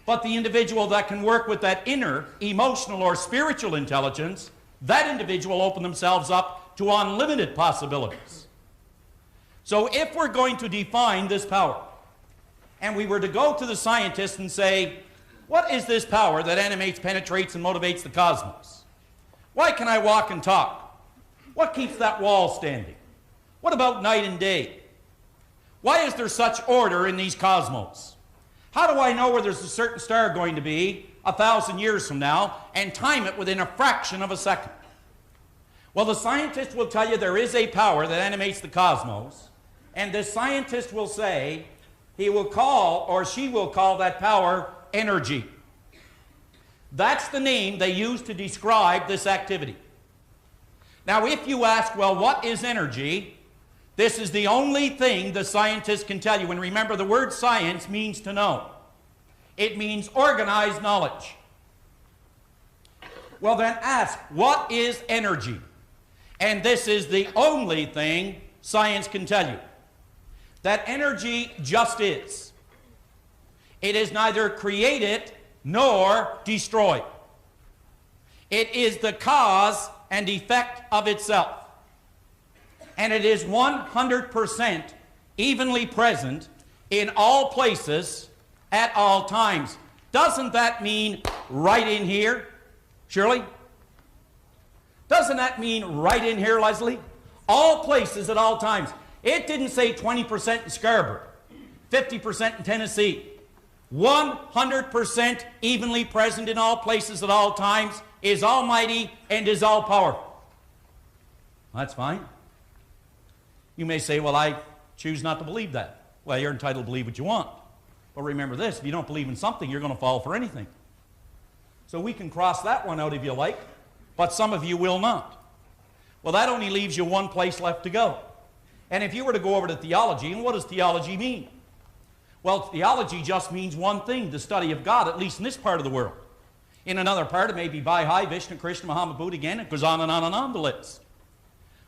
But the individual that can work with that inner emotional or spiritual intelligence, that individual will open themselves up to unlimited possibilities. So if we're going to define this power, and we were to go to the scientists and say, what is this power that animates, penetrates, and motivates the cosmos? Why can I walk and talk? What keeps that wall standing? What about night and day? Why is there such order in these cosmos? How do I know where there's a certain star going to be 1,000 years from now and time it within a fraction of a second? Well, the scientist will tell you there is a power that animates the cosmos, and the scientist will say he will call, or she will call, that power energy. That's the name they use to describe this activity. Now, if you ask, well, what is energy? This is the only thing the scientist can tell you. And remember, the word science means to know. It means organized knowledge. Well, then ask, what is energy? And this is the only thing science can tell you. That energy just is. It is neither created nor destroyed. It is the cause and effect of itself. And it is 100% evenly present in all places at all times. Doesn't that mean right in here, Shirley? Doesn't that mean right in here, Leslie? All places at all times. It didn't say 20% in Scarborough, 50% in Tennessee. 100% evenly present in all places at all times, is almighty and is all-powerful. That's fine. You may say, well, I choose not to believe that. Well, you're entitled to believe what you want. But remember this, if you don't believe in something, you're going to fall for anything. So we can cross that one out if you like, but some of you will not. Well, that only leaves you one place left to go. And if you were to go over to theology, and what does theology mean? Well, theology just means one thing, the study of God, at least in this part of the world. In another part, it may be Baha'i, Vishnu, Krishna, Muhammad, Buddha again. It goes on and on and on the list.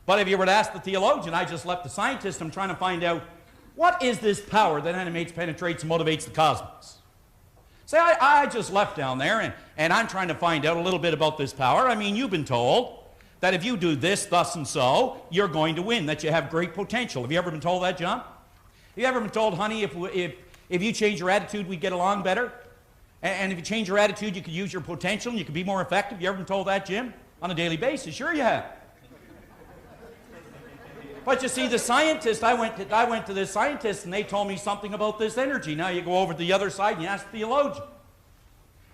But if you were to ask the theologian, I just left the scientist, I'm trying to find out, what is this power that animates, penetrates, and motivates the cosmos? Say, I just left down there, and I'm trying to find out a little bit about this power. I mean, you've been told that if you do this, thus, and so, you're going to win, that you have great potential. Have you ever been told that, John? Have you ever been told, honey, if you change your attitude, we get along better? And if you change your attitude, you could use your potential and you could be more effective? You ever been told that, Jim? On a daily basis? Sure you have. But you see, the scientist, I went to this scientist and they told me something about this energy. Now you go over to the other side and you ask the theologian.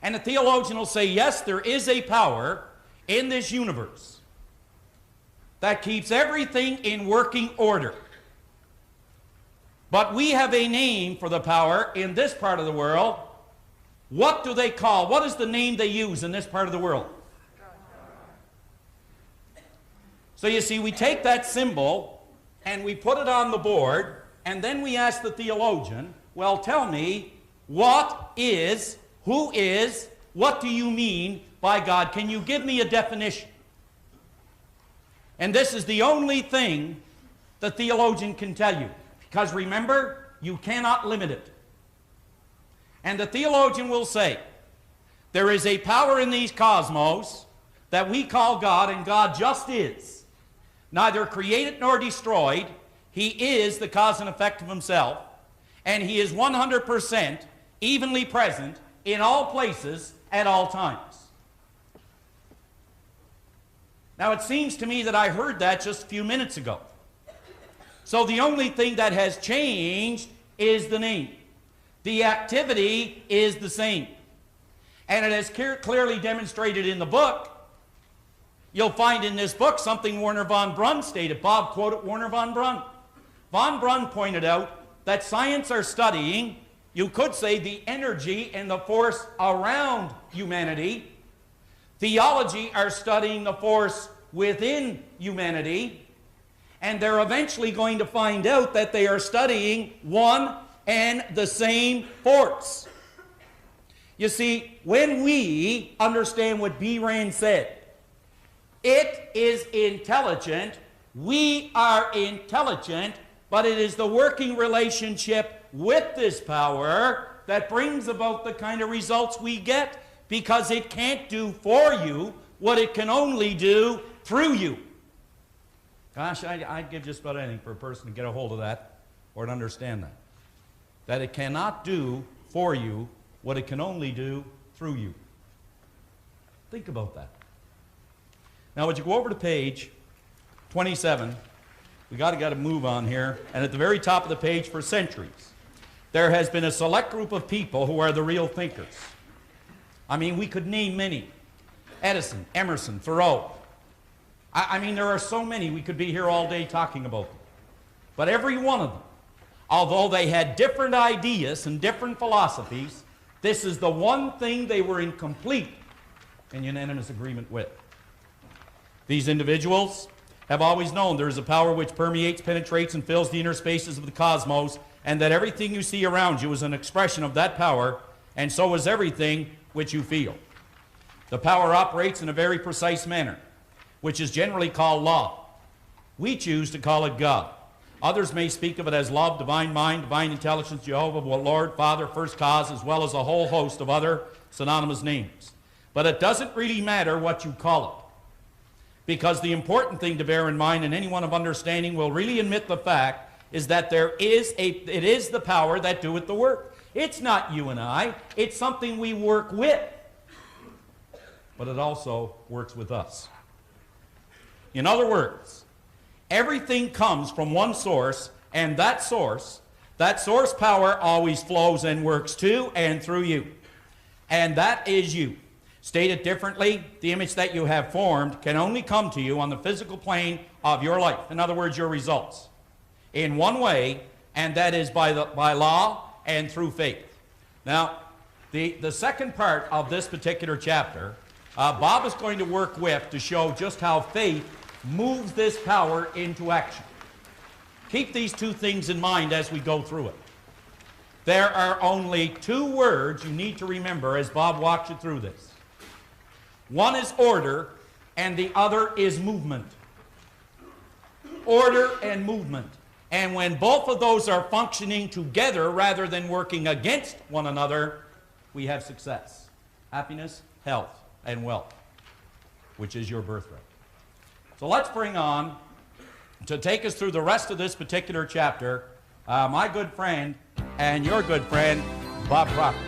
And the theologian will say, yes, there is a power in this universe that keeps everything in working order. But we have a name for the power in this part of the world. What do they call? What is the name they use in this part of the world? So you see, we take that symbol and we put it on the board, and then we ask the theologian, well, tell me, what is, who is, what do you mean by God? Can you give me a definition? And this is the only thing the theologian can tell you. Because remember, you cannot limit it. And the theologian will say, there is a power in these cosmos that we call God, and God just is. Neither created nor destroyed. He is the cause and effect of himself. And he is 100% evenly present in all places at all times. Now it seems to me that I heard that just a few minutes ago. So the only thing that has changed is the name. The activity is the same. And it is clearly demonstrated in the book. You'll find in this book something Werner von Braun stated. Bob quoted Werner von Braun. Von Braun pointed out that science are studying, you could say, the energy and the force around humanity. Theology are studying the force within humanity. And they're eventually going to find out that they are studying one and the same force. You see, when we understand what B. Rand said, it is intelligent, we are intelligent, but it is the working relationship with this power that brings about the kind of results we get, because it can't do for you what it can only do through you. Gosh, I'd give just about anything for a person to get a hold of that or to understand that. That it cannot do for you what it can only do through you. Think about that. Now, would you go over to page 27? We got to move on here. And at the very top of the page, for centuries, there has been a select group of people who are the real thinkers. I mean, we could name many. Edison, Emerson, Thoreau. I mean, there are so many, we could be here all day talking about them. But every one of them, although they had different ideas and different philosophies, this is the one thing they were in complete and unanimous agreement with. These individuals have always known there is a power which permeates, penetrates, and fills the inner spaces of the cosmos, and that everything you see around you is an expression of that power, and so is everything which you feel. The power operates in a very precise manner, which is generally called law. We choose to call it God. Others may speak of it as love, divine mind, divine intelligence, Jehovah, Lord, Father, first cause, as well as a whole host of other synonymous names. But it doesn't really matter what you call it, because the important thing to bear in mind, and anyone of understanding will really admit the fact, is that it is the power that doeth the work. It's not you and I, it's something we work with, but it also works with us. In other words, everything comes from one source, and that source power always flows and works to and through you. And that is you. Stated differently, the image that you have formed can only come to you on the physical plane of your life. In other words, your results. In one way, and that is by law and through faith. Now, the second part of this particular chapter, Bob is going to work with to show just how faith moves this power into action. Keep these two things in mind as we go through it. There are only two words you need to remember as Bob walks you through this. One is order, and the other is movement. Order and movement. And when both of those are functioning together rather than working against one another, we have success, happiness, health, and wealth, which is your birthright. So let's bring on, to take us through the rest of this particular chapter, my good friend and your good friend, Bob Proctor.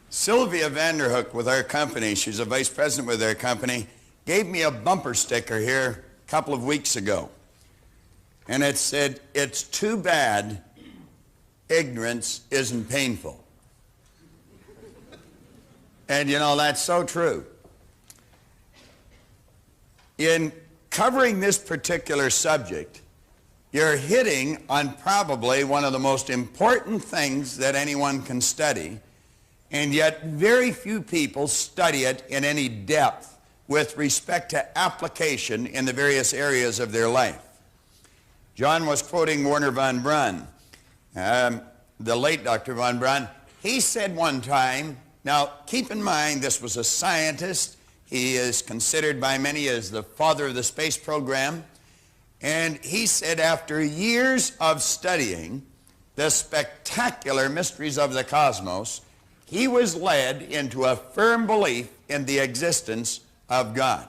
Sylvia Vanderhook with our company, she's a vice president with our company, gave me a bumper sticker here a couple of weeks ago. And it said, "It's too bad ignorance isn't painful." And you know, that's so true. In covering this particular subject, you're hitting on probably one of the most important things that anyone can study, and yet very few people study it in any depth with respect to application in the various areas of their life. John was quoting Werner von Braun, the late Dr. von Braun. He said one time, now keep in mind this was a scientist, he is considered by many as the father of the space program, and he said after years of studying the spectacular mysteries of the cosmos, he was led into a firm belief in the existence of God.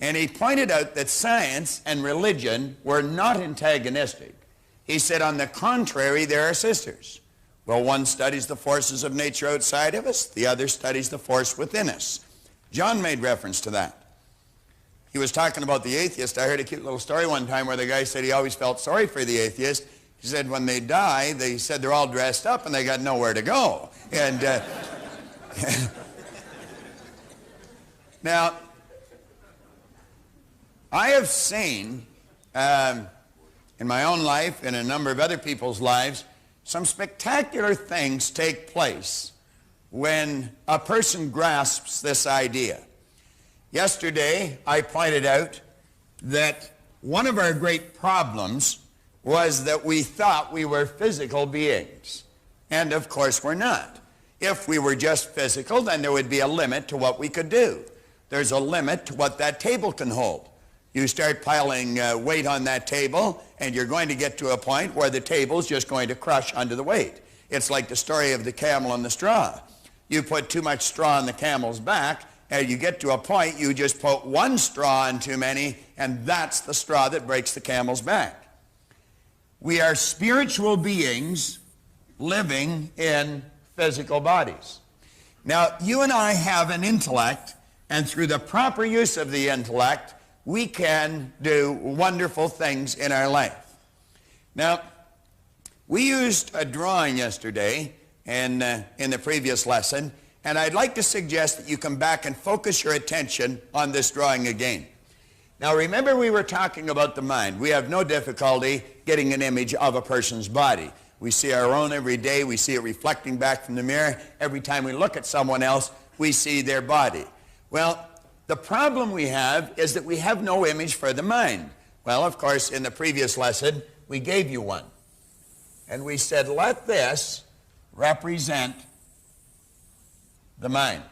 And he pointed out that science and religion were not antagonistic. He said, on the contrary, they are sisters. Well, one studies the forces of nature outside of us, the other studies the force within us. John made reference to that. He was talking about the atheist. I heard a cute little story one time where the guy said he always felt sorry for the atheist. He said when they die, they said they're all dressed up and they got nowhere to go. And now, I have seen in my own life and a number of other people's lives some spectacular things take place when a person grasps this idea. Yesterday, I pointed out that one of our great problems was that we thought we were physical beings. And of course we're not. If we were just physical, then there would be a limit to what we could do. There's a limit to what that table can hold. You start piling weight on that table, and you're going to get to a point where the table's just going to crush under the weight. It's like the story of the camel and the straw. You put too much straw on the camel's back, and you get to a point you just put one straw in too many, and that's the straw that breaks the camel's back. We are spiritual beings living in physical bodies. Now, you and I have an intellect, and through the proper use of the intellect, we can do wonderful things in our life. Now, we used a drawing yesterday in the previous lesson, and I'd like to suggest that you come back and focus your attention on this drawing again. Now, remember, we were talking about the mind. We have no difficulty getting an image of a person's body. We see our own every day. We see it reflecting back from the mirror. Every time we look at someone else, we see their body. Well, the problem we have is that we have no image for the mind. Well, of course, in the previous lesson, we gave you one. And we said, let this represent the mind.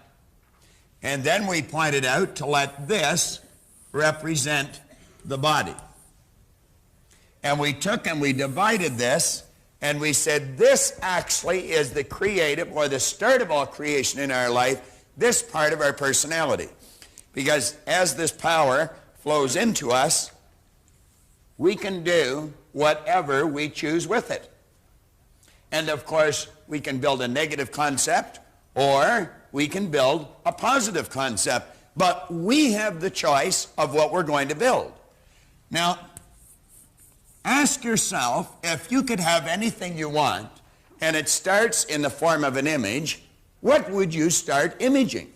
And then we pointed out to let this represent the body. And we took and we divided this, and we said this actually is the creative, or the start of all creation in our life, this part of our personality. Because as this power flows into us, we can do whatever we choose with it. And of course, we can build a negative concept, or we can build a positive concept. But we have the choice of what we're going to build. Now, ask yourself, if you could have anything you want, and it starts in the form of an image, what would you start imaging?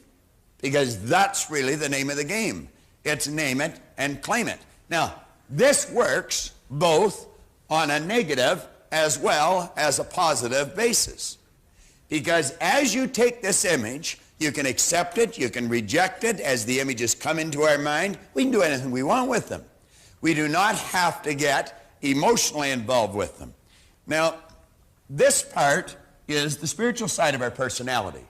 Because that's really the name of the game. It's name it and claim it. Now, this works both on a negative as well as a positive basis. Because as you take this image, you can accept it, you can reject it. As the images come into our mind, we can do anything we want with them. We do not have to get emotionally involved with them. Now, this part is the spiritual side of our personality.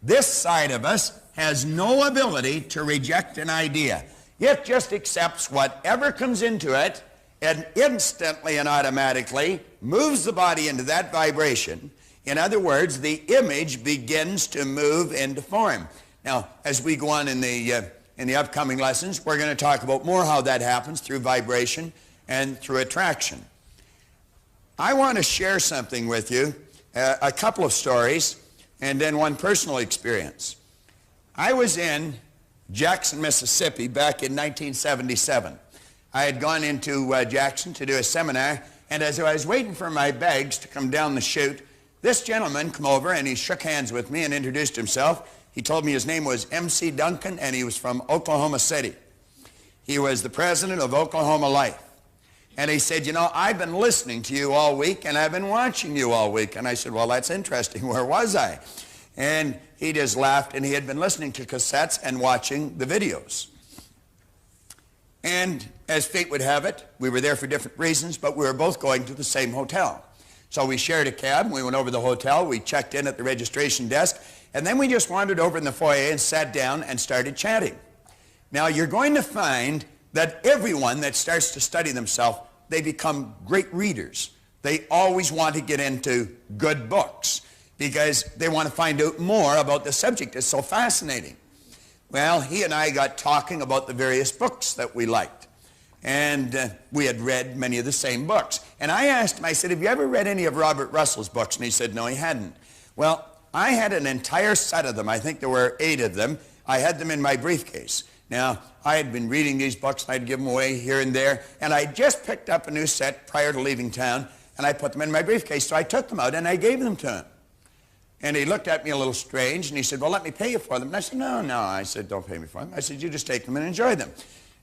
This side of us has no ability to reject an idea. It just accepts whatever comes into it, and instantly and automatically moves the body into that vibration. In other words, the image begins to move into form. Now, as we go on in the upcoming lessons, we're going to talk about more how that happens through vibration and through attraction. I want to share something with you, a couple of stories, and then one personal experience. I was in Jackson, Mississippi back in 1977. I had gone into Jackson to do a seminar, and as I was waiting for my bags to come down the chute, this gentleman came over and he shook hands with me and introduced himself. He told me his name was M.C. Duncan, and he was from Oklahoma City. He was the president of Oklahoma Life. And he said, you know, I've been listening to you all week, and I've been watching you all week. And I said, well, that's interesting. Where was I? And he just laughed, and he had been listening to cassettes and watching the videos. And as fate would have it, we were there for different reasons, but we were both going to the same hotel. So we shared a cab, we went over to the hotel, we checked in at the registration desk, and then we just wandered over in the foyer and sat down and started chatting. Now, you're going to find that everyone that starts to study themselves, they become great readers. They always want to get into good books because they want to find out more about the subject. It's so fascinating. Well, he and I got talking about the various books that we liked. And we had read many of the same books. And I asked him, I said, have you ever read any of Robert Russell's books? And he said, no, he hadn't. Well, I had an entire set of them. I think there were 8 of them. I had them in my briefcase. Now, I had been reading these books, and I'd give them away here and there. And I just picked up a new set prior to leaving town, and I put them in my briefcase. So I took them out, and I gave them to him. And he looked at me a little strange, and he said, well, let me pay you for them. And I said, no. I said, don't pay me for them. I said, you just take them and enjoy them.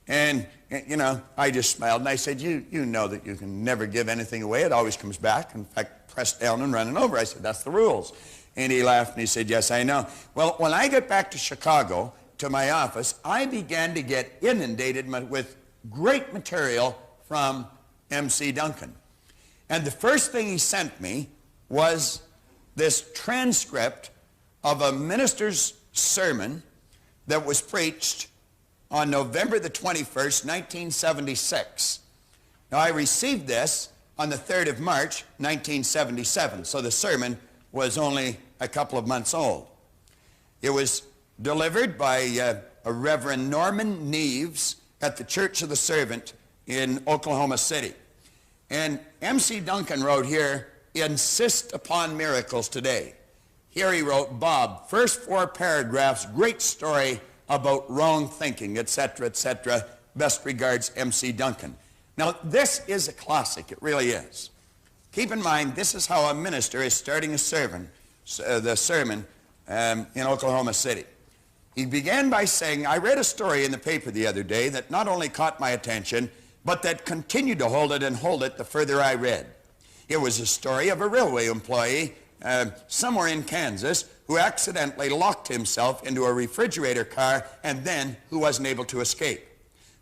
And, you know, I just smiled, and I said, you know that you can never give anything away. It always comes back. In fact, pressed down and running over. I said, that's the rules. And he laughed and he said, yes, I know. Well, when I got back to Chicago, to my office, I began to get inundated with great material from M.C. Duncan. And the first thing he sent me was this transcript of a minister's sermon that was preached on November the 21st, 1976. Now, I received this on the 3rd of March, 1977, so the sermon was only a couple of months old. It was delivered by a Reverend Norman Neves at the Church of the Servant in Oklahoma City. And M.C. Duncan wrote here, insist upon miracles today. Here he wrote, Bob, first 4 paragraphs, great story about wrong thinking, etc., etc. Best regards, M.C. Duncan. Now, this is a classic. It really is. Keep in mind, this is how a minister is starting the sermon in Oklahoma City. He began by saying, I read a story in the paper the other day that not only caught my attention, but that continued to hold it and hold it the further I read. It was a story of a railway employee somewhere in Kansas who accidentally locked himself into a refrigerator car and then who wasn't able to escape.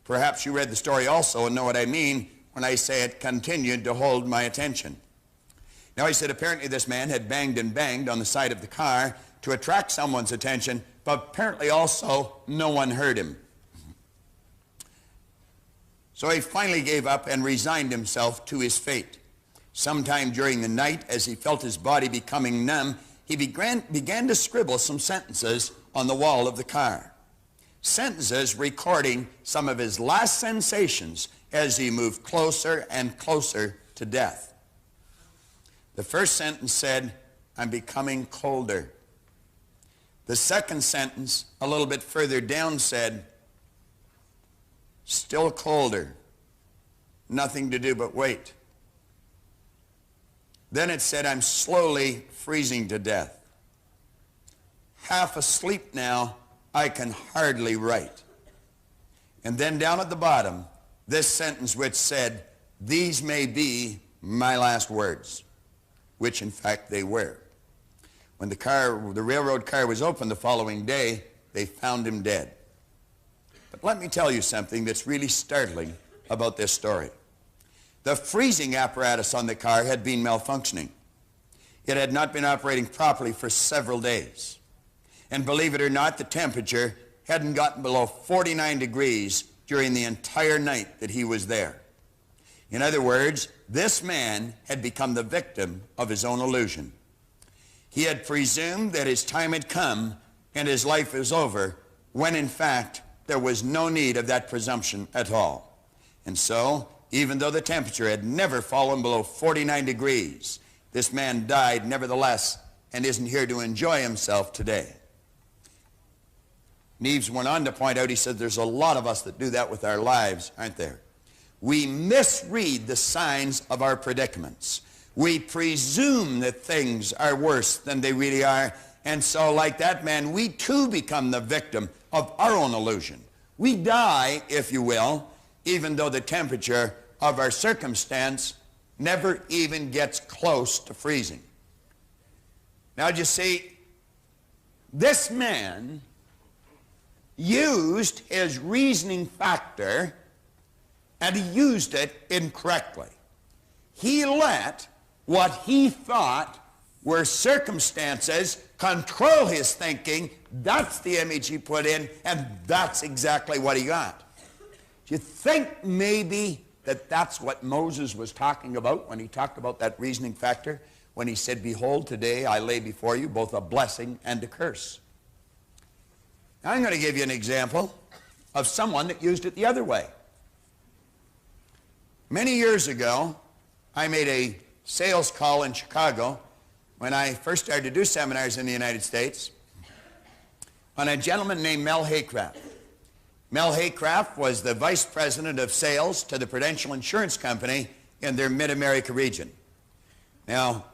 Perhaps you read the story also and know what I mean when I say it continued to hold my attention. Now, he said apparently this man had banged and banged on the side of the car to attract someone's attention, but apparently also no one heard him. So he finally gave up and resigned himself to his fate. Sometime during the night, as he felt his body becoming numb, he began to scribble some sentences on the wall of the car. Sentences recording some of his last sensations as he moved closer and closer to death. The first sentence said, I'm becoming colder. The second sentence, a little bit further down, said, still colder. Nothing to do but wait. Then it said, I'm slowly freezing to death. Half asleep now, I can hardly write. And then down at the bottom, this sentence which said, these may be my last words, which in fact they were. When the railroad car was opened the following day, they found him dead. But let me tell you something that's really startling about this story. The freezing apparatus on the car had been malfunctioning. It had not been operating properly for several days. And believe it or not, the temperature hadn't gotten below 49 degrees during the entire night that he was there. In other words, this man had become the victim of his own illusion. He had presumed that his time had come and his life was over, when in fact there was no need of that presumption at all. And so, even though the temperature had never fallen below 49 degrees, this man died nevertheless and isn't here to enjoy himself today. Neves went on to point out, he said, there's a lot of us that do that with our lives, aren't there? We misread the signs of our predicaments. We presume that things are worse than they really are, and so like that man, we too become the victim of our own illusion. We die, if you will, even though the temperature of our circumstance never even gets close to freezing. Now, you see, this man used his reasoning factor, and he used it incorrectly. He let what he thought were circumstances control his thinking. That's the image he put in, and that's exactly what he got. Do you think maybe that that's what Moses was talking about when he talked about that reasoning factor? When he said, behold, today I lay before you both a blessing and a curse. Now, I'm going to give you an example of someone that used it the other way. Many years ago, I made a sales call in Chicago when I first started to do seminars in the United States on a gentleman named Mel Haycraft. Mel Haycraft was the vice president of sales to the Prudential Insurance Company in their Mid-America region. Now,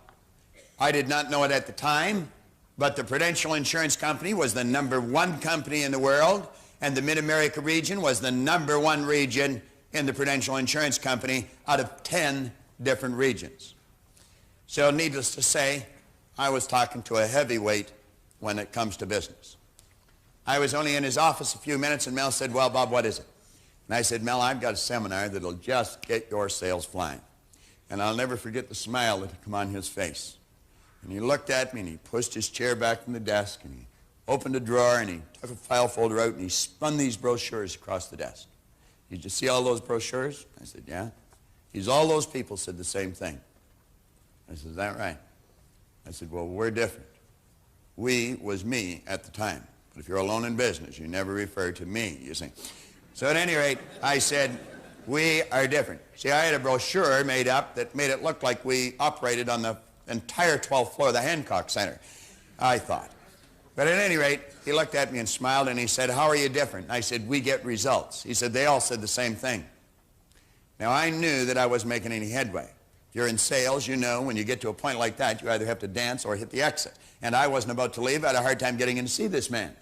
I did not know it at the time, but the Prudential Insurance Company was the #1 company in the world, and the Mid-America region was the #1 region in the Prudential Insurance Company out of 10 different regions. So needless to say, I was talking to a heavyweight when it comes to business. I was only in his office a few minutes, and Mel said, well, Bob, what is it? And I said, Mel, I've got a seminar that'll just get your sales flying. And I'll never forget the smile that had come on his face. And he looked at me, and he pushed his chair back from the desk, and he opened a drawer, and he took a file folder out, and he spun these brochures across the desk. Did you see all those brochures? I said, yeah. He said, all those people said the same thing. I said, is that right? I said, well, we're different. We was me at the time. But if you're alone in business, you never refer to me, you see. So at any rate, I said, we are different. See, I had a brochure made up that made it look like we operated on the entire 12th floor of the Hancock Center, I thought. But at any rate, he looked at me and smiled, and he said, how are you different? And I said, we get results. He said, they all said the same thing. Now, I knew that I wasn't making any headway. If you're in sales, you know when you get to a point like that, you either have to dance or hit the exit. And I wasn't about to leave. I had a hard time getting in to see this man.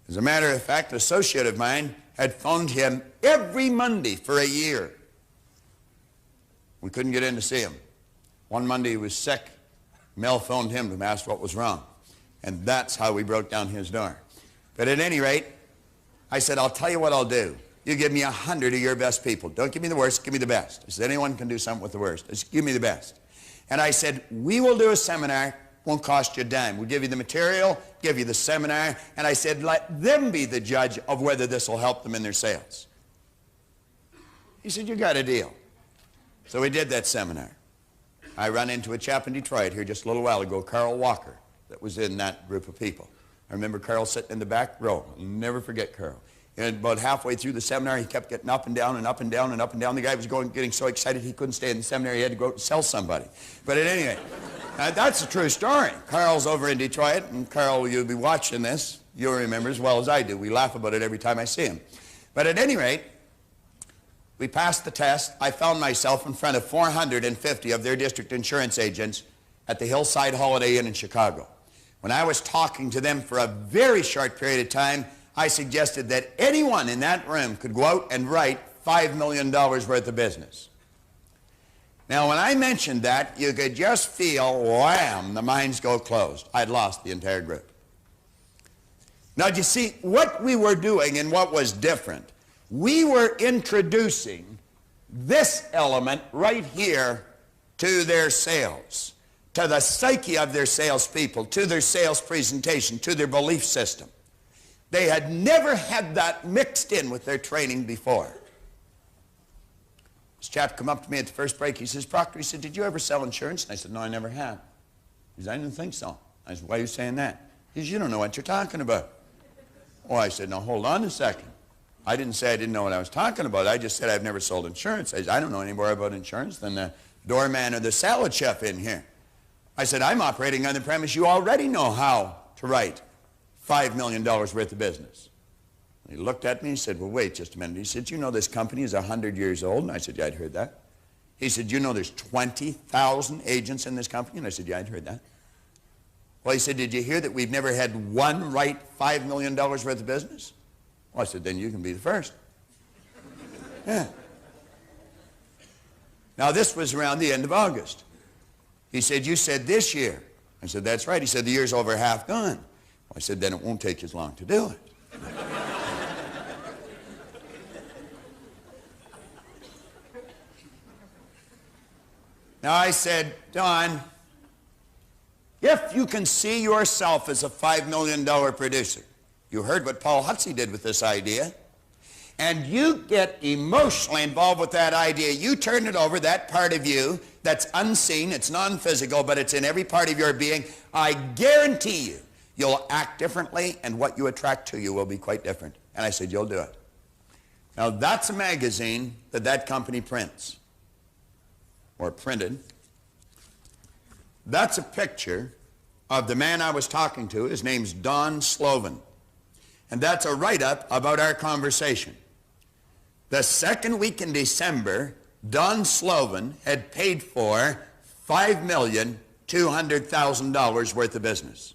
As a matter of fact, an associate of mine had phoned him every Monday for a year. We couldn't get in to see him. One Monday he was sick. Mel phoned him to ask what was wrong. And that's how we broke down his door. But at any rate, I said, I'll tell you what I'll do. You give me 100 of your best people. Don't give me the worst, give me the best. I said, anyone can do something with the worst. Just give me the best. And I said, we will do a seminar. Won't cost you a dime. We'll give you the material, give you the seminar, and I said, let them be the judge of whether this will help them in their sales. He said, you got a deal. So we did that seminar. I ran into a chap in Detroit here just a little while ago, Carl Walker, that was in that group of people. I remember Carl sitting in the back row. I'll never forget Carl. And about halfway through the seminar, he kept getting up and down and up and down and up and down. The guy was getting so excited he couldn't stay in the seminar. He had to go out and sell somebody. But at any rate, that's a true story. Carl's over in Detroit, and Carl, you'll be watching this. You'll remember as well as I do. We laugh about it every time I see him. But at any rate, we passed the test. I found myself in front of 450 of their district insurance agents at the Hillside Holiday Inn in Chicago. When I was talking to them for a very short period of time, I suggested that anyone in that room could go out and write $5 million worth of business. Now, when I mentioned that, you could just feel, wham, the minds go closed. I'd lost the entire group. Now, do you see, what we were doing and what was different, we were introducing this element right here to their sales, to the psyche of their salespeople, to their sales presentation, to their belief system. They had never had that mixed in with their training before. This chap come up to me at the first break. He says, Proctor, he said, did you ever sell insurance? And I said, no, I never have. He said, I didn't think so. I said, why are you saying that? He said, you don't know what you're talking about. Oh, I said, now hold on a second. I didn't say I didn't know what I was talking about. I just said I've never sold insurance. I said, I don't know any more about insurance than the doorman or the salad chef in here. I said, I'm operating on the premise you already know how to write $5 million worth of business. And he looked at me and said, well, wait just a minute. He said, you know this company is 100 years old? And I said, yeah, I'd heard that. He said, you know there's 20,000 agents in this company? And I said, yeah, I'd heard that. Well, he said, did you hear that we've never had one write $5 million worth of business? Well, I said, then you can be the first. Yeah. Now, this was around the end of August. He said, you said this year. I said, that's right. He said, the year's over half gone. Well, I said, then it won't take as long to do it. Now, I said, Don, if you can see yourself as a $5 million producer, you heard what Paul Hutsey did with this idea, and you get emotionally involved with that idea, you turn it over, that part of you that's unseen, it's non-physical, but it's in every part of your being, I guarantee you, you'll act differently, and what you attract to you will be quite different. And I said, you'll do it. Now, that's a magazine that that company prints, or printed. That's a picture of the man I was talking to. His name's Don Slovan. And that's a write-up about our conversation. The second week in December, Don Slovan had paid for $5,200,000 worth of business.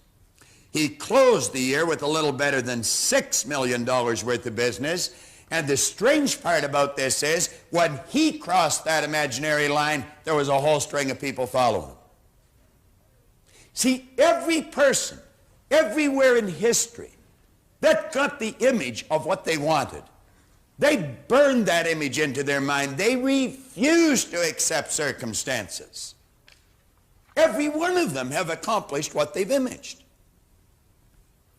He closed the year with a little better than $6 million worth of business. And the strange part about this is, when he crossed that imaginary line, there was a whole string of people following him. See, every person, everywhere in history, that got the image of what they wanted, they burned that image into their mind. They refused to accept circumstances. Every one of them have accomplished what they've imaged.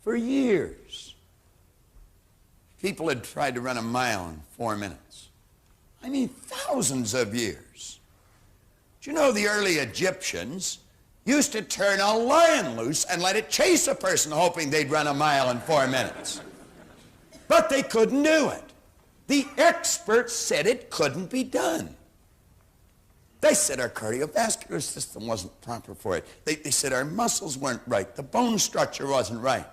For years, people had tried to run a mile in 4 minutes. I mean, thousands of years. Do you know the early Egyptians used to turn a lion loose and let it chase a person hoping they'd run a mile in 4 minutes? But they couldn't do it. The experts said it couldn't be done. They said our cardiovascular system wasn't proper for it. They said our muscles weren't right. The bone structure wasn't right.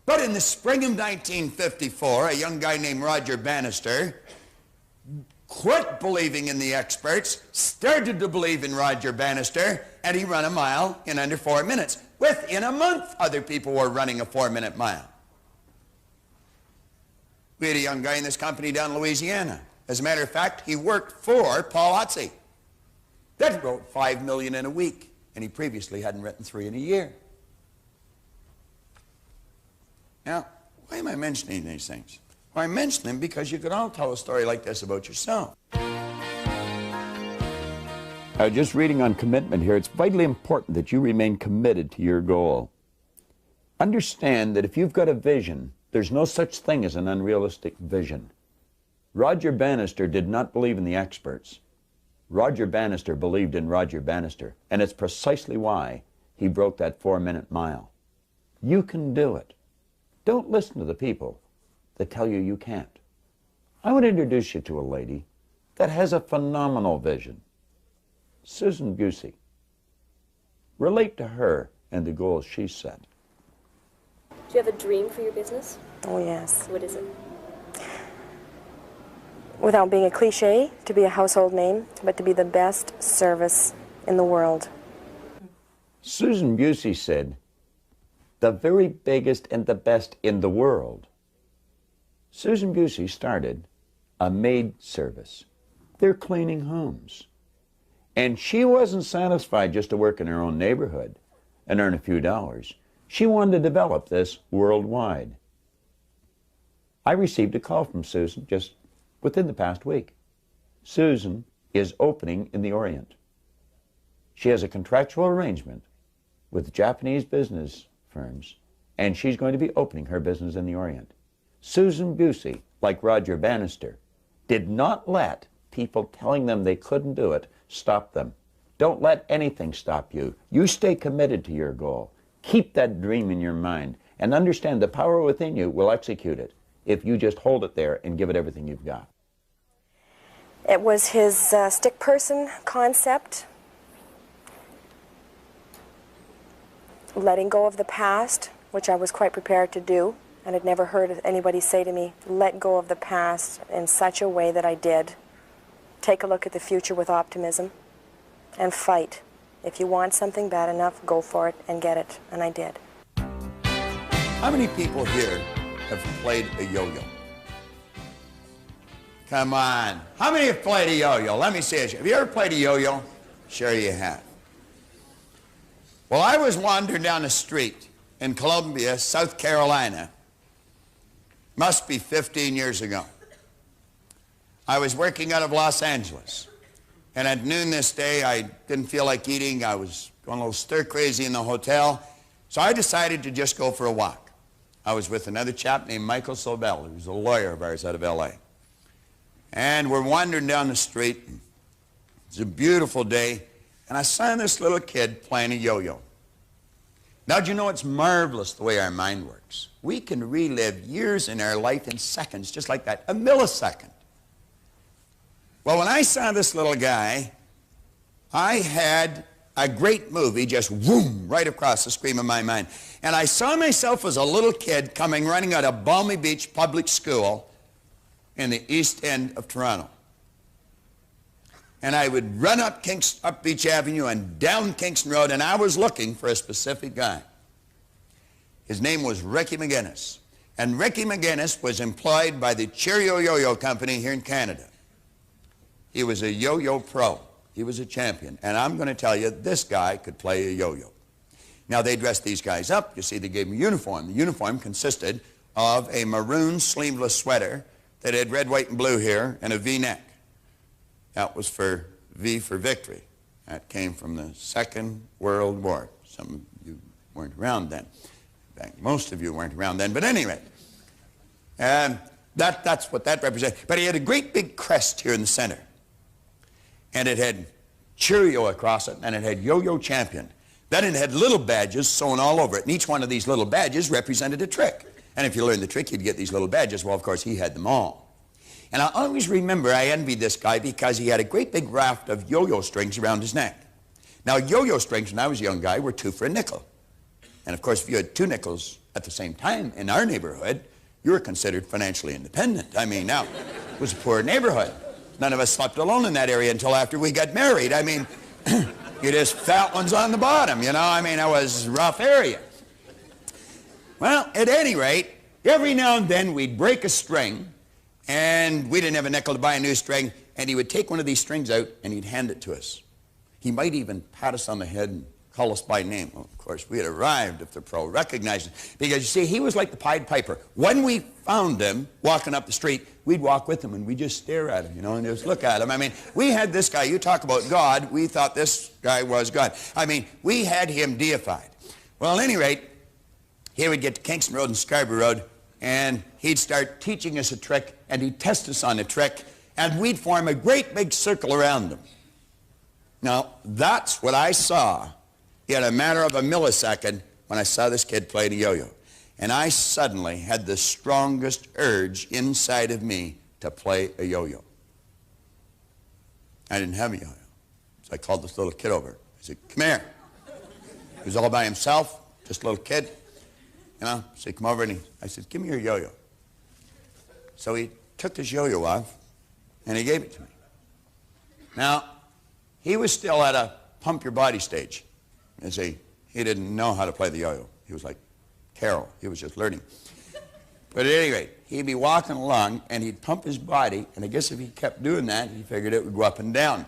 But in the spring of 1954, a young guy named Roger Bannister quit believing in the experts, started to believe in Roger Bannister, and he ran a mile in under 4 minutes. Within a month, other people were running a 4-minute mile. We had a young guy in this company down in Louisiana. As a matter of fact, he worked for Paul Otzi. That wrote $5 million in a week, and he previously hadn't written 3 in a year. Now, why am I mentioning these things? Well, I mention them because you could all tell a story like this about yourself. Just reading on commitment here, it's vitally important that you remain committed to your goal. Understand that if you've got a vision, there's no such thing as an unrealistic vision. Roger Bannister did not believe in the experts. Roger Bannister believed in Roger Bannister, and it's precisely why he broke that 4-minute mile. You can do it. Don't listen to the people that tell you you can't. I want to introduce you to a lady that has a phenomenal vision. Susan Busey. Relate to her and the goals she set. Do you have a dream for your business? Oh, yes. What is it? Without being a cliche, to be a household name, but to be the best service in the world. Susan Busey said, the very biggest and the best in the world. Susan Busey started a maid service. They're cleaning homes. And she wasn't satisfied just to work in her own neighborhood and earn a few dollars. She wanted to develop this worldwide. I received a call from Susan just within the past week. Susan is opening in the Orient. She has a contractual arrangement with Japanese business firms, and she's going to be opening her business in the Orient. Susan Busey, like Roger Bannister, did not let people telling them they couldn't do it stop them. Don't let anything stop you. You stay committed to your goal. Keep that dream in your mind and understand the power within you will execute it if you just hold it there and give it everything you've got. It was his stick person concept, letting go of the past, which I was quite prepared to do, and I'd never heard anybody say to me, let go of the past in such a way that I did. Take a look at the future with optimism and fight. If you want something bad enough, go for it and get it, and I did. How many people here have played a yo-yo? Come on. How many have played a yo-yo? Let me see it. Have you ever played a yo-yo? Sure you have. Well, I was wandering down the street in Columbia, South Carolina. Must be 15 years ago. I was working out of Los Angeles. And at noon this day, I didn't feel like eating. I was going a little stir-crazy in the hotel. So I decided to just go for a walk. I was with another chap named Michael Sobel, who's a lawyer of ours out of L.A. And we're wandering down the street. It's a beautiful day. And I saw this little kid playing a yo-yo. Now, do you know it's marvelous the way our mind works? We can relive years in our life in seconds, just like that, a millisecond. Well, when I saw this little guy, I had a great movie just whoom right across the screen of my mind. And I saw myself as a little kid coming running out of Balmy Beach Public School in the East End of Toronto. And I would run up Beach Avenue and down Kingston Road, and I was looking for a specific guy. His name was Ricky McGinnis. And Ricky McGinnis was employed by the Cheerio Yo-Yo Company here in Canada. He was a yo-yo pro. He was a champion. And I'm going to tell you, this guy could play a yo-yo. Now, they dressed these guys up. You see, they gave them a uniform. The uniform consisted of a maroon sleeveless sweater that had red, white, and blue here and a V-neck. That was for V for victory. That came from the Second World War. Some of you weren't around then. In fact, most of you weren't around then. But anyway, that's what that represented. But he had a great big crest here in the center. And it had Cheerio across it, and it had Yo-Yo Champion. Then it had little badges sewn all over it, and each one of these little badges represented a trick. And if you learned the trick, you'd get these little badges. Well, of course, he had them all. And I always remember I envied this guy because he had a great big raft of yo-yo strings around his neck. Now, yo-yo strings, when I was a young guy, were 2 for a nickel. And, of course, if you had 2 nickels at the same time in our neighborhood, you were considered financially independent. I mean, now, it was a poor neighborhood. None of us slept alone in that area until after we got married. I mean, you just fat ones on the bottom, you know. I mean, it was a rough area. Well, at any rate, every now and then we'd break a string, and we didn't have a nickel to buy a new string, and he would take one of these strings out and he'd hand it to us. He might even pat us on the head and call us by name. Well, of course, we had arrived if the pro recognized us. Because, you see, he was like the Pied Piper. When we found him walking up the street, we'd walk with him and we'd just stare at him, you know, and just look at him. I mean, we had this guy. You talk about God. We thought this guy was God. I mean, we had him deified. Well, at any rate, here we'd get to Kingston Road and Scarborough Road, and he'd start teaching us a trick, and he'd test us on a trick, and we'd form a great big circle around him. Now, that's what I saw in a matter of a millisecond when I saw this kid play the yo-yo. And I suddenly had the strongest urge inside of me to play a yo-yo. I didn't have a yo-yo. So I called this little kid over. I said, come here. He was all by himself, just a little kid. You know, so he come over and I said, give me your yo-yo. So he took his yo-yo off and he gave it to me. Now, he was still at a pump your body stage. You see, he didn't know how to play the yo-yo. He was like Carol. He was just learning. But at any rate, he'd be walking along and he'd pump his body, and I guess if he kept doing that, he figured it would go up and down.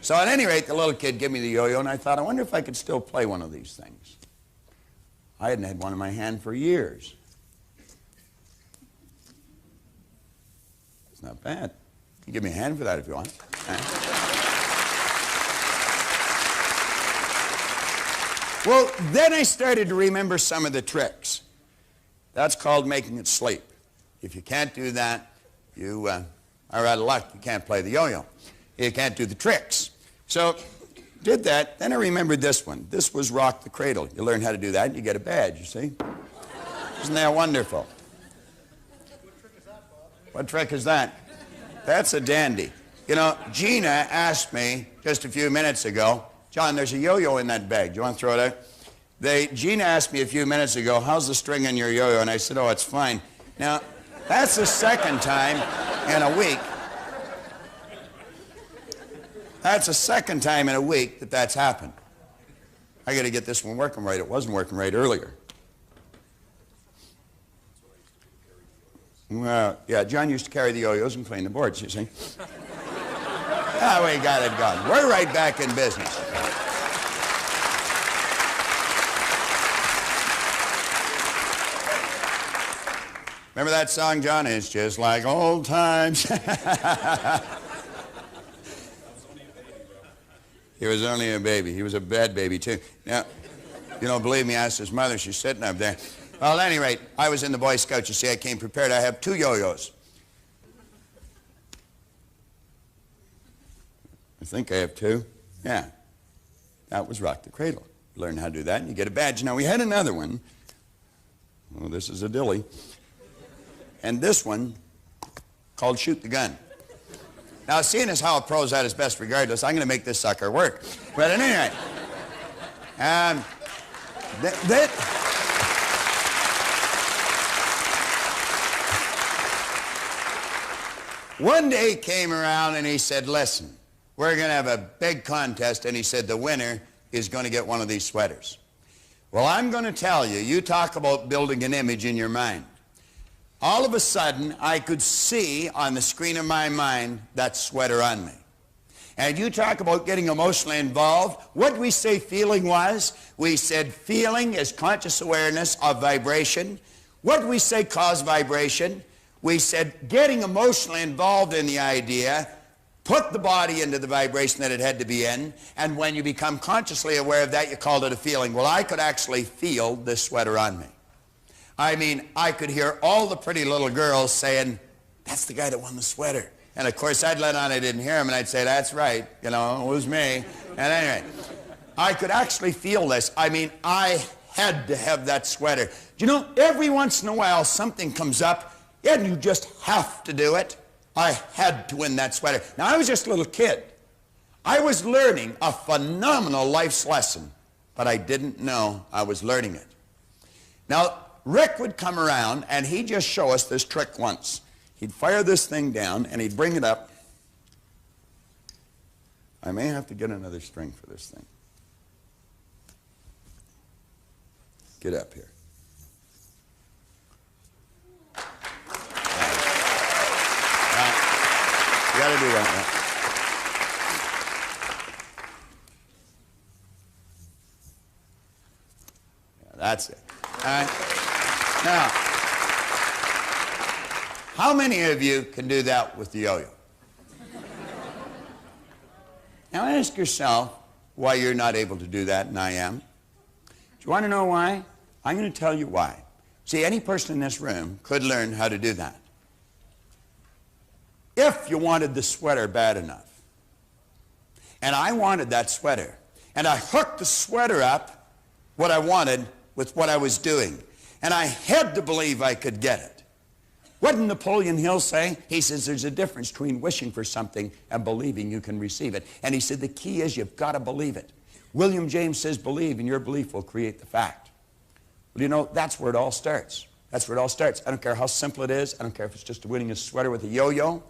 So at any rate, the little kid gave me the yo-yo, and I thought, I wonder if I could still play one of these things. I hadn't had one in my hand for years. It's not bad. You can give me a hand for that if you want. Well, then I started to remember some of the tricks. That's called making it sleep. If you can't do that, you are out of luck. You can't play the yo-yo. You can't do the tricks. So did that. Then I remembered this one. This was rock the cradle. You learn how to do that, and you get a badge, you see. Isn't that wonderful? What trick is that? That's a dandy. You know, Gina asked me just a few minutes ago, John, there's a yo-yo in that bag. Do you want to throw it out? Gina asked me a few minutes ago, how's the string in your yo-yo? And I said, oh, it's fine. Now, that's the second time in a week. That's the second time in a week that that's happened. I got to get this one working right. It wasn't working right earlier. Well, yeah, John used to carry the yo-yos and clean the boards, you see. Ah, we got it gone. We're right back in business. Remember that song, John? It's just like old times. He was only a baby. He was a bad baby, too. Now, you don't believe me, ask his mother. She's sitting up there. Well, at any rate, I was in the Boy Scouts. You see, I came prepared. I have 2 yo-yos. I think I have 2. Yeah. That was rock the cradle. Learn how to do that, and you get a badge. Now, we had another one. Oh, this is a dilly. And this one called shoot the gun. Now, seeing as how a pro's at his best regardless, I'm going to make this sucker work. But at any rate, one day he came around and he said, listen, we're going to have a big contest, and he said the winner is going to get one of these sweaters. Well, I'm going to tell you, you talk about building an image in your mind. All of a sudden, I could see on the screen of my mind that sweater on me. And you talk about getting emotionally involved. What did we say feeling was? We said feeling is conscious awareness of vibration. What did we say cause vibration? We said getting emotionally involved in the idea, put the body into the vibration that it had to be in, and when you become consciously aware of that, you called it a feeling. Well, I could actually feel this sweater on me. I mean, I could hear all the pretty little girls saying, that's the guy that won the sweater. And of course, I'd let on I didn't hear him, and I'd say, that's right, you know, it was me. And anyway, I could actually feel this. I mean, I had to have that sweater. Do you know, every once in a while, something comes up, and you just have to do it. I had to win that sweater. Now, I was just a little kid. I was learning a phenomenal life's lesson, but I didn't know I was learning it. Now, Rick would come around, and he'd just show us this trick once. He'd fire this thing down, and he'd bring it up. I may have to get another string for this thing. Get up here. You got to do that now. Yeah, that's it. All right. Now, how many of you can do that with the yo-yo? Now ask yourself why you're not able to do that, and I am. Do you want to know why? I'm going to tell you why. See, any person in this room could learn how to do that. If you wanted the sweater bad enough, and I wanted that sweater, and I hooked the sweater up, what I wanted, with what I was doing, and I had to believe I could get it. What did Napoleon Hill say? He says there's a difference between wishing for something and believing you can receive it. And he said the key is you've got to believe it. William James says believe, and your belief will create the fact. Well, you know, that's where it all starts. That's where it all starts. I don't care how simple it is. I don't care if it's just winning a sweater with a yo-yo.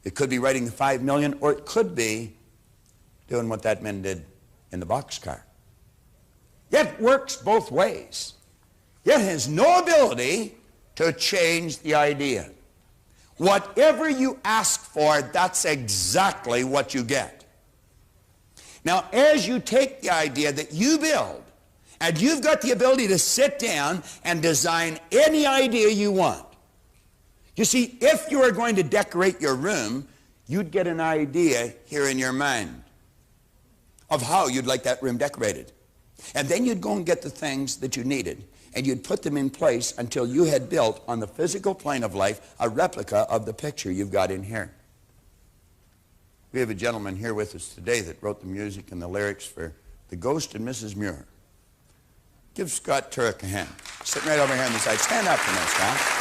It could be writing the 5 million, or it could be doing what that man did in the boxcar. It works both ways. It has no ability to change the idea. Whatever you ask for, that's exactly what you get. Now, as you take the idea that you build, and you've got the ability to sit down and design any idea you want. You see, if you are going to decorate your room, you'd get an idea here in your mind of how you'd like that room decorated. And then you'd go and get the things that you needed, and you'd put them in place until you had built on the physical plane of life a replica of the picture you've got in here. We have a gentleman here with us today that wrote the music and the lyrics for The Ghost and Mrs. Muir. Give Scott Turek a hand. Sitting right over here on the side. Stand up for me, Scott.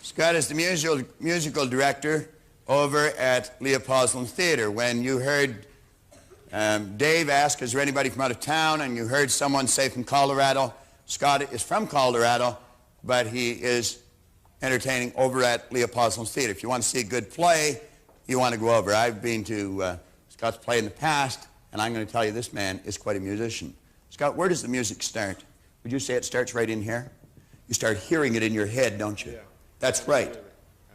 Scott is the musical director over at Leopoldson Theater. When you heard Dave ask, is there anybody from out of town, and you heard someone say from Colorado, Scott is from Colorado, but he is entertaining over at Leopoldson Theater. If you want to see a good play, you want to go over. I've been to Scott's play in the past, and I'm going to tell you this man is quite a musician. Scott, where does the music start? Would you say it starts right in here? You start hearing it in your head, don't you? Yeah. That's right.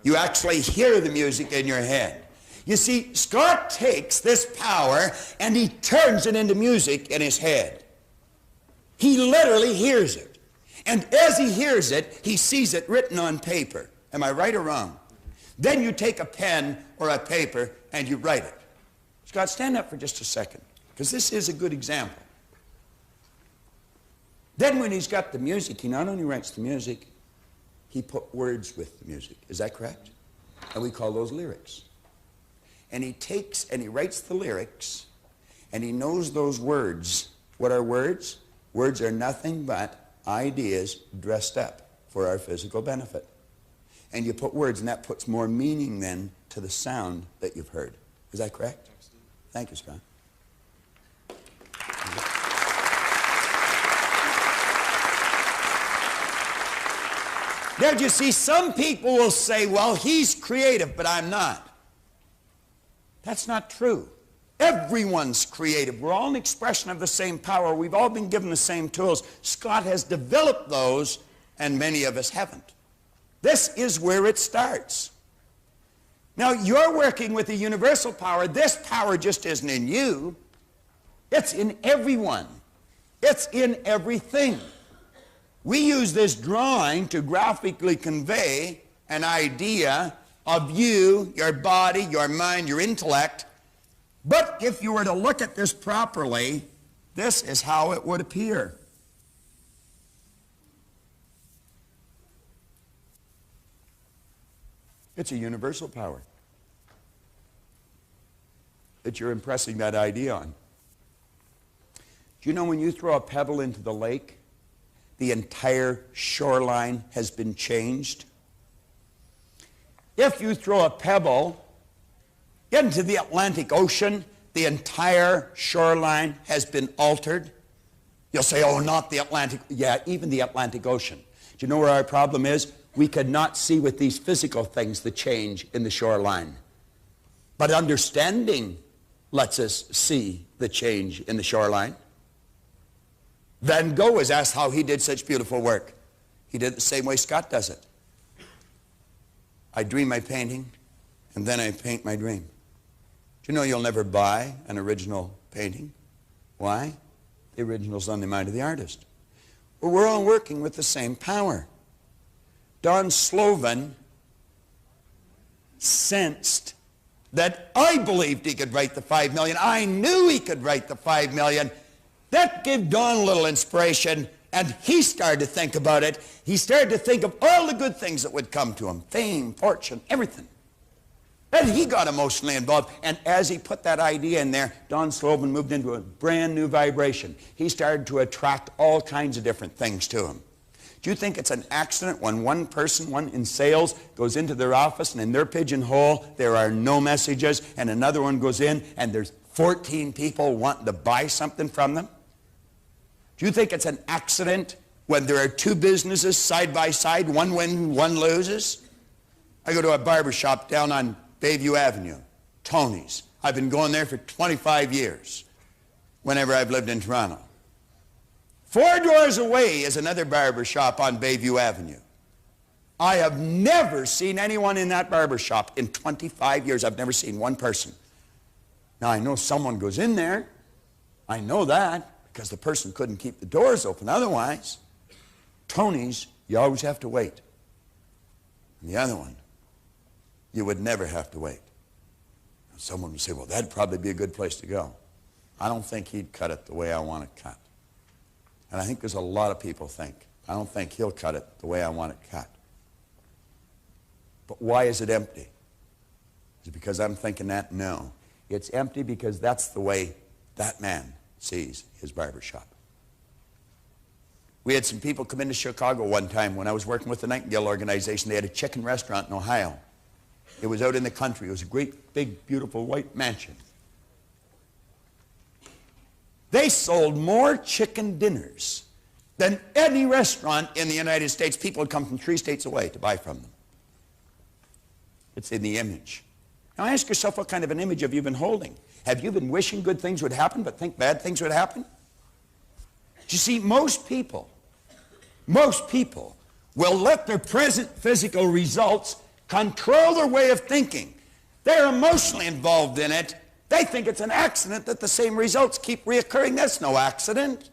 You actually hear the music in your head. You see, Scott takes this power and he turns it into music in his head. He literally hears it. And as he hears it, he sees it written on paper. Am I right or wrong? Then you take a pen or a paper and you write it. Scott, stand up for just a second, because this is a good example. Then when he's got the music, he not only writes the music, he put words with the music. Is that correct? And we call those lyrics. And he takes and he writes the lyrics, and he knows those words. What are words? Words are nothing but ideas dressed up for our physical benefit. And you put words, and that puts more meaning then to the sound that you've heard. Is that correct? Absolutely. Thank you, Scott. Now, you see, some people will say, well, he's creative, but I'm not. That's not true. Everyone's creative. We're all an expression of the same power. We've all been given the same tools. Scott has developed those, and many of us haven't. This is where it starts. Now, you're working with a universal power. This power just isn't in you. It's in everyone. It's in everything. We use this drawing to graphically convey an idea of you, your body, your mind, your intellect. But if you were to look at this properly, this is how it would appear. It's a universal power that you're impressing that idea on. Do you know when you throw a pebble into the lake, the entire shoreline has been changed? If you throw a pebble into the Atlantic Ocean, the entire shoreline has been altered. You'll say, oh, not the Atlantic. Yeah, even the Atlantic Ocean. Do you know where our problem is? We could not see with these physical things the change in the shoreline. But understanding lets us see the change in the shoreline. Van Gogh was asked how he did such beautiful work. He did it the same way Scott does it. I dream my painting, and then I paint my dream. Do you know you'll never buy an original painting? Why? The original's on the mind of the artist. Well, we're all working with the same power. Don Slovan sensed that I believed he could write the 5 million. I knew he could write the 5 million. That gave Don a little inspiration, and he started to think about it. He started to think of all the good things that would come to him, fame, fortune, everything. And he got emotionally involved, and as he put that idea in there, Don Slovan moved into a brand new vibration. He started to attract all kinds of different things to him. Do you think it's an accident when one person, one in sales, goes into their office and in their pigeonhole there are no messages, and another one goes in and there's 14 people wanting to buy something from them? Do you think it's an accident when there are two businesses side by side, one wins, one loses? I go to a barber shop down on Bayview Avenue, Tony's. I've been going there for 25 years, whenever I've lived in Toronto. 4 doors away is another barber shop on Bayview Avenue. I have never seen anyone in that barber shop in 25 years. I've never seen one person. Now, I know someone goes in there. I know that because the person couldn't keep the doors open otherwise. Tony's, you always have to wait. And the other one, you would never have to wait. Someone would say, well, that'd probably be a good place to go. I don't think he'd cut it the way I want it cut. And I think there's a lot of people think, I don't think he'll cut it the way I want it cut. But why is it empty? Is it because I'm thinking that? No. It's empty because that's the way that man sees his barber shop. We had some people come into Chicago one time when I was working with the Nightingale organization. They had a chicken restaurant in Ohio. It was out in the country. It was a great, big, beautiful white mansion. They sold more chicken dinners than any restaurant in the United States. People would come from 3 states away to buy from them. It's in the image. Now ask yourself, what kind of an image have you been holding? Have you been wishing good things would happen but think bad things would happen? You see, most people will let their present physical results control their way of thinking. They're emotionally involved in it. They think it's an accident that the same results keep reoccurring. That's no accident.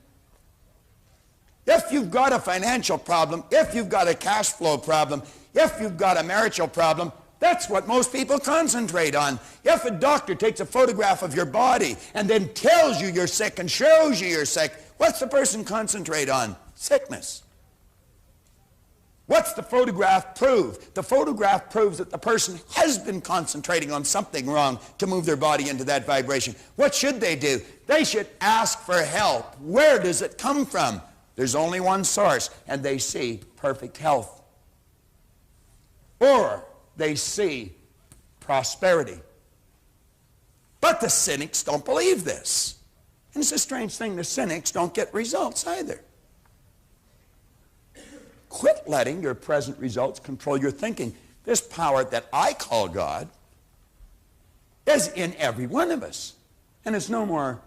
If you've got a financial problem, if you've got a cash flow problem, if you've got a marital problem, that's what most people concentrate on. If a doctor takes a photograph of your body and then tells you you're sick and shows you you're sick, what's the person concentrate on? Sickness. What's the photograph prove? The photograph proves that the person has been concentrating on something wrong to move their body into that vibration. What should they do? They should ask for help. Where does it come from? There's only one source, and they see perfect health. Or they see prosperity. But the cynics don't believe this. And it's a strange thing, the cynics don't get results either. Quit letting your present results control your thinking. This power that I call God is in every one of us. And it's no more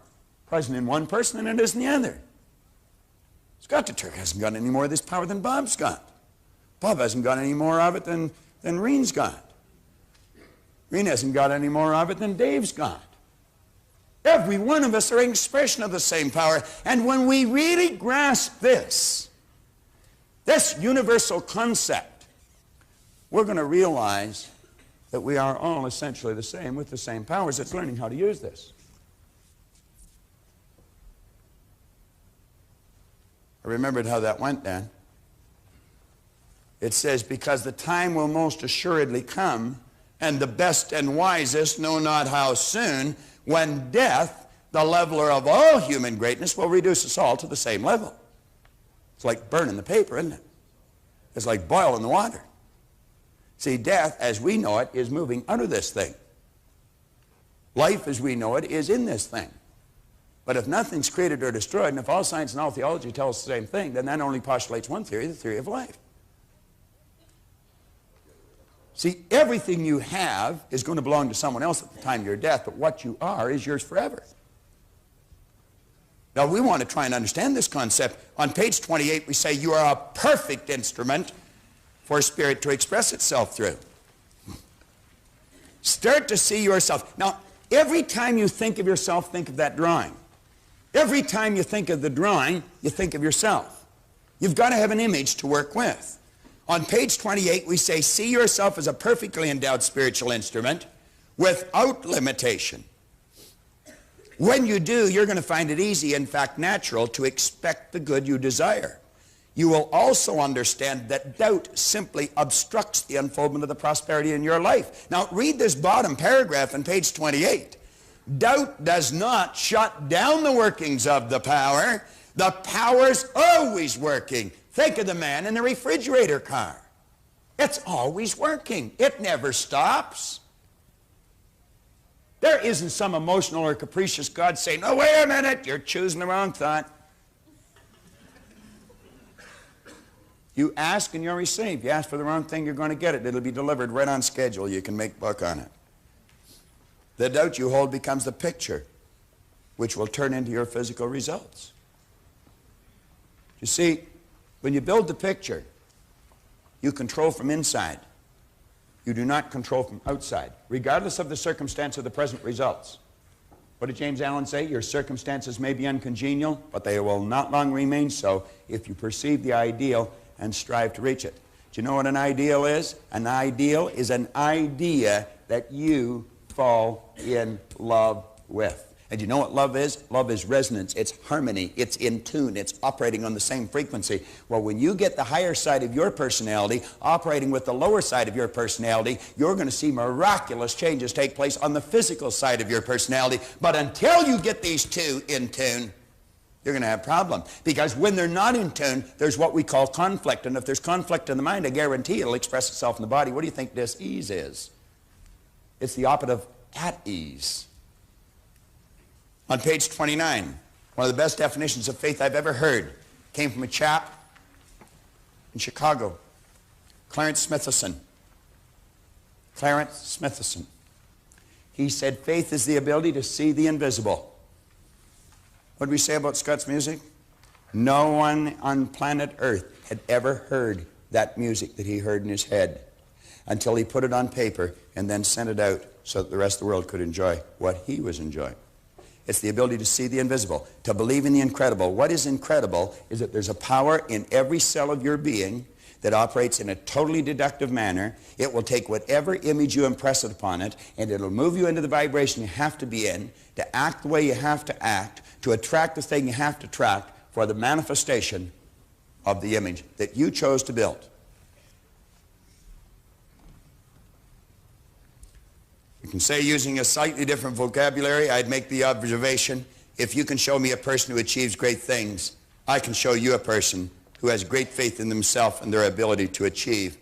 present in one person than it is in the other. Scott the Turk hasn't got any more of this power than Bob's got. Bob hasn't got any more of it than Reen's got. Reen hasn't got any more of it than Dave's got. Every one of us are an expression of the same power. And when we really grasp this universal concept, we're going to realize that we are all essentially the same with the same powers. It's learning how to use this. I remembered how that went, Dan. It says, because the time will most assuredly come, and the best and wisest know not how soon, when death, the leveler of all human greatness, will reduce us all to the same level. It's like burning the paper, isn't it? It's like boiling the water. See, death, as we know it, is moving out of this thing. Life, as we know it, is in this thing. But if nothing's created or destroyed, and if all science and all theology tell us the same thing, then that only postulates one theory, the theory of life. See, everything you have is going to belong to someone else at the time of your death, but what you are is yours forever. Now, we want to try and understand this concept. On page 28, we say you are a perfect instrument for spirit to express itself through. Start to see yourself. Now, every time you think of yourself, think of that drawing. Every time you think of the drawing, you think of yourself. You've got to have an image to work with. On page 28, we say, see yourself as a perfectly endowed spiritual instrument without limitation. When you do, you're going to find it easy, in fact natural, to expect the good you desire. You will also understand that doubt simply obstructs the unfoldment of the prosperity in your life. Now, read this bottom paragraph on page 28. Doubt does not shut down the workings of the power. The power's always working. Think of the man in the refrigerator car. It's always working. It never stops. There isn't some emotional or capricious God saying, oh, wait a minute, you're choosing the wrong thought. You ask and you'll receive. You ask for the wrong thing, you're going to get it. It'll be delivered right on schedule. You can make buck on it. The doubt you hold becomes the picture, which will turn into your physical results. You see, when you build the picture, you control from inside. You do not control from outside, regardless of the circumstance of the present results. What did James Allen say? Your circumstances may be uncongenial, but they will not long remain so if you perceive the ideal and strive to reach it. Do you know what an ideal is? An ideal is an idea that you fall in love with. And you know what love is? Love is resonance. It's harmony. It's in tune. It's operating on the same frequency. Well, when you get the higher side of your personality operating with the lower side of your personality, you're going to see miraculous changes take place on the physical side of your personality. But until you get these two in tune, you're going to have a problem. Because when they're not in tune, there's what we call conflict. And if there's conflict in the mind, I guarantee it'll express itself in the body. What do you think dis-ease is? It's the opposite of at ease. On page 29, one of the best definitions of faith I've ever heard came from a chap in Chicago, Clarence Smithison. Clarence Smithison. He said, faith is the ability to see the invisible. What did we say about Scott's music? No one on planet Earth had ever heard that music that he heard in his head until he put it on paper and then sent it out so that the rest of the world could enjoy what he was enjoying. It's the ability to see the invisible, to believe in the incredible. What is incredible is that there's a power in every cell of your being that operates in a totally deductive manner. It will take whatever image you impress it upon it, and it'll move you into the vibration you have to be in, to act the way you have to act, to attract the thing you have to attract for the manifestation of the image that you chose to build. You can say, using a slightly different vocabulary, I'd make the observation, if you can show me a person who achieves great things, I can show you a person who has great faith in themselves and their ability to achieve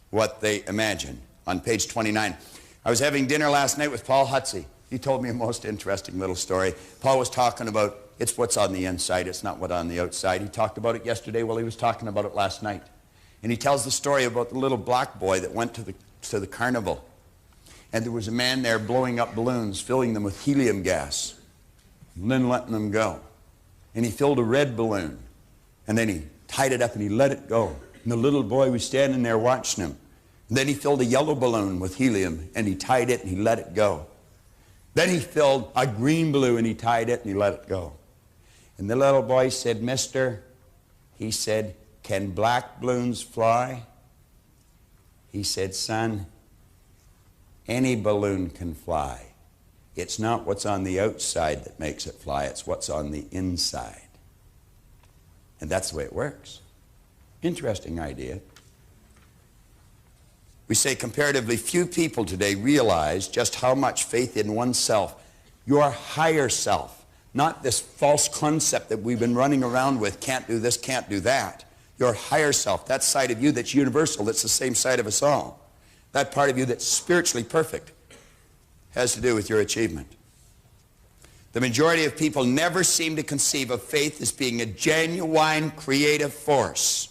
what they imagine. On page 29. I was having dinner last night with Paul Hutsey. He told me a most interesting little story. Paul was talking about, it's what's on the inside, it's not what's on the outside. He talked about it yesterday while he was talking about it last night. And he tells the story about the little black boy that went to the carnival. And there was a man there blowing up balloons, filling them with helium gas, and then letting them go. And he filled a red balloon, and then he tied it up and he let it go. And And the little boy was standing there watching him. And then he filled a yellow balloon with helium, and he tied it, and he let it go. Then he filled a green balloon, and he tied it, and he let it go. And the little boy said, "Mister," he said, "can black balloons fly?" He said, "Son, any balloon can fly. It's not what's on the outside that makes it fly, it's what's on the inside." And that's the way it works. Interesting idea. We say comparatively few people today realize just how much faith in oneself, your higher self, not this false concept that we've been running around with, can't do this, can't do that. Your higher self, that side of you that's universal, that's the same side of us all, that part of you that's spiritually perfect, has to do with your achievement. The majority of people never seem to conceive of faith as being a genuine creative force.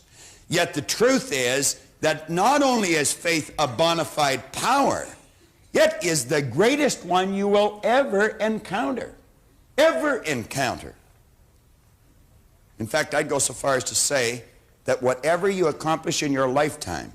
Yet the truth is that not only is faith a bona fide power, it is the greatest one you will ever encounter. Ever encounter. In fact, I'd go so far as to say that whatever you accomplish in your lifetime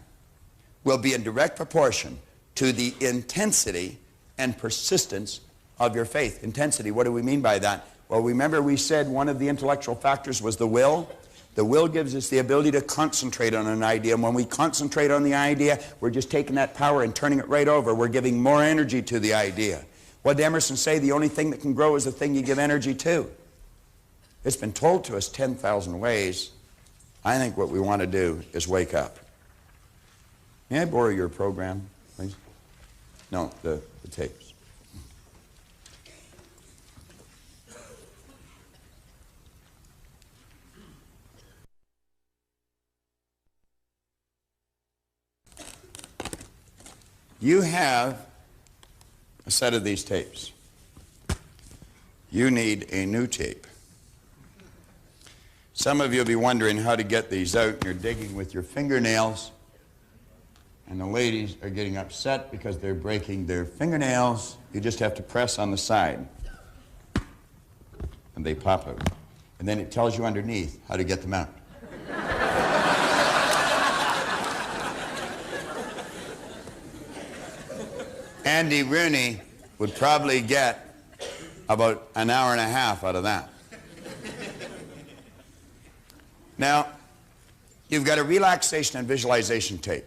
will be in direct proportion to the intensity and persistence of your faith. Intensity, what do we mean by that? Well, remember we said one of the intellectual factors was the will. The will gives us the ability to concentrate on an idea. And when we concentrate on the idea, we're just taking that power and turning it right over. We're giving more energy to the idea. What did Emerson say? The only thing that can grow is the thing you give energy to. It's been told to us 10,000 ways. I think what we want to do is wake up. May I borrow your program, please? No, the tapes. You have a set of these tapes. You need a new tape. Some of you will be wondering how to get these out, and you're digging with your fingernails, and the ladies are getting upset because they're breaking their fingernails. You just have to press on the side, and they pop out. And then it tells you underneath how to get them out. Andy Rooney would probably get about an hour and a half out of that. Now, you've got a relaxation and visualization tape.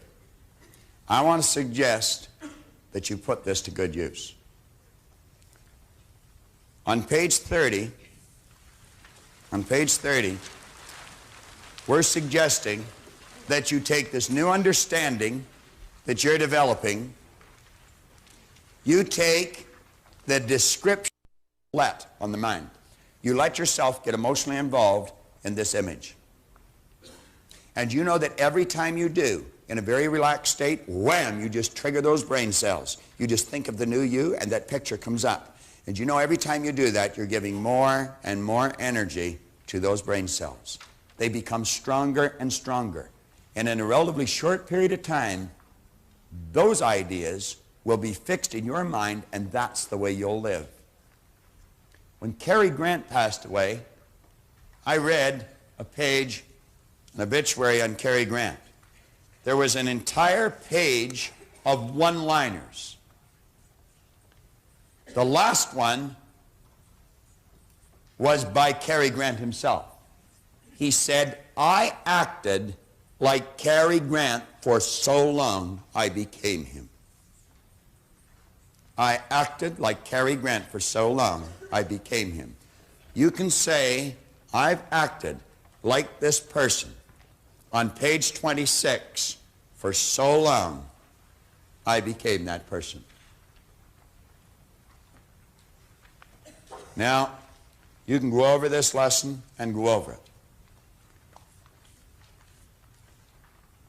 I want to suggest that you put this to good use. On page 30, we're suggesting that you take this new understanding that you're developing. You take the description let on the mind. You let yourself get emotionally involved in this image. And you know that every time you do, in a very relaxed state, wham, you just trigger those brain cells. You just think of the new you, and that picture comes up. And you know every time you do that, you're giving more and more energy to those brain cells. They become stronger and stronger. And in a relatively short period of time, those ideas will be fixed in your mind, and that's the way you'll live. When Cary Grant passed away, I read a page, an obituary on Cary Grant. There was an entire page of one-liners. The last one was by Cary Grant himself. He said, "I acted like Cary Grant for so long, I became him." I acted like Cary Grant for so long, I became him. You can say, I've acted like this person on page 26 for so long, I became that person. Now, you can go over this lesson and go over it.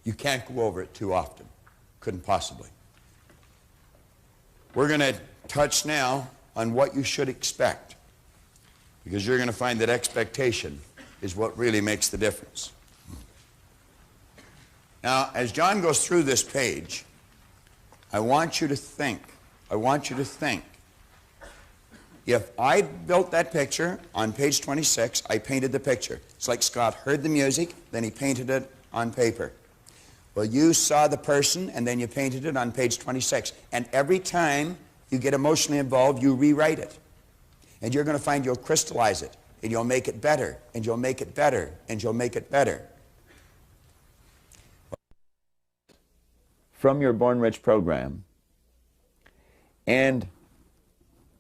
You can't go over it too often. Couldn't possibly. We're going to touch now on what you should expect, because you're going to find that expectation is what really makes the difference. Now, as John goes through this page, I want you to think, if I built that picture on page 26, I painted the picture. It's like Scott heard the music, then he painted it on paper. Well, you saw the person and then you painted it on page 26. And every time you get emotionally involved, you rewrite it. And you're going to find you'll crystallize it. And you'll make it better. And you'll make it better. And you'll make it better. From your Born Rich program and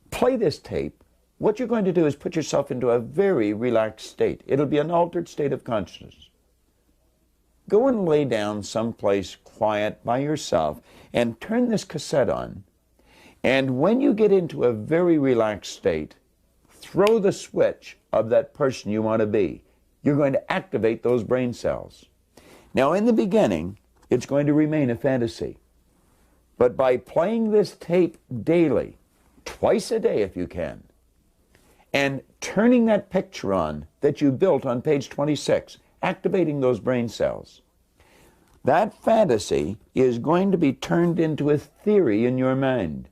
play this tape. What you're going to do is put yourself into a very relaxed state. It'll be an altered state of consciousness. Go and lay down someplace quiet by yourself and turn this cassette on. And when you get into a very relaxed state, throw the switch of that person you want to be. You're going to activate those brain cells. Now, in the beginning, it's going to remain a fantasy. But by playing this tape daily, twice a day if you can, and turning that picture on that you built on page 26, activating those brain cells, that fantasy is going to be turned into a theory in your mind.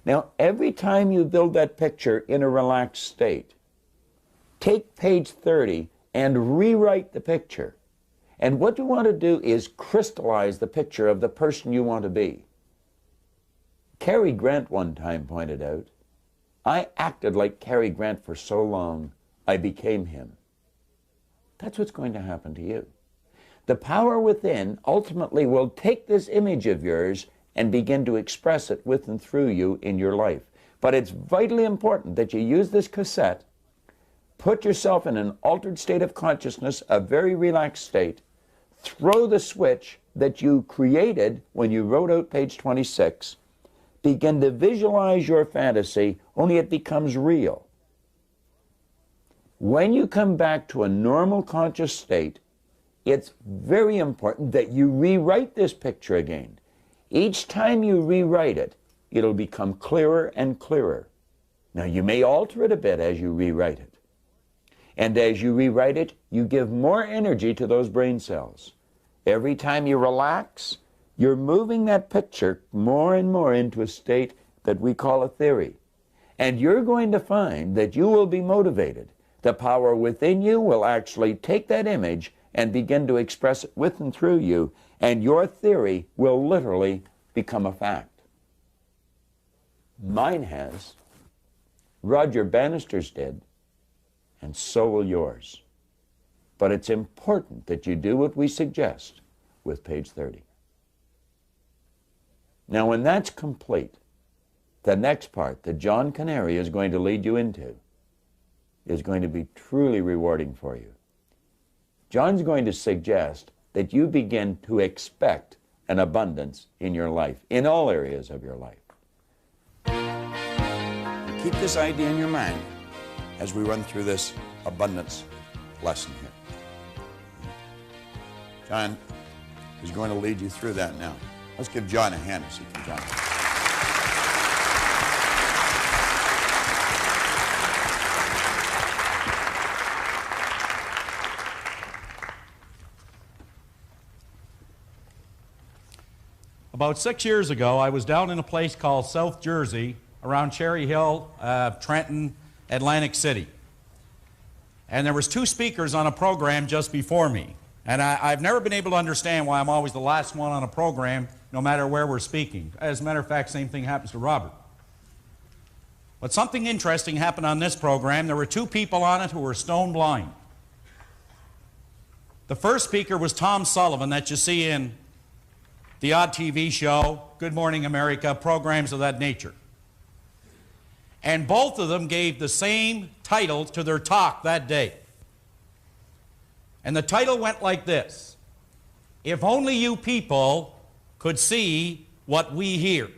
Now, every time you build that picture in a relaxed state, take page 30 and rewrite the picture. And what you want to do is crystallize the picture of the person you want to be. Cary Grant one time pointed out, I acted like Cary Grant for so long, I became him. That's what's going to happen to you. The power within ultimately will take this image of yours and begin to express it with and through you in your life. But it's vitally important that you use this cassette, put yourself in an altered state of consciousness, a very relaxed state, throw the switch that you created when you wrote out page 26, begin to visualize your fantasy, only it becomes real. When you come back to a normal conscious state, it's very important that you rewrite this picture again. Each time you rewrite it, it'll become clearer and clearer. Now, you may alter it a bit as you rewrite it. And as you rewrite it, you give more energy to those brain cells. Every time you relax, you're moving that picture more and more into a state that we call a theory. And you're going to find that you will be motivated. The power within you will actually take that image and begin to express it with and through you, and your theory will literally become a fact. Mine has, Roger Bannister's did, and so will yours. But it's important that you do what we suggest with page 30. Now, when that's complete, the next part that John Canary is going to lead you into is going to be truly rewarding for you. John's going to suggest that you begin to expect an abundance in your life, in all areas of your life. Keep this idea in your mind as we run through this abundance lesson here. John is going to lead you through that now. Let's give John a hand as he comes on. About 6 years ago, I was down in a place called South Jersey, around Cherry Hill, Trenton, Atlantic City. And there was 2 speakers on a program just before me. And I've never been able to understand why I'm always the last one on a program, no matter where we're speaking. As a matter of fact, same thing happens to Robert. But something interesting happened on this program. There were 2 people on it who were stone blind. The first speaker was Tom Sullivan, that you see in the odd TV show, Good Morning America, programs of that nature. And both of them gave the same title to their talk that day. And the title went like this: If only you people could see what we hear.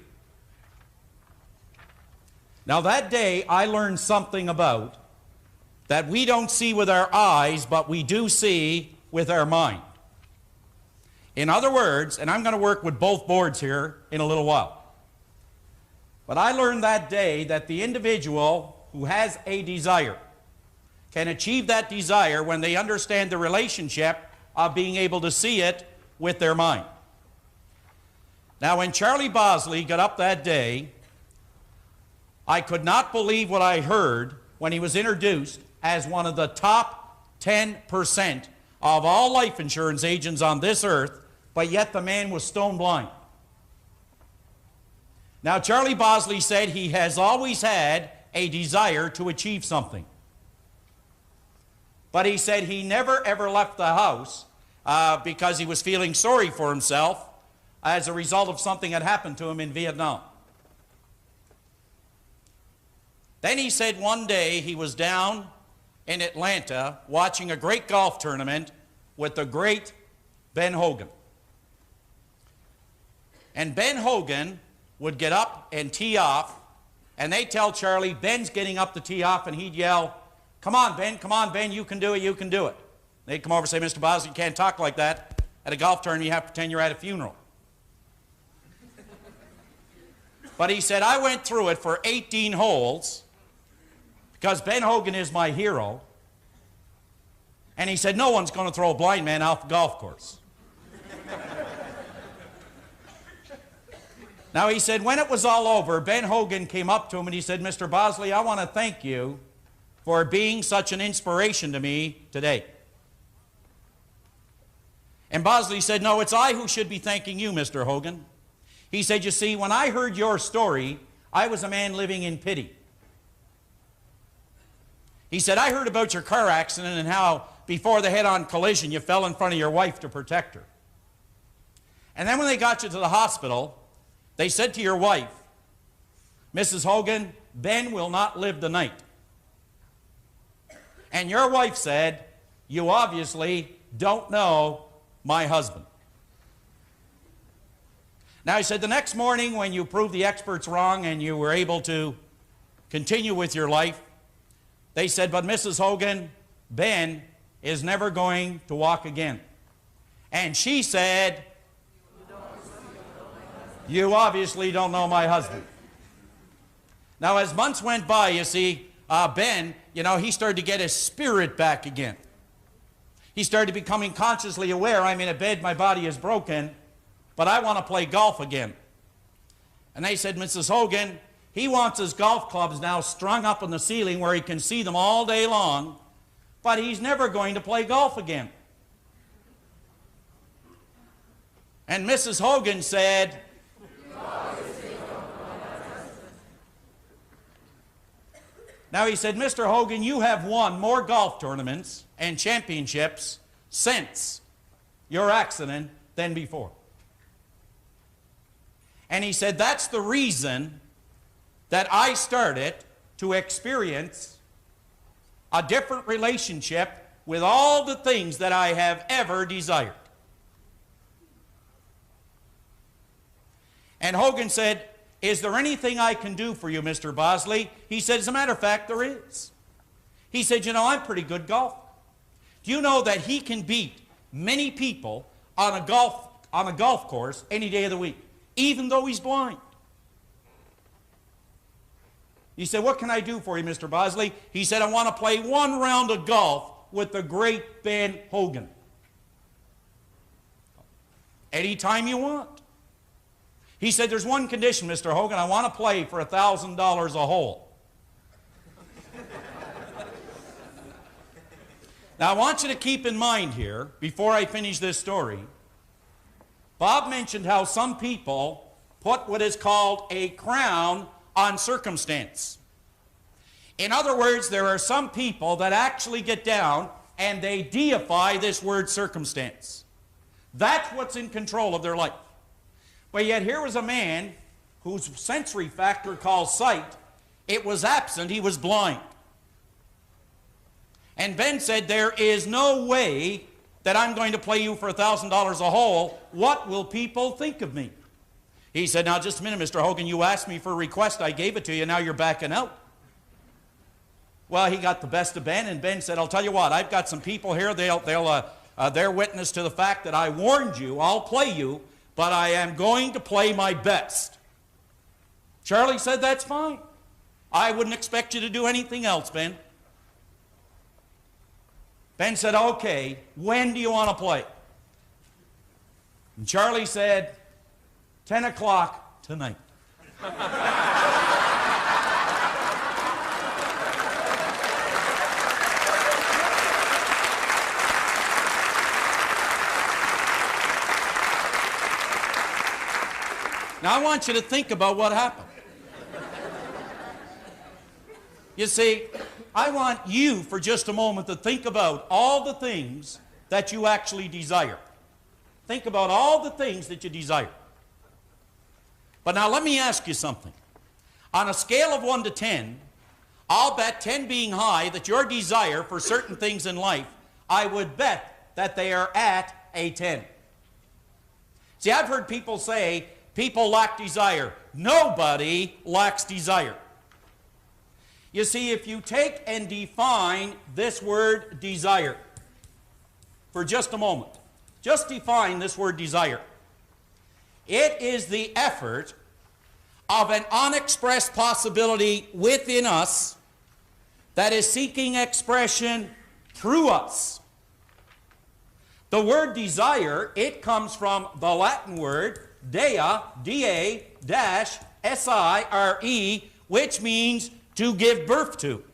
Now that day I learned something about that we don't see with our eyes, but we do see with our mind. In other words, and I'm going to work with both boards here in a little while, but I learned that day that the individual who has a desire can achieve that desire when they understand the relationship of being able to see it with their mind. Now, when Charlie Bosley got up that day, I could not believe what I heard when he was introduced as one of the top 10% of all life insurance agents on this earth but yet the man was stone blind. Now, Charlie Bosley said he has always had a desire to achieve something. But he said he never ever left the house because he was feeling sorry for himself as a result of something that happened to him in Vietnam. Then he said one day he was down in Atlanta watching a great golf tournament with the great Ben Hogan. And Ben Hogan would get up and tee off, and they'd tell Charlie, Ben's getting up to tee off, and he'd yell, come on, Ben, you can do it, you can do it. They'd come over and say, Mr. Bosley, you can't talk like that. At a golf tournament, you have to pretend you're at a funeral. But he said, I went through it for 18 holes because Ben Hogan is my hero. And he said, no one's going to throw a blind man off the golf course. Now, he said, when it was all over, Ben Hogan came up to him and he said, Mr. Bosley, I want to thank you for being such an inspiration to me today. And Bosley said, no, it's I who should be thanking you, Mr. Hogan. He said, you see, when I heard your story, I was a man living in pity. He said, I heard about your car accident and how before the head-on collision you fell in front of your wife to protect her. And then when they got you to the hospital, they said to your wife, Mrs. Hogan, Ben will not live the night. And your wife said, you obviously don't know my husband. Now, he said, the next morning when you proved the experts wrong and you were able to continue with your life, they said, but Mrs. Hogan, Ben is never going to walk again. And she said, you obviously don't know my husband. Now, as months went by, you see, Ben, he started to get his spirit back again. He started becoming consciously aware, I'm in a bed, my body is broken, but I want to play golf again. And they said, Mrs. Hogan, he wants his golf clubs now strung up on the ceiling where he can see them all day long, but he's never going to play golf again. And Mrs. Hogan said, now he said, Mr. Hogan, you have won more golf tournaments and championships since your accident than before. And he said, that's the reason that I started to experience a different relationship with all the things that I have ever desired. And Hogan said, is there anything I can do for you, Mr. Bosley? He said, as a matter of fact, there is. He said, I'm pretty good golfer. Do you know that he can beat many people on a golf course any day of the week, even though he's blind? He said, what can I do for you, Mr. Bosley? He said, I want to play one round of golf with the great Ben Hogan. Anytime you want. He said, there's one condition, Mr. Hogan. I want to play for $1,000 a hole. Now, I want you to keep in mind here, before I finish this story, Bob mentioned how some people put what is called a crown on circumstance. In other words, there are some people that actually get down and they deify this word circumstance. That's what's in control of their life. But yet here was a man whose sensory factor called sight, it was absent, he was blind. And Ben said, there is no way that I'm going to play you for $1,000 a hole. What will people think of me? He said, now just a minute, Mr. Hogan, you asked me for a request, I gave it to you, now you're backing out. Well, he got the best of Ben, and Ben said, I'll tell you what, I've got some people here, they're witness to the fact that I warned you, I'll play you, but I am going to play my best. Charlie said, that's fine. I wouldn't expect you to do anything else, Ben. Ben said, okay, when do you want to play? And Charlie said, 10 o'clock tonight. Now I want you to think about what happened. You see, I want you for just a moment to think about all the things that you actually desire. Think about all the things that you desire. But now let me ask you something. On a scale of 1 to 10, I'll bet 10 being high that your desire for certain things in life, I would bet that they are at a 10. See, I've heard people say, people lack desire. Nobody lacks desire. You see, if you take and define this word desire for just a moment, just define this word desire. It is the effort of an unexpressed possibility within us that is seeking expression through us. The word desire, it comes from the Latin word dea, D-A-S-I-R-E, which means to give birth to.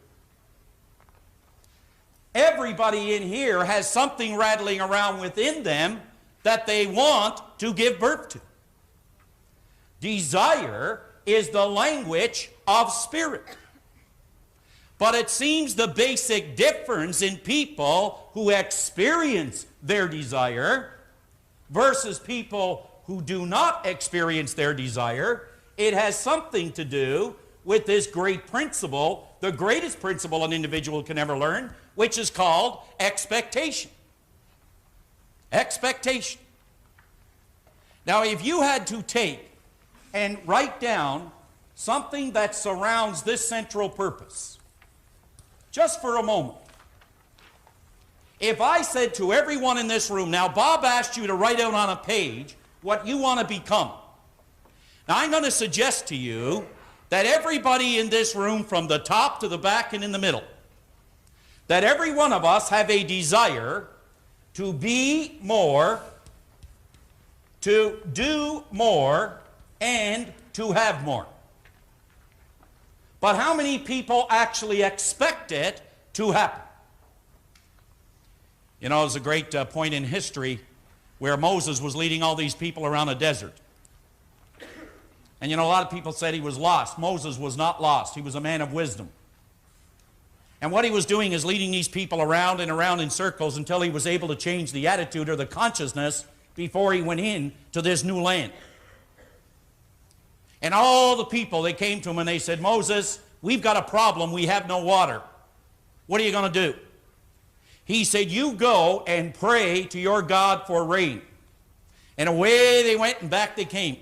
Everybody in here has something rattling around within them that they want to give birth to. Desire is the language of spirit. But it seems the basic difference in people who experience their desire versus people who do not experience their desire, it has something to do with this great principle, the greatest principle an individual can ever learn, which is called expectation. Expectation. Now, if you had to take and write down something that surrounds this central purpose, just for a moment, if I said to everyone in this room, now Bob asked you to write out on a page what you want to become. Now I'm going to suggest to you that everybody in this room, from the top to the back and in the middle, that every one of us have a desire to be more, to do more, and to have more. But how many people actually expect it to happen? You know, there's a great point in history where Moses was leading all these people around a desert. And you know, a lot of people said he was lost. Moses was not lost. He was a man of wisdom. And what he was doing is leading these people around and around in circles until he was able to change the attitude or the consciousness before he went in to this new land. And all the people, they came to him and they said, Moses, we've got a problem. We have no water. What are you going to do? He said, you go and pray to your God for rain. And away they went and back they came.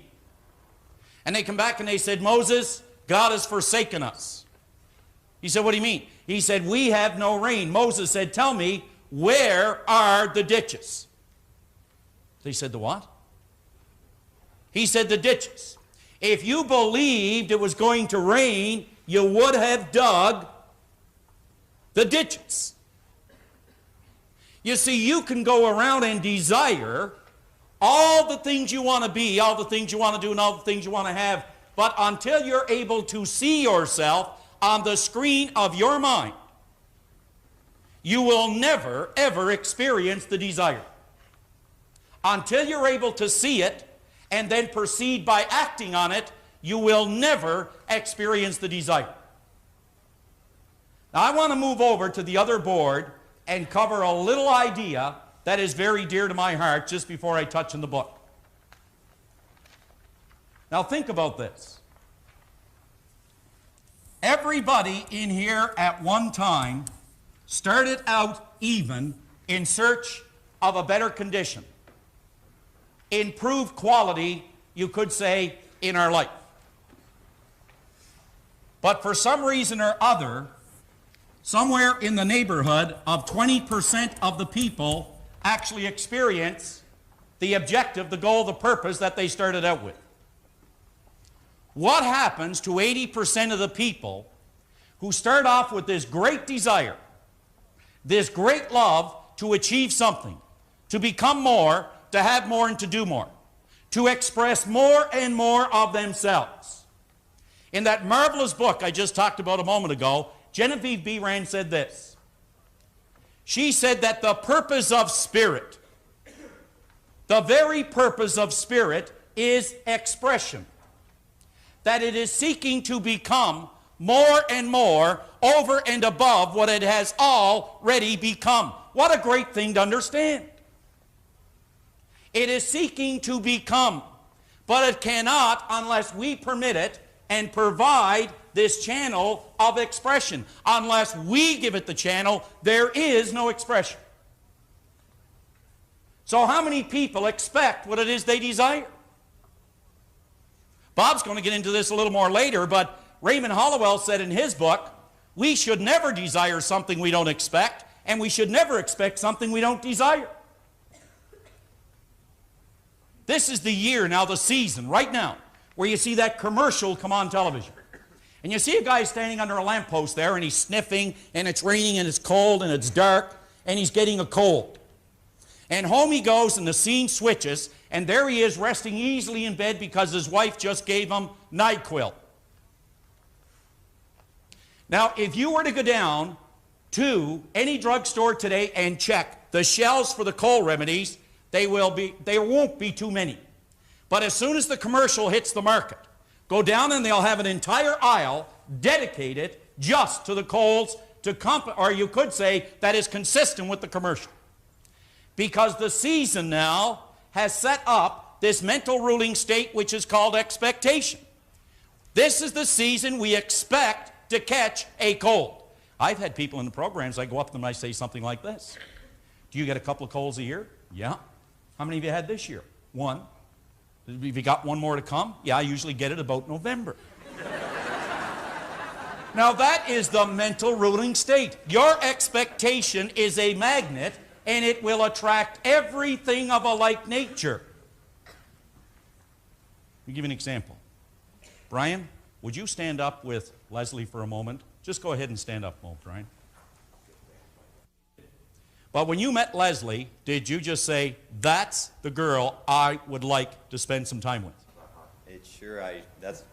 And they come back and they said, Moses, God has forsaken us. He said, what do you mean? He said, we have no rain. Moses said, tell me, where are the ditches? They said, the what? He said, the ditches. If you believed it was going to rain, you would have dug the ditches. You see, you can go around and desire all the things you want to be, all the things you want to do, and all the things you want to have, but until you're able to see yourself on the screen of your mind, you will never, ever experience the desire. Until you're able to see it and then proceed by acting on it, you will never experience the desire. Now, I want to move over to the other board and cover a little idea that is very dear to my heart just before I touch on the book. Now think about this. Everybody in here at one time started out even in search of a better condition, improved quality, you could say, in our life. But for some reason or other, somewhere in the neighborhood of 20% of the people actually experience the objective, the goal, the purpose that they started out with. What happens to 80% of the people who start off with this great desire, this great love to achieve something, to become more, to have more, and to do more, to express more and more of themselves? In that marvelous book I just talked about a moment ago, Genevieve B. Rand said this. She said that the purpose of spirit, the very purpose of spirit, is expression. that it is seeking to become more and more over and above what it has already become. What a great thing to understand. It is seeking to become, but it cannot unless we permit it and provide this channel of expression. Unless we give it the channel, there is no expression. So how many people expect what it is they desire? Bob's going to get into this a little more later, but Raymond Hollowell said in his book, we should never desire something we don't expect, and we should never expect something we don't desire. This is the year now, the season, right now, where you see that commercial come on television. And you see a guy standing under a lamppost there, and he's sniffing, and it's raining, and it's cold, and it's dark, and he's getting a cold. And home he goes, and the scene switches, and there he is resting easily in bed because his wife just gave him NyQuil. Now, if you were to go down to any drugstore today and check the shelves for the cold remedies, there won't be too many. But as soon as the commercial hits the market, go down and they'll have an entire aisle dedicated just to the colds, or you could say that is consistent with the commercial. Because the season now has set up this mental ruling state which is called expectation. This is the season we expect to catch a cold. I've had people in the programs, I go up to them and I say something like this. Do you get a couple of colds a year? Yeah. How many have you had this year? One. Have you got one more to come? Yeah, I usually get it about November. Now that is the mental ruling state. Your expectation is a magnet, and it will attract everything of a like nature. Let me give you an example. Brian, would you stand up with Leslie for a moment? Just go ahead and stand up, Brian. But when you met Leslie, did you just say, that's the girl I would like to spend some time with? That's...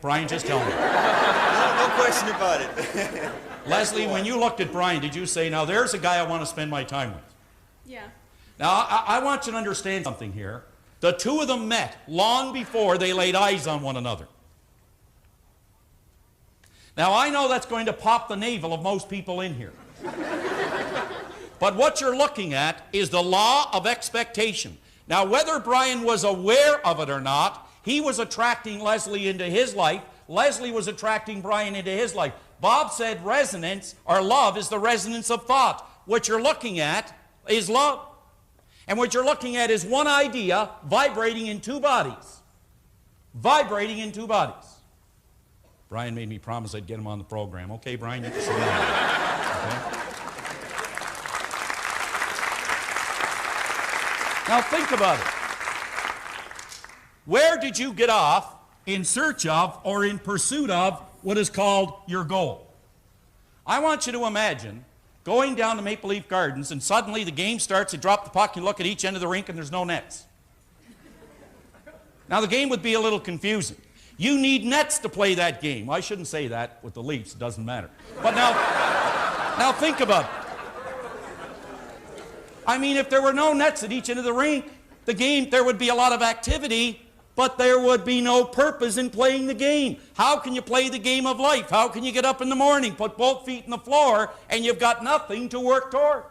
Brian, just tell me. No question about it. Leslie, when you looked at Brian, did you say, now there's a guy I want to spend my time with? Yeah. Now, I want you to understand something here. The two of them met long before they laid eyes on one another. Now, I know that's going to pop the navel of most people in here. But what you're looking at is the law of expectation. Now, whether Brian was aware of it or not, he was attracting Leslie into his life. Leslie was attracting Brian into his life. Bob said resonance, or love, is the resonance of thought. What you're looking at is love. And what you're looking at is one idea vibrating in two bodies. Vibrating in two bodies. Brian made me promise I'd get him on the program. Okay, Brian, you can sit down. Okay? Now think about it. Where did you get off in search of or in pursuit of what is called your goal? I want you to imagine going down to Maple Leaf Gardens and suddenly the game starts, you drop the puck, you look at each end of the rink and there's no nets. Now the game would be a little confusing. You need nets to play that game. Well, I shouldn't say that with the Leafs, it doesn't matter. But now think about it. I mean, if there were no nets at each end of the rink, the game, there would be a lot of activity, but there would be no purpose in playing the game. How can you play the game of life? How can you get up in the morning, put both feet in the floor, and you've got nothing to work toward?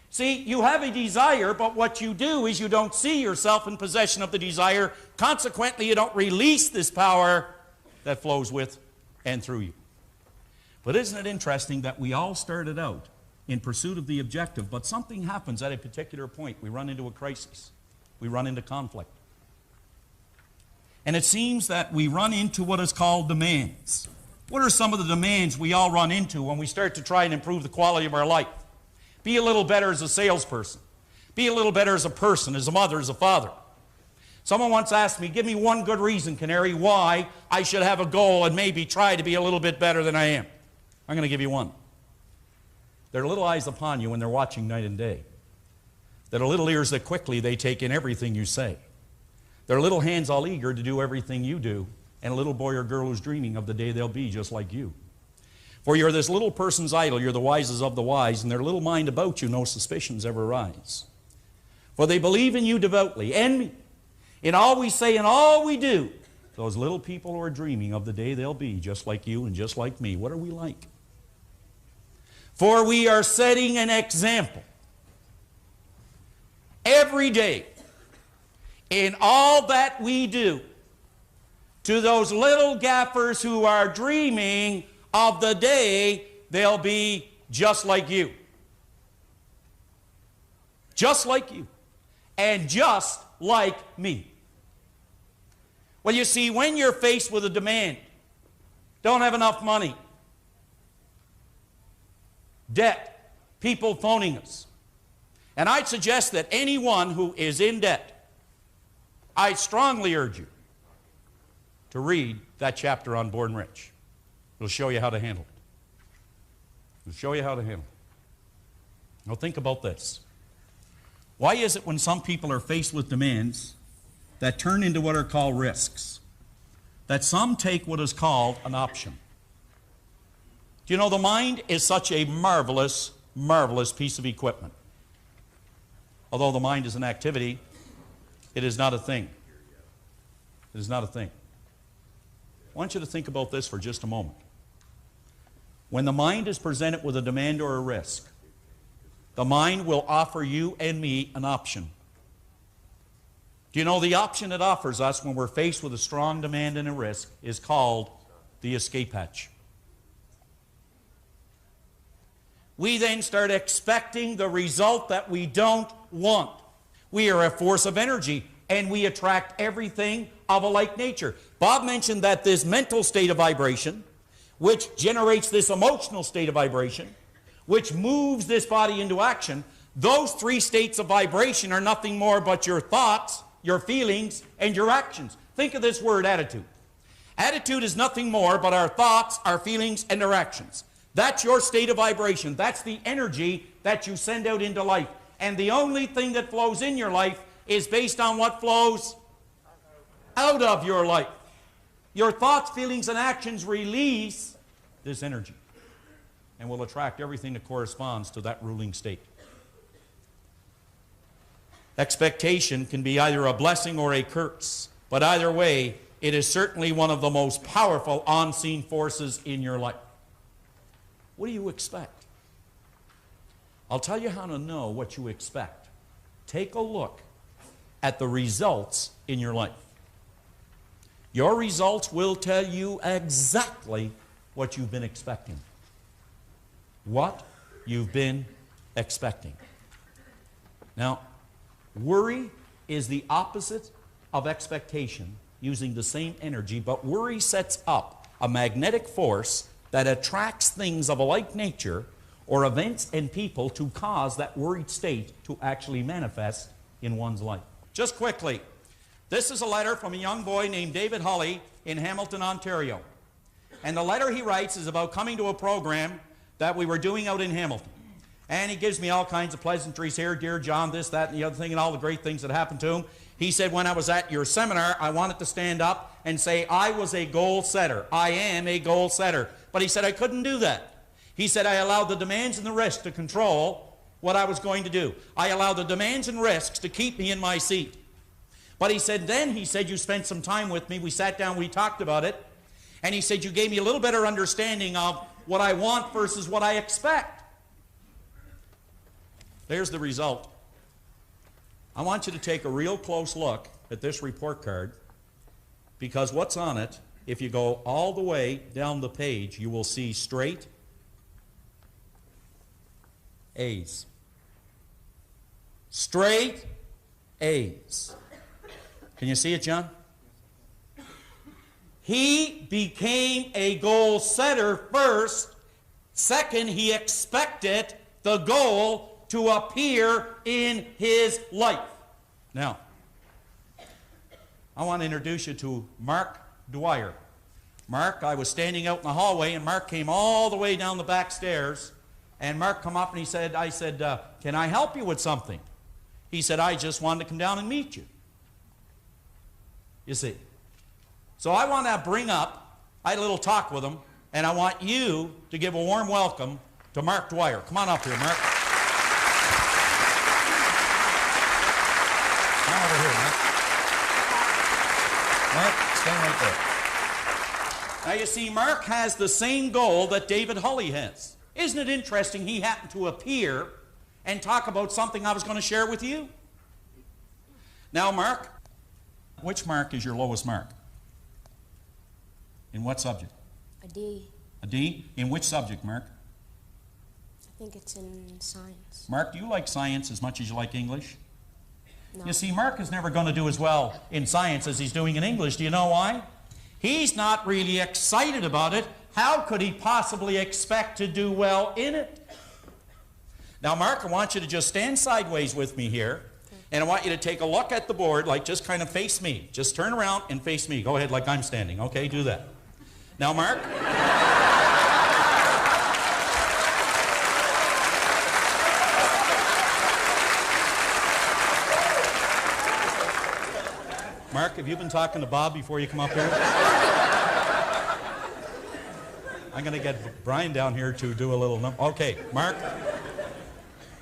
See, you have a desire, but what you do is you don't see yourself in possession of the desire. Consequently, you don't release this power that flows with and through you. But isn't it interesting that we all started out in pursuit of the objective, but something happens at a particular point. We run into a crisis. We run into conflict. And it seems that we run into what is called demands. What are some of the demands we all run into when we start to try and improve the quality of our life? Be a little better as a salesperson. Be a little better as a person, as a mother, as a father. Someone once asked me, give me one good reason, Canary, why I should have a goal and maybe try to be a little bit better than I am. I'm going to give you one. There are little eyes upon you when they're watching night and day. There are little ears that quickly they take in everything you say. There are little hands all eager to do everything you do, and a little boy or girl who's dreaming of the day they'll be just like you. For you're this little person's idol, you're the wisest of the wise, and their little mind about you no suspicions ever rise. For they believe in you devoutly, and me, in all we say and all we do, Those little people who are dreaming of the day they'll be just like you and just like me. What are we like? For we are setting an example every day in all that we do to those little gaffers who are dreaming of the day they'll be just like you. Just like you. And just like me. Well, you see, when you're faced with a demand, don't have enough money, debt, people phoning us, and I'd suggest that anyone who is in debt, I strongly urge you to read that chapter on Born Rich. It'll show you how to handle it. It'll show you how to handle it. Now think about this. Why is it when some people are faced with demands that turn into what are called risks, that some take what is called an option? Do you know the mind is such a marvelous, marvelous piece of equipment? Although the mind is an activity, it is not a thing. It is not a thing. I want you to think about this for just a moment. When the mind is presented with a demand or a risk, the mind will offer you and me an option. Do you know the option it offers us when we're faced with a strong demand and a risk is called the escape hatch. We then start expecting the result that we don't want. We are a force of energy, and we attract everything of a like nature. Bob mentioned that this mental state of vibration, which generates this emotional state of vibration, which moves this body into action, those three states of vibration are nothing more but your thoughts, your feelings, and your actions. Think of this word, attitude. Attitude is nothing more but our thoughts, our feelings, and our actions. That's your state of vibration. That's the energy that you send out into life. And the only thing that flows in your life is based on what flows out of your life. Your thoughts, feelings, and actions release this energy and will attract everything that corresponds to that ruling state. Expectation can be either a blessing or a curse, but either way, it is certainly one of the most powerful unseen forces in your life. What do you expect? I'll tell you how to know what you expect. Take a look at the results in your life. Your results will tell you exactly what you've been expecting. What you've been expecting. Now, worry is the opposite of expectation using the same energy, but worry sets up a magnetic force that attracts things of a like nature or events and people to cause that worried state to actually manifest in one's life. Just quickly, this is a letter from a young boy named David Hulley in Hamilton, Ontario. And the letter he writes is about coming to a program that we were doing out in Hamilton. And he gives me all kinds of pleasantries here, dear John, this, that, and the other thing, and all the great things that happened to him. He said, when I was at your seminar, I wanted to stand up and say, I was a goal setter. I am a goal setter. But he said, I couldn't do that. He said, I allowed the demands and the risks to control what I was going to do. I allowed the demands and risks to keep me in my seat. But he said, then he said, you spent some time with me. We sat down, we talked about it. And he said, you gave me a little better understanding of what I want versus what I expect. There's the result. I want you to take a real close look at this report card, because what's on it, if you go all the way down the page, you will see straight A's. Straight A's. Can you see it, John? He became a goal setter first. Second, he expected the goal to appear in his life. Now, I want to introduce you to Mark Dwyer. Mark, I was standing out in the hallway, and Mark came all the way down the back stairs, and Mark come up and he said, I said, can I help you with something? He said, I just wanted to come down and meet you. You see. So I want to bring up, I had a little talk with him, and I want you to give a warm welcome to Mark Dwyer. Come on up here, Mark. Come over here, Mark. Mark. Stand right there. Now you see, Mark has the same goal that David Hulley has. Isn't it interesting he happened to appear and talk about something I was going to share with you? Now, Mark, which mark is your lowest mark? In what subject? A D. A D? In which subject, Mark? I think it's in science. Mark, do you like science as much as you like English? No. You see, Mark is never going to do as well in science as he's doing in English. Do you know why? He's not really excited about it. How could he possibly expect to do well in it? Now, Mark, I want you to just stand sideways with me here, and I want you to take a look at the board, like just kind of face me. Just turn around and face me. Go ahead like I'm standing. Okay, do that. Now, Mark. Mark, have you been talking to Bob before you come up here? I'm going to get Brian down here to do a little number. Okay, Mark.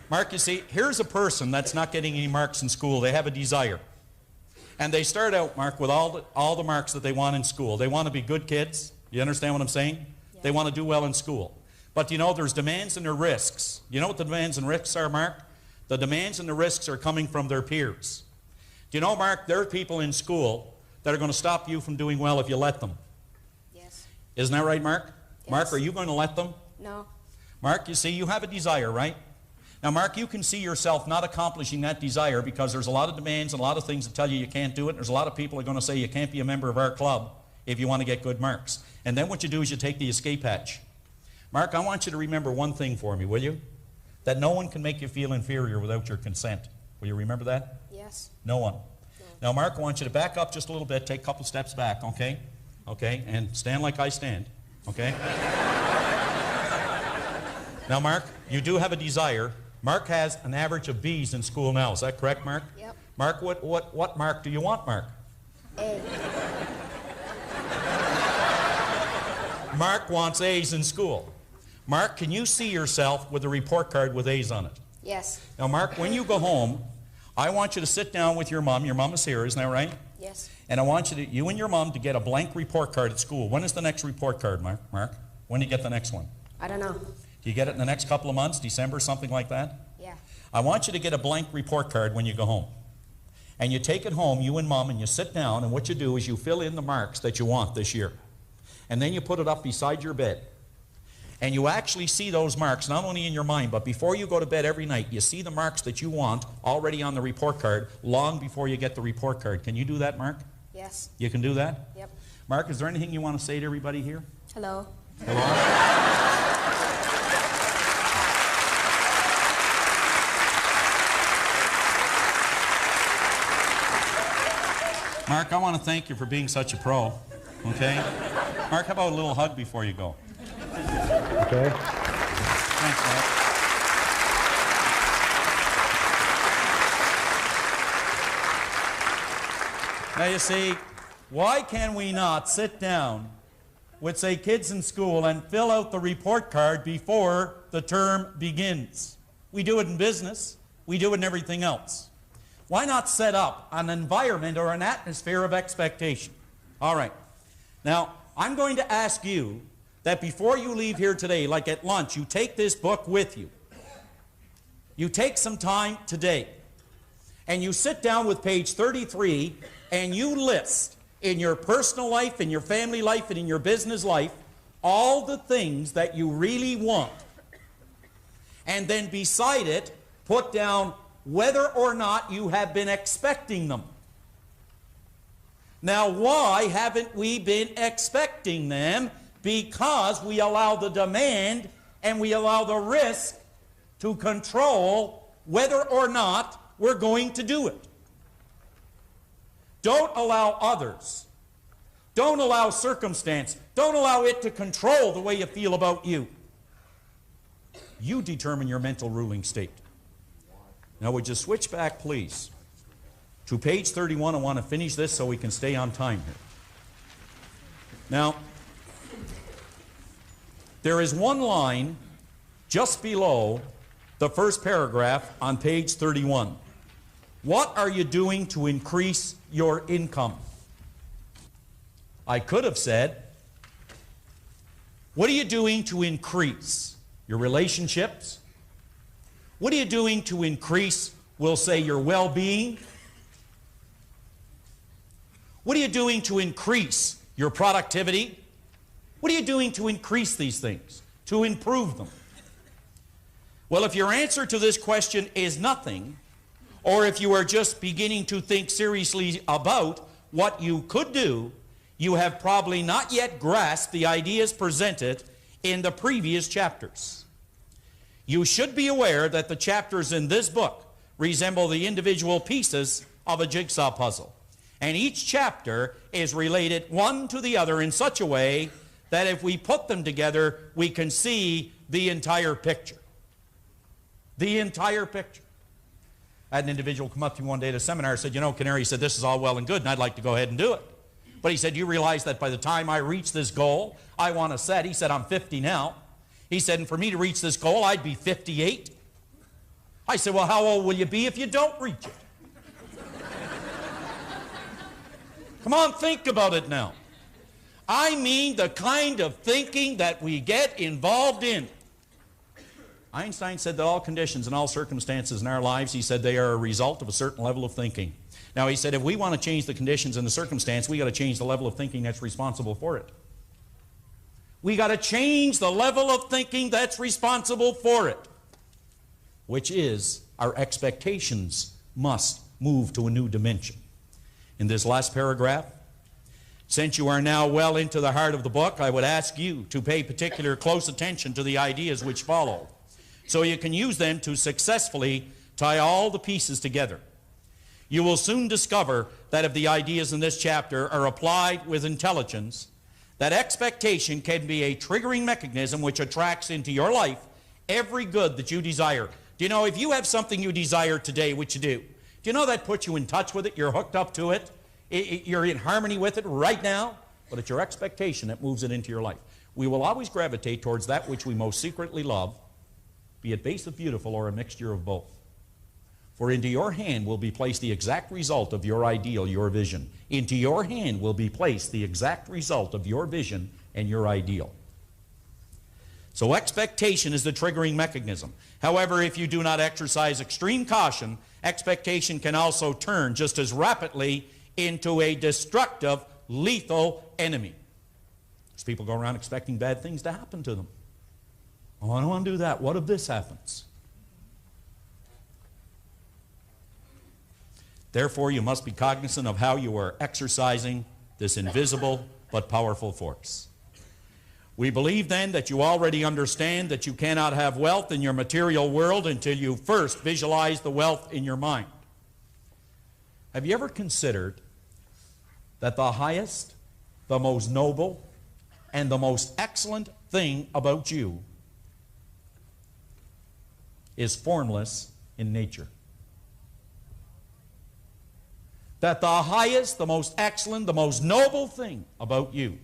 Mark, you see, here's a person that's not getting any marks in school. They have a desire. And they start out, Mark, with all the marks that they want in school. They want to be good kids. You understand what I'm saying? Yeah. They want to do well in school. But you know, there's demands and there are risks. You know what the demands and risks are, Mark? The demands and the risks are coming from their peers. Do you know, Mark, there are people in school that are going to stop you from doing well if you let them. Yes. Isn't that right, Mark? Yes. Mark, are you going to let them? No. Mark, you see, you have a desire, right? Now, Mark, you can see yourself not accomplishing that desire because there's a lot of demands and a lot of things that tell you can't do it. There's a lot of people who are going to say you can't be a member of our club if you want to get good marks. And then what you do is you take the escape hatch. Mark, I want you to remember one thing for me, will you? That no one can make you feel inferior without your consent. Will you remember that? Yes. No one. No. Now, Mark, I want you to back up just a little bit, take a couple steps back, okay? Okay, and stand like I stand, okay? Now, Mark, you do have a desire. Mark has an average of B's in school now. Is that correct, Mark? Yep. Mark, what mark do you want, Mark? A. Mark wants A's in school. Mark, can you see yourself with a report card with A's on it? Yes. Now, Mark, when you go home, I want you to sit down with your mom. Your mom is here, isn't that right? Yes. And I want you and your mom to get a blank report card at school. When is the next report card, Mark? When do you get the next one? I don't know. Do you get it in the next couple of months, December, something like that? Yeah. I want you to get a blank report card when you go home. And you take it home, you and Mom, and you sit down, and what you do is you fill in the marks that you want this year. And then you put it up beside your bed. And you actually see those marks, not only in your mind, but before you go to bed every night, you see the marks that you want already on the report card long before you get the report card. Can you do that, Mark? Yes. You can do that? Yep. Mark, is there anything you want to say to everybody here? Hello. Hello? Mark, I want to thank you for being such a pro, okay? Mark, how about a little hug before you go? Okay. Thanks, Mark. Now you see, why can we not sit down with, say, kids in school and fill out the report card before the term begins? We do it in business. We do it in everything else. Why not set up an environment or an atmosphere of expectation? All right. Now, I'm going to ask you that before you leave here today, like at lunch, you take this book with you. You take some time today, and you sit down with page 33, and you list in your personal life, in your family life, and in your business life, all the things that you really want. And then beside it, put down whether or not you have been expecting them. Now, why haven't we been expecting them? Because we allow the demand and we allow the risk to control whether or not we're going to do it. Don't allow others. Don't allow circumstance. Don't allow it to control the way you feel about you. You determine your mental ruling state. Now, would you switch back, please, to page 31? I want to finish this so we can stay on time here. Now, there is one line just below the first paragraph on page 31. What are you doing to increase your income? I could have said, what are you doing to increase your relationships? What are you doing to increase, we'll say, your well-being? What are you doing to increase your productivity? What are you doing to increase these things, to improve them? Well, if your answer to this question is nothing, or if you are just beginning to think seriously about what you could do, you have probably not yet grasped the ideas presented in the previous chapters. You should be aware that the chapters in this book resemble the individual pieces of a jigsaw puzzle. And each chapter is related one to the other in such a way that if we put them together, we can see the entire picture. The entire picture. I had an individual come up to me one day at a seminar and said, you know, Canary, said, this is all well and good, and I'd like to go ahead and do it. But he said, you realize that by the time I reach this goal I want to set, he said, I'm 50 now. He said, and for me to reach this goal, I'd be 58. I said, well, how old will you be if you don't reach it? Come on, think about it now. I mean the kind of thinking that we get involved in. Einstein said that all conditions and all circumstances in our lives, he said, they are a result of a certain level of thinking. Now, he said, if we want to change the conditions and the circumstance, we got to change the level of thinking that's responsible for it. We got to change the level of thinking that's responsible for it, which is our expectations must move to a new dimension. In this last paragraph, since you are now well into the heart of the book, I would ask you to pay particular close attention to the ideas which follow, so you can use them to successfully tie all the pieces together. You will soon discover that if the ideas in this chapter are applied with intelligence, that expectation can be a triggering mechanism which attracts into your life every good that you desire. Do you know, if you have something you desire today, which you do you know that puts you in touch with it? You're hooked up to it. You're in harmony with it right now. But it's your expectation that moves it into your life. We will always gravitate towards that which we most secretly love, be it base of beautiful or a mixture of both. For into your hand will be placed the exact result of your ideal, your vision. Into your hand will be placed the exact result of your vision and your ideal. So expectation is the triggering mechanism. However, if you do not exercise extreme caution, expectation can also turn just as rapidly into a destructive, lethal enemy. Because people go around expecting bad things to happen to them. Oh, I don't want to do that. What if this happens? Therefore, you must be cognizant of how you are exercising this invisible but powerful force. We believe then that you already understand that you cannot have wealth in your material world until you first visualize the wealth in your mind. Have you ever considered that the highest, the most noble, and the most excellent thing about you is formless in nature? That the highest, the most excellent, the most noble thing about you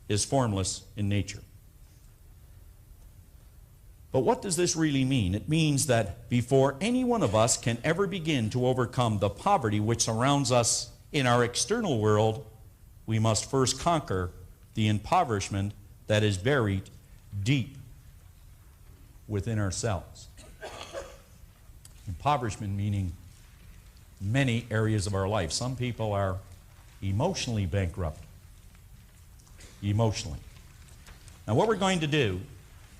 is formless in nature. But what does this really mean? It means that before any one of us can ever begin to overcome the poverty which surrounds us in our external world, we must first conquer the impoverishment that is buried deep within ourselves. Impoverishment meaning many areas of our life. Some people are emotionally bankrupt. Emotionally. Now what we're going to do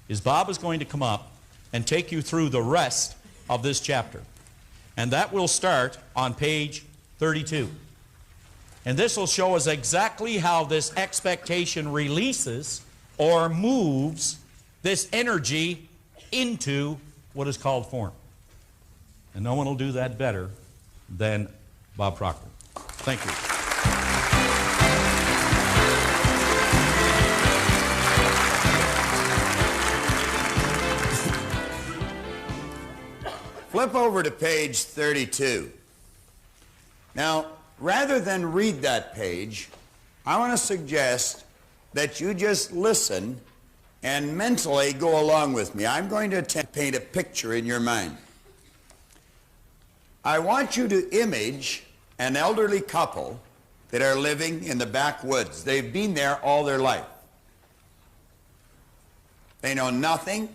is Bob is going to come up and take you through the rest of this chapter. And that will start on page 32. And this will show us exactly how this expectation releases or moves this energy into what is called form. And no one will do that better than Bob Proctor. Thank you. Flip over to page 32. Now, rather than read that page, I want to suggest that you just listen and mentally go along with me. I'm going to attempt to paint a picture in your mind. I want you to image an elderly couple that are living in the backwoods. They've been there all their life. They know nothing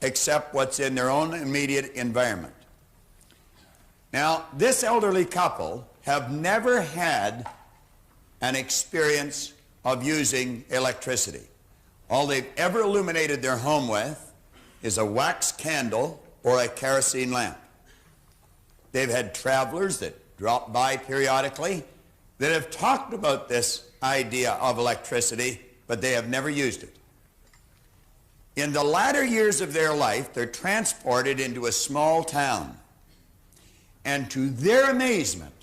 except what's in their own immediate environment. Now, this elderly couple have never had an experience of using electricity. All they've ever illuminated their home with is a wax candle or a kerosene lamp. They've had travelers that drop by periodically that have talked about this idea of electricity, but they have never used it. In the latter years of their life, they're transported into a small town. And to their amazement,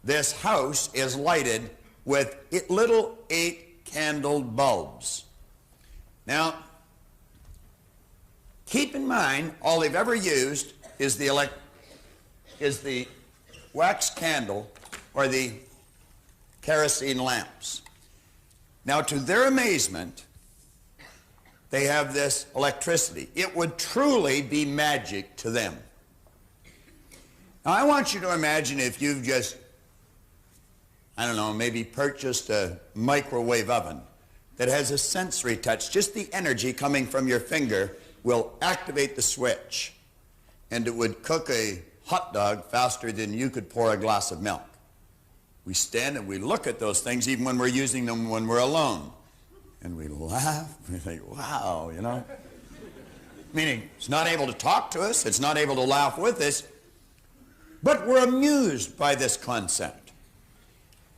this house is lighted with little 8-candled bulbs. Now, keep in mind, all they've ever used is the wax candle or the kerosene lamps. Now, to their amazement, they have this electricity. It would truly be magic to them. Now, I want you to imagine if you've just, I don't know, maybe purchased a microwave oven that has a sensory touch. Just the energy coming from your finger will activate the switch, and it would cook a hot dog faster than you could pour a glass of milk. We stand and we look at those things even when we're using them when we're alone. And we laugh, we think, wow, you know. Meaning, it's not able to talk to us, it's not able to laugh with us, but we're amused by this concept.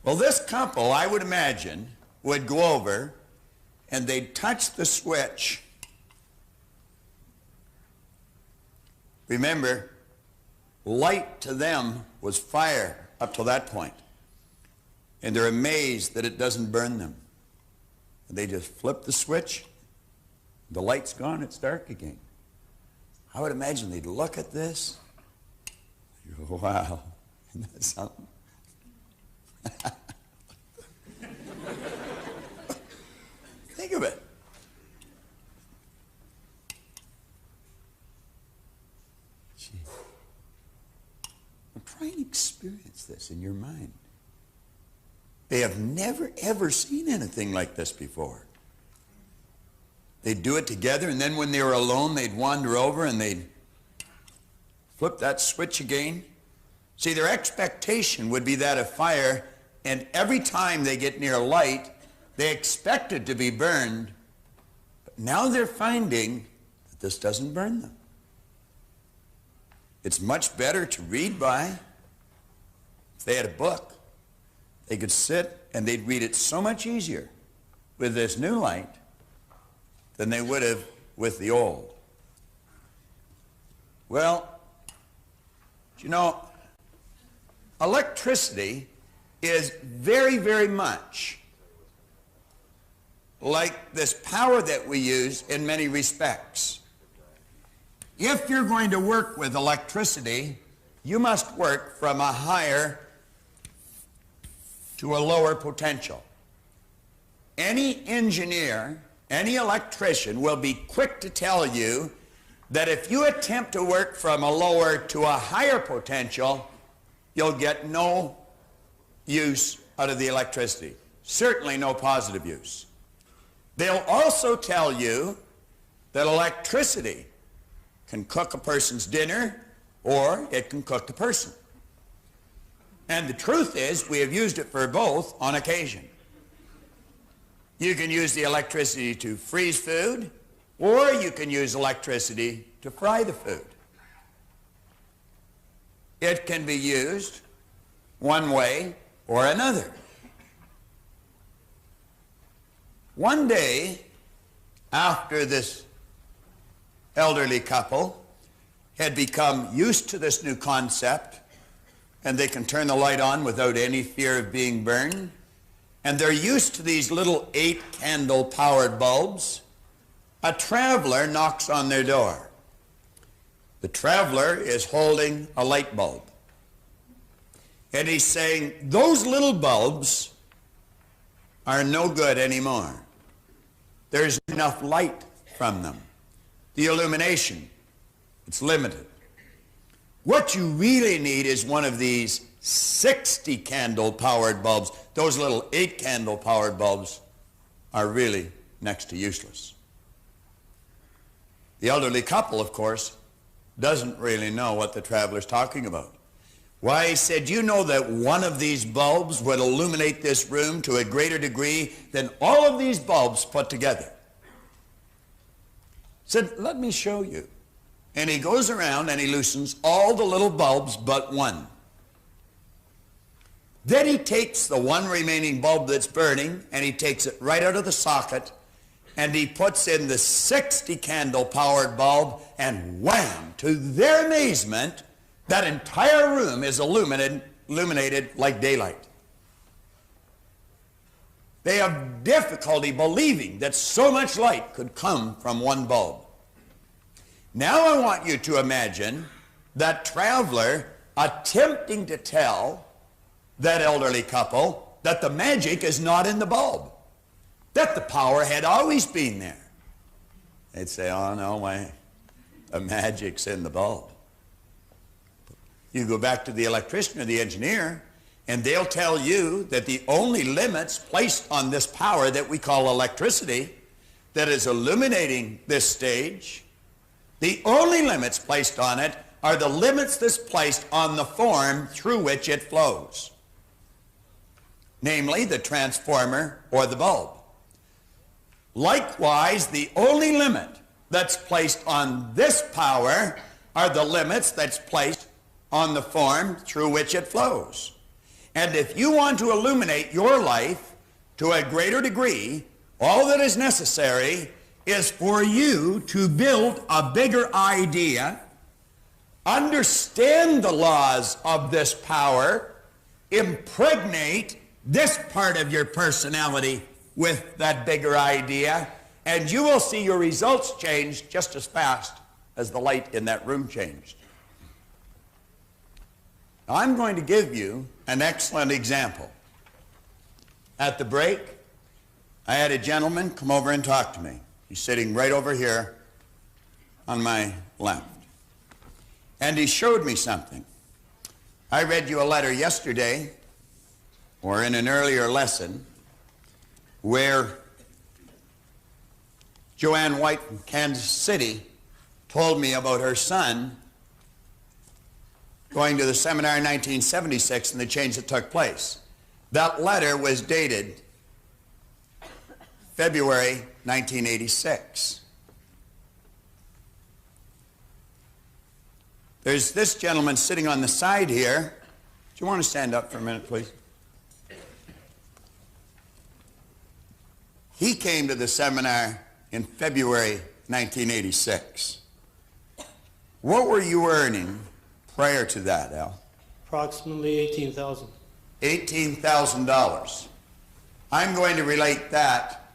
Well, this couple, I would imagine, would go over and they'd touch the switch. Remember, light to them was fire up to that point. And they're amazed that it doesn't burn them. And they just flip the switch, the light's gone, it's dark again. I would imagine they'd look at this. Go, wow, isn't that something? Think of it. Gee. Try and experience this in your mind. They have never, ever seen anything like this before. They'd do it together, and then when they were alone, they'd wander over and they'd flip that switch again. See, their expectation would be that of fire, and every time they get near light, they expect it to be burned. But now they're finding that this doesn't burn them. It's much better to read by. If they had a book, they could sit and they'd read it so much easier with this new light than they would have with the old. Well, you know, electricity is very, very much like this power that we use in many respects. If you're going to work with electricity, you must work from a higher to a lower potential. Any engineer, any electrician will be quick to tell you that if you attempt to work from a lower to a higher potential, you'll get no use out of the electricity. Certainly no positive use. They'll also tell you that electricity can cook a person's dinner or it can cook the person. And the truth is, we have used it for both on occasion. You can use the electricity to freeze food, or you can use electricity to fry the food. It can be used one way or another. One day, after this elderly couple had become used to this new concept, and they can turn the light on without any fear of being burned, and they're used to these little 8-candle powered bulbs, a traveler knocks on their door. The traveler is holding a light bulb. And he's saying, those little bulbs are no good anymore. There's enough light from them. The illumination, it's limited. What you really need is one of these 60 candle powered bulbs. Those little 8 candle powered bulbs are really next to useless. The elderly couple, of course, doesn't really know what the traveler's talking about. Why, he said, you know that one of these bulbs would illuminate this room to a greater degree than all of these bulbs put together. Said, let me show you. And he goes around and he loosens all the little bulbs but one. Then he takes the one remaining bulb that's burning and he takes it right out of the socket and he puts in the 60 candle powered bulb, and wham, to their amazement, that entire room is illuminated like daylight. They have difficulty believing that so much light could come from one bulb. Now I want you to imagine that traveler attempting to tell that elderly couple that the magic is not in the bulb, that the power had always been there. They'd say, oh, no way, the magic's in the bulb. You go back to the electrician or the engineer, and they'll tell you that the only limits placed on this power that we call electricity that is illuminating this stage, the only limits placed on it are the limits that's placed on the form through which it flows, namely the transformer or the bulb. Likewise, the only limit that's placed on this power are the limits that's placed on the form through which it flows. And if you want to illuminate your life to a greater degree, all that is necessary is for you to build a bigger idea, understand the laws of this power, impregnate this part of your personality with that bigger idea, and you will see your results change just as fast as the light in that room changed. Now, I'm going to give you an excellent example. At the break, I had a gentleman come over and talk to me. He's sitting right over here on my left. And he showed me something. I read you a letter yesterday, or in an earlier lesson, where Joanne White from Kansas City told me about her son going to the seminar in 1976 and the change that took place. That letter was dated February 1986. There's this gentleman sitting on the side here. Do you want to stand up for a minute, please? He came to the seminar in February 1986. What were you earning prior to that, Al? Approximately $18,000. $18,000. I'm going to relate that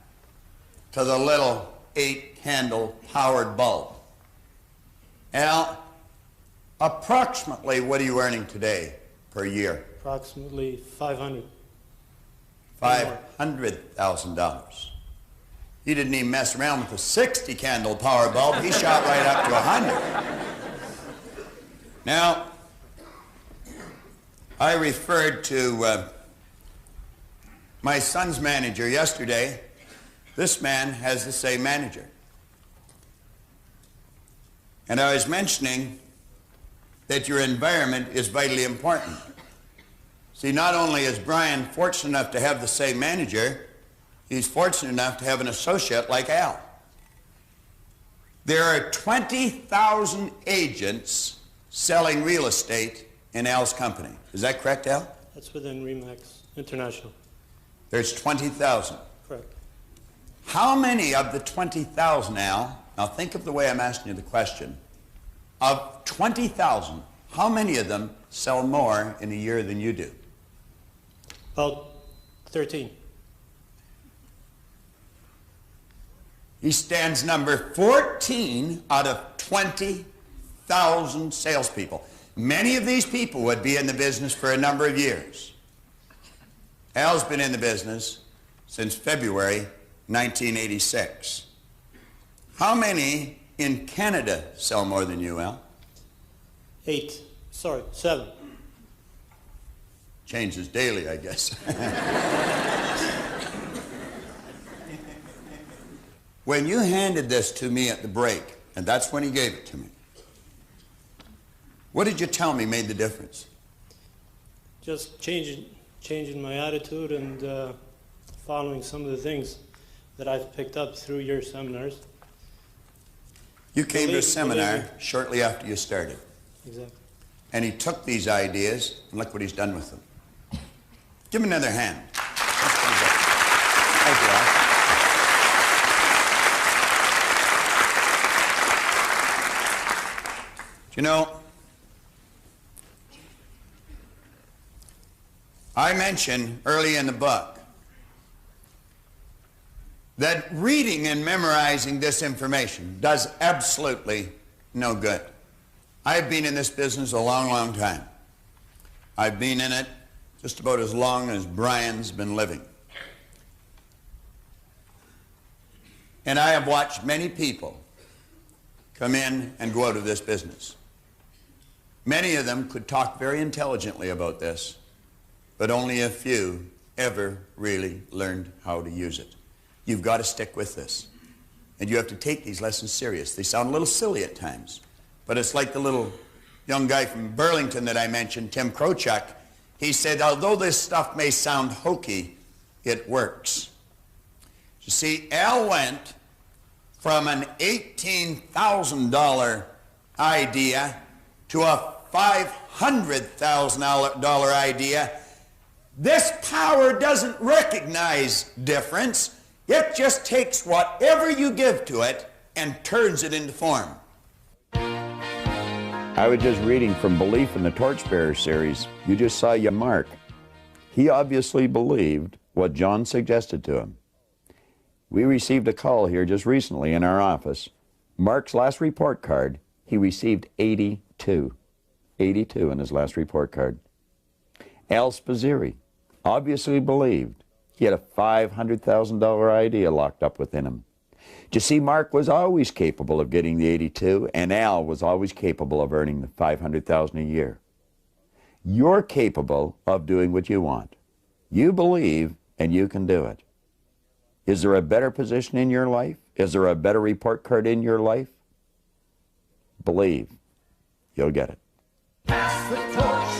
to the little 8-candle powered bulb. Al, approximately what are you earning today per year? Approximately $500. $500,000. He didn't even mess around with the 60-candle power bulb. He shot right up to 100. Now, I referred to my son's manager yesterday. This man has the same manager. And I was mentioning that your environment is vitally important. See, not only is Brian fortunate enough to have the same manager, he's fortunate enough to have an associate like Al. There are 20,000 agents selling real estate in Al's company. Is that correct, Al? That's within RE/MAX International. There's 20,000. Correct. How many of the 20,000, Al, now think of the way I'm asking you the question, of 20,000, how many of them sell more in a year than you do? About 13. He stands number 14 out of 20,000 salespeople. Many of these people would be in the business for a number of years. Al's been in the business since February 1986. How many in Canada sell more than you, Al? 7. Changes daily, I guess. When you handed this to me at the break, and that's when he gave it to me, what did you tell me made the difference? Just changing my attitude and following some of the things that I've picked up through your seminars. You came to a seminar shortly after you started. Exactly. And he took these ideas, and look what he's done with them. Give him another hand. Thank you, Al. You know, I mentioned early in the book that reading and memorizing this information does absolutely no good. I've been in this business a long, long time. I've been in it just about as long as Brian's been living. And I have watched many people come in and go out of this business. Many of them could talk very intelligently about this, but only a few ever really learned how to use it. You've got to stick with this. And you have to take these lessons serious. They sound a little silly at times, but it's like the little young guy from Burlington that I mentioned, Tim Krochak. He said, although this stuff may sound hokey, it works. You see, Al went from an $18,000 idea to a $500,000 idea. This power doesn't recognize difference. It just takes whatever you give to it and turns it into form. I was just reading from Belief in the Torchbearer series. You just saw your Mark. He obviously believed what John suggested to him. We received a call here just recently in our office. Mark's last report card, he received 82. 82 in his last report card. Al Spazzeri obviously believed he had a $500,000 idea locked up within him. You see, Mark was always capable of getting the 82, and Al was always capable of earning the $500,000 a year. You're capable of doing what you want. You believe, and you can do it. Is there a better position in your life? Is there a better report card in your life? Believe. You'll get it. Pass the torch.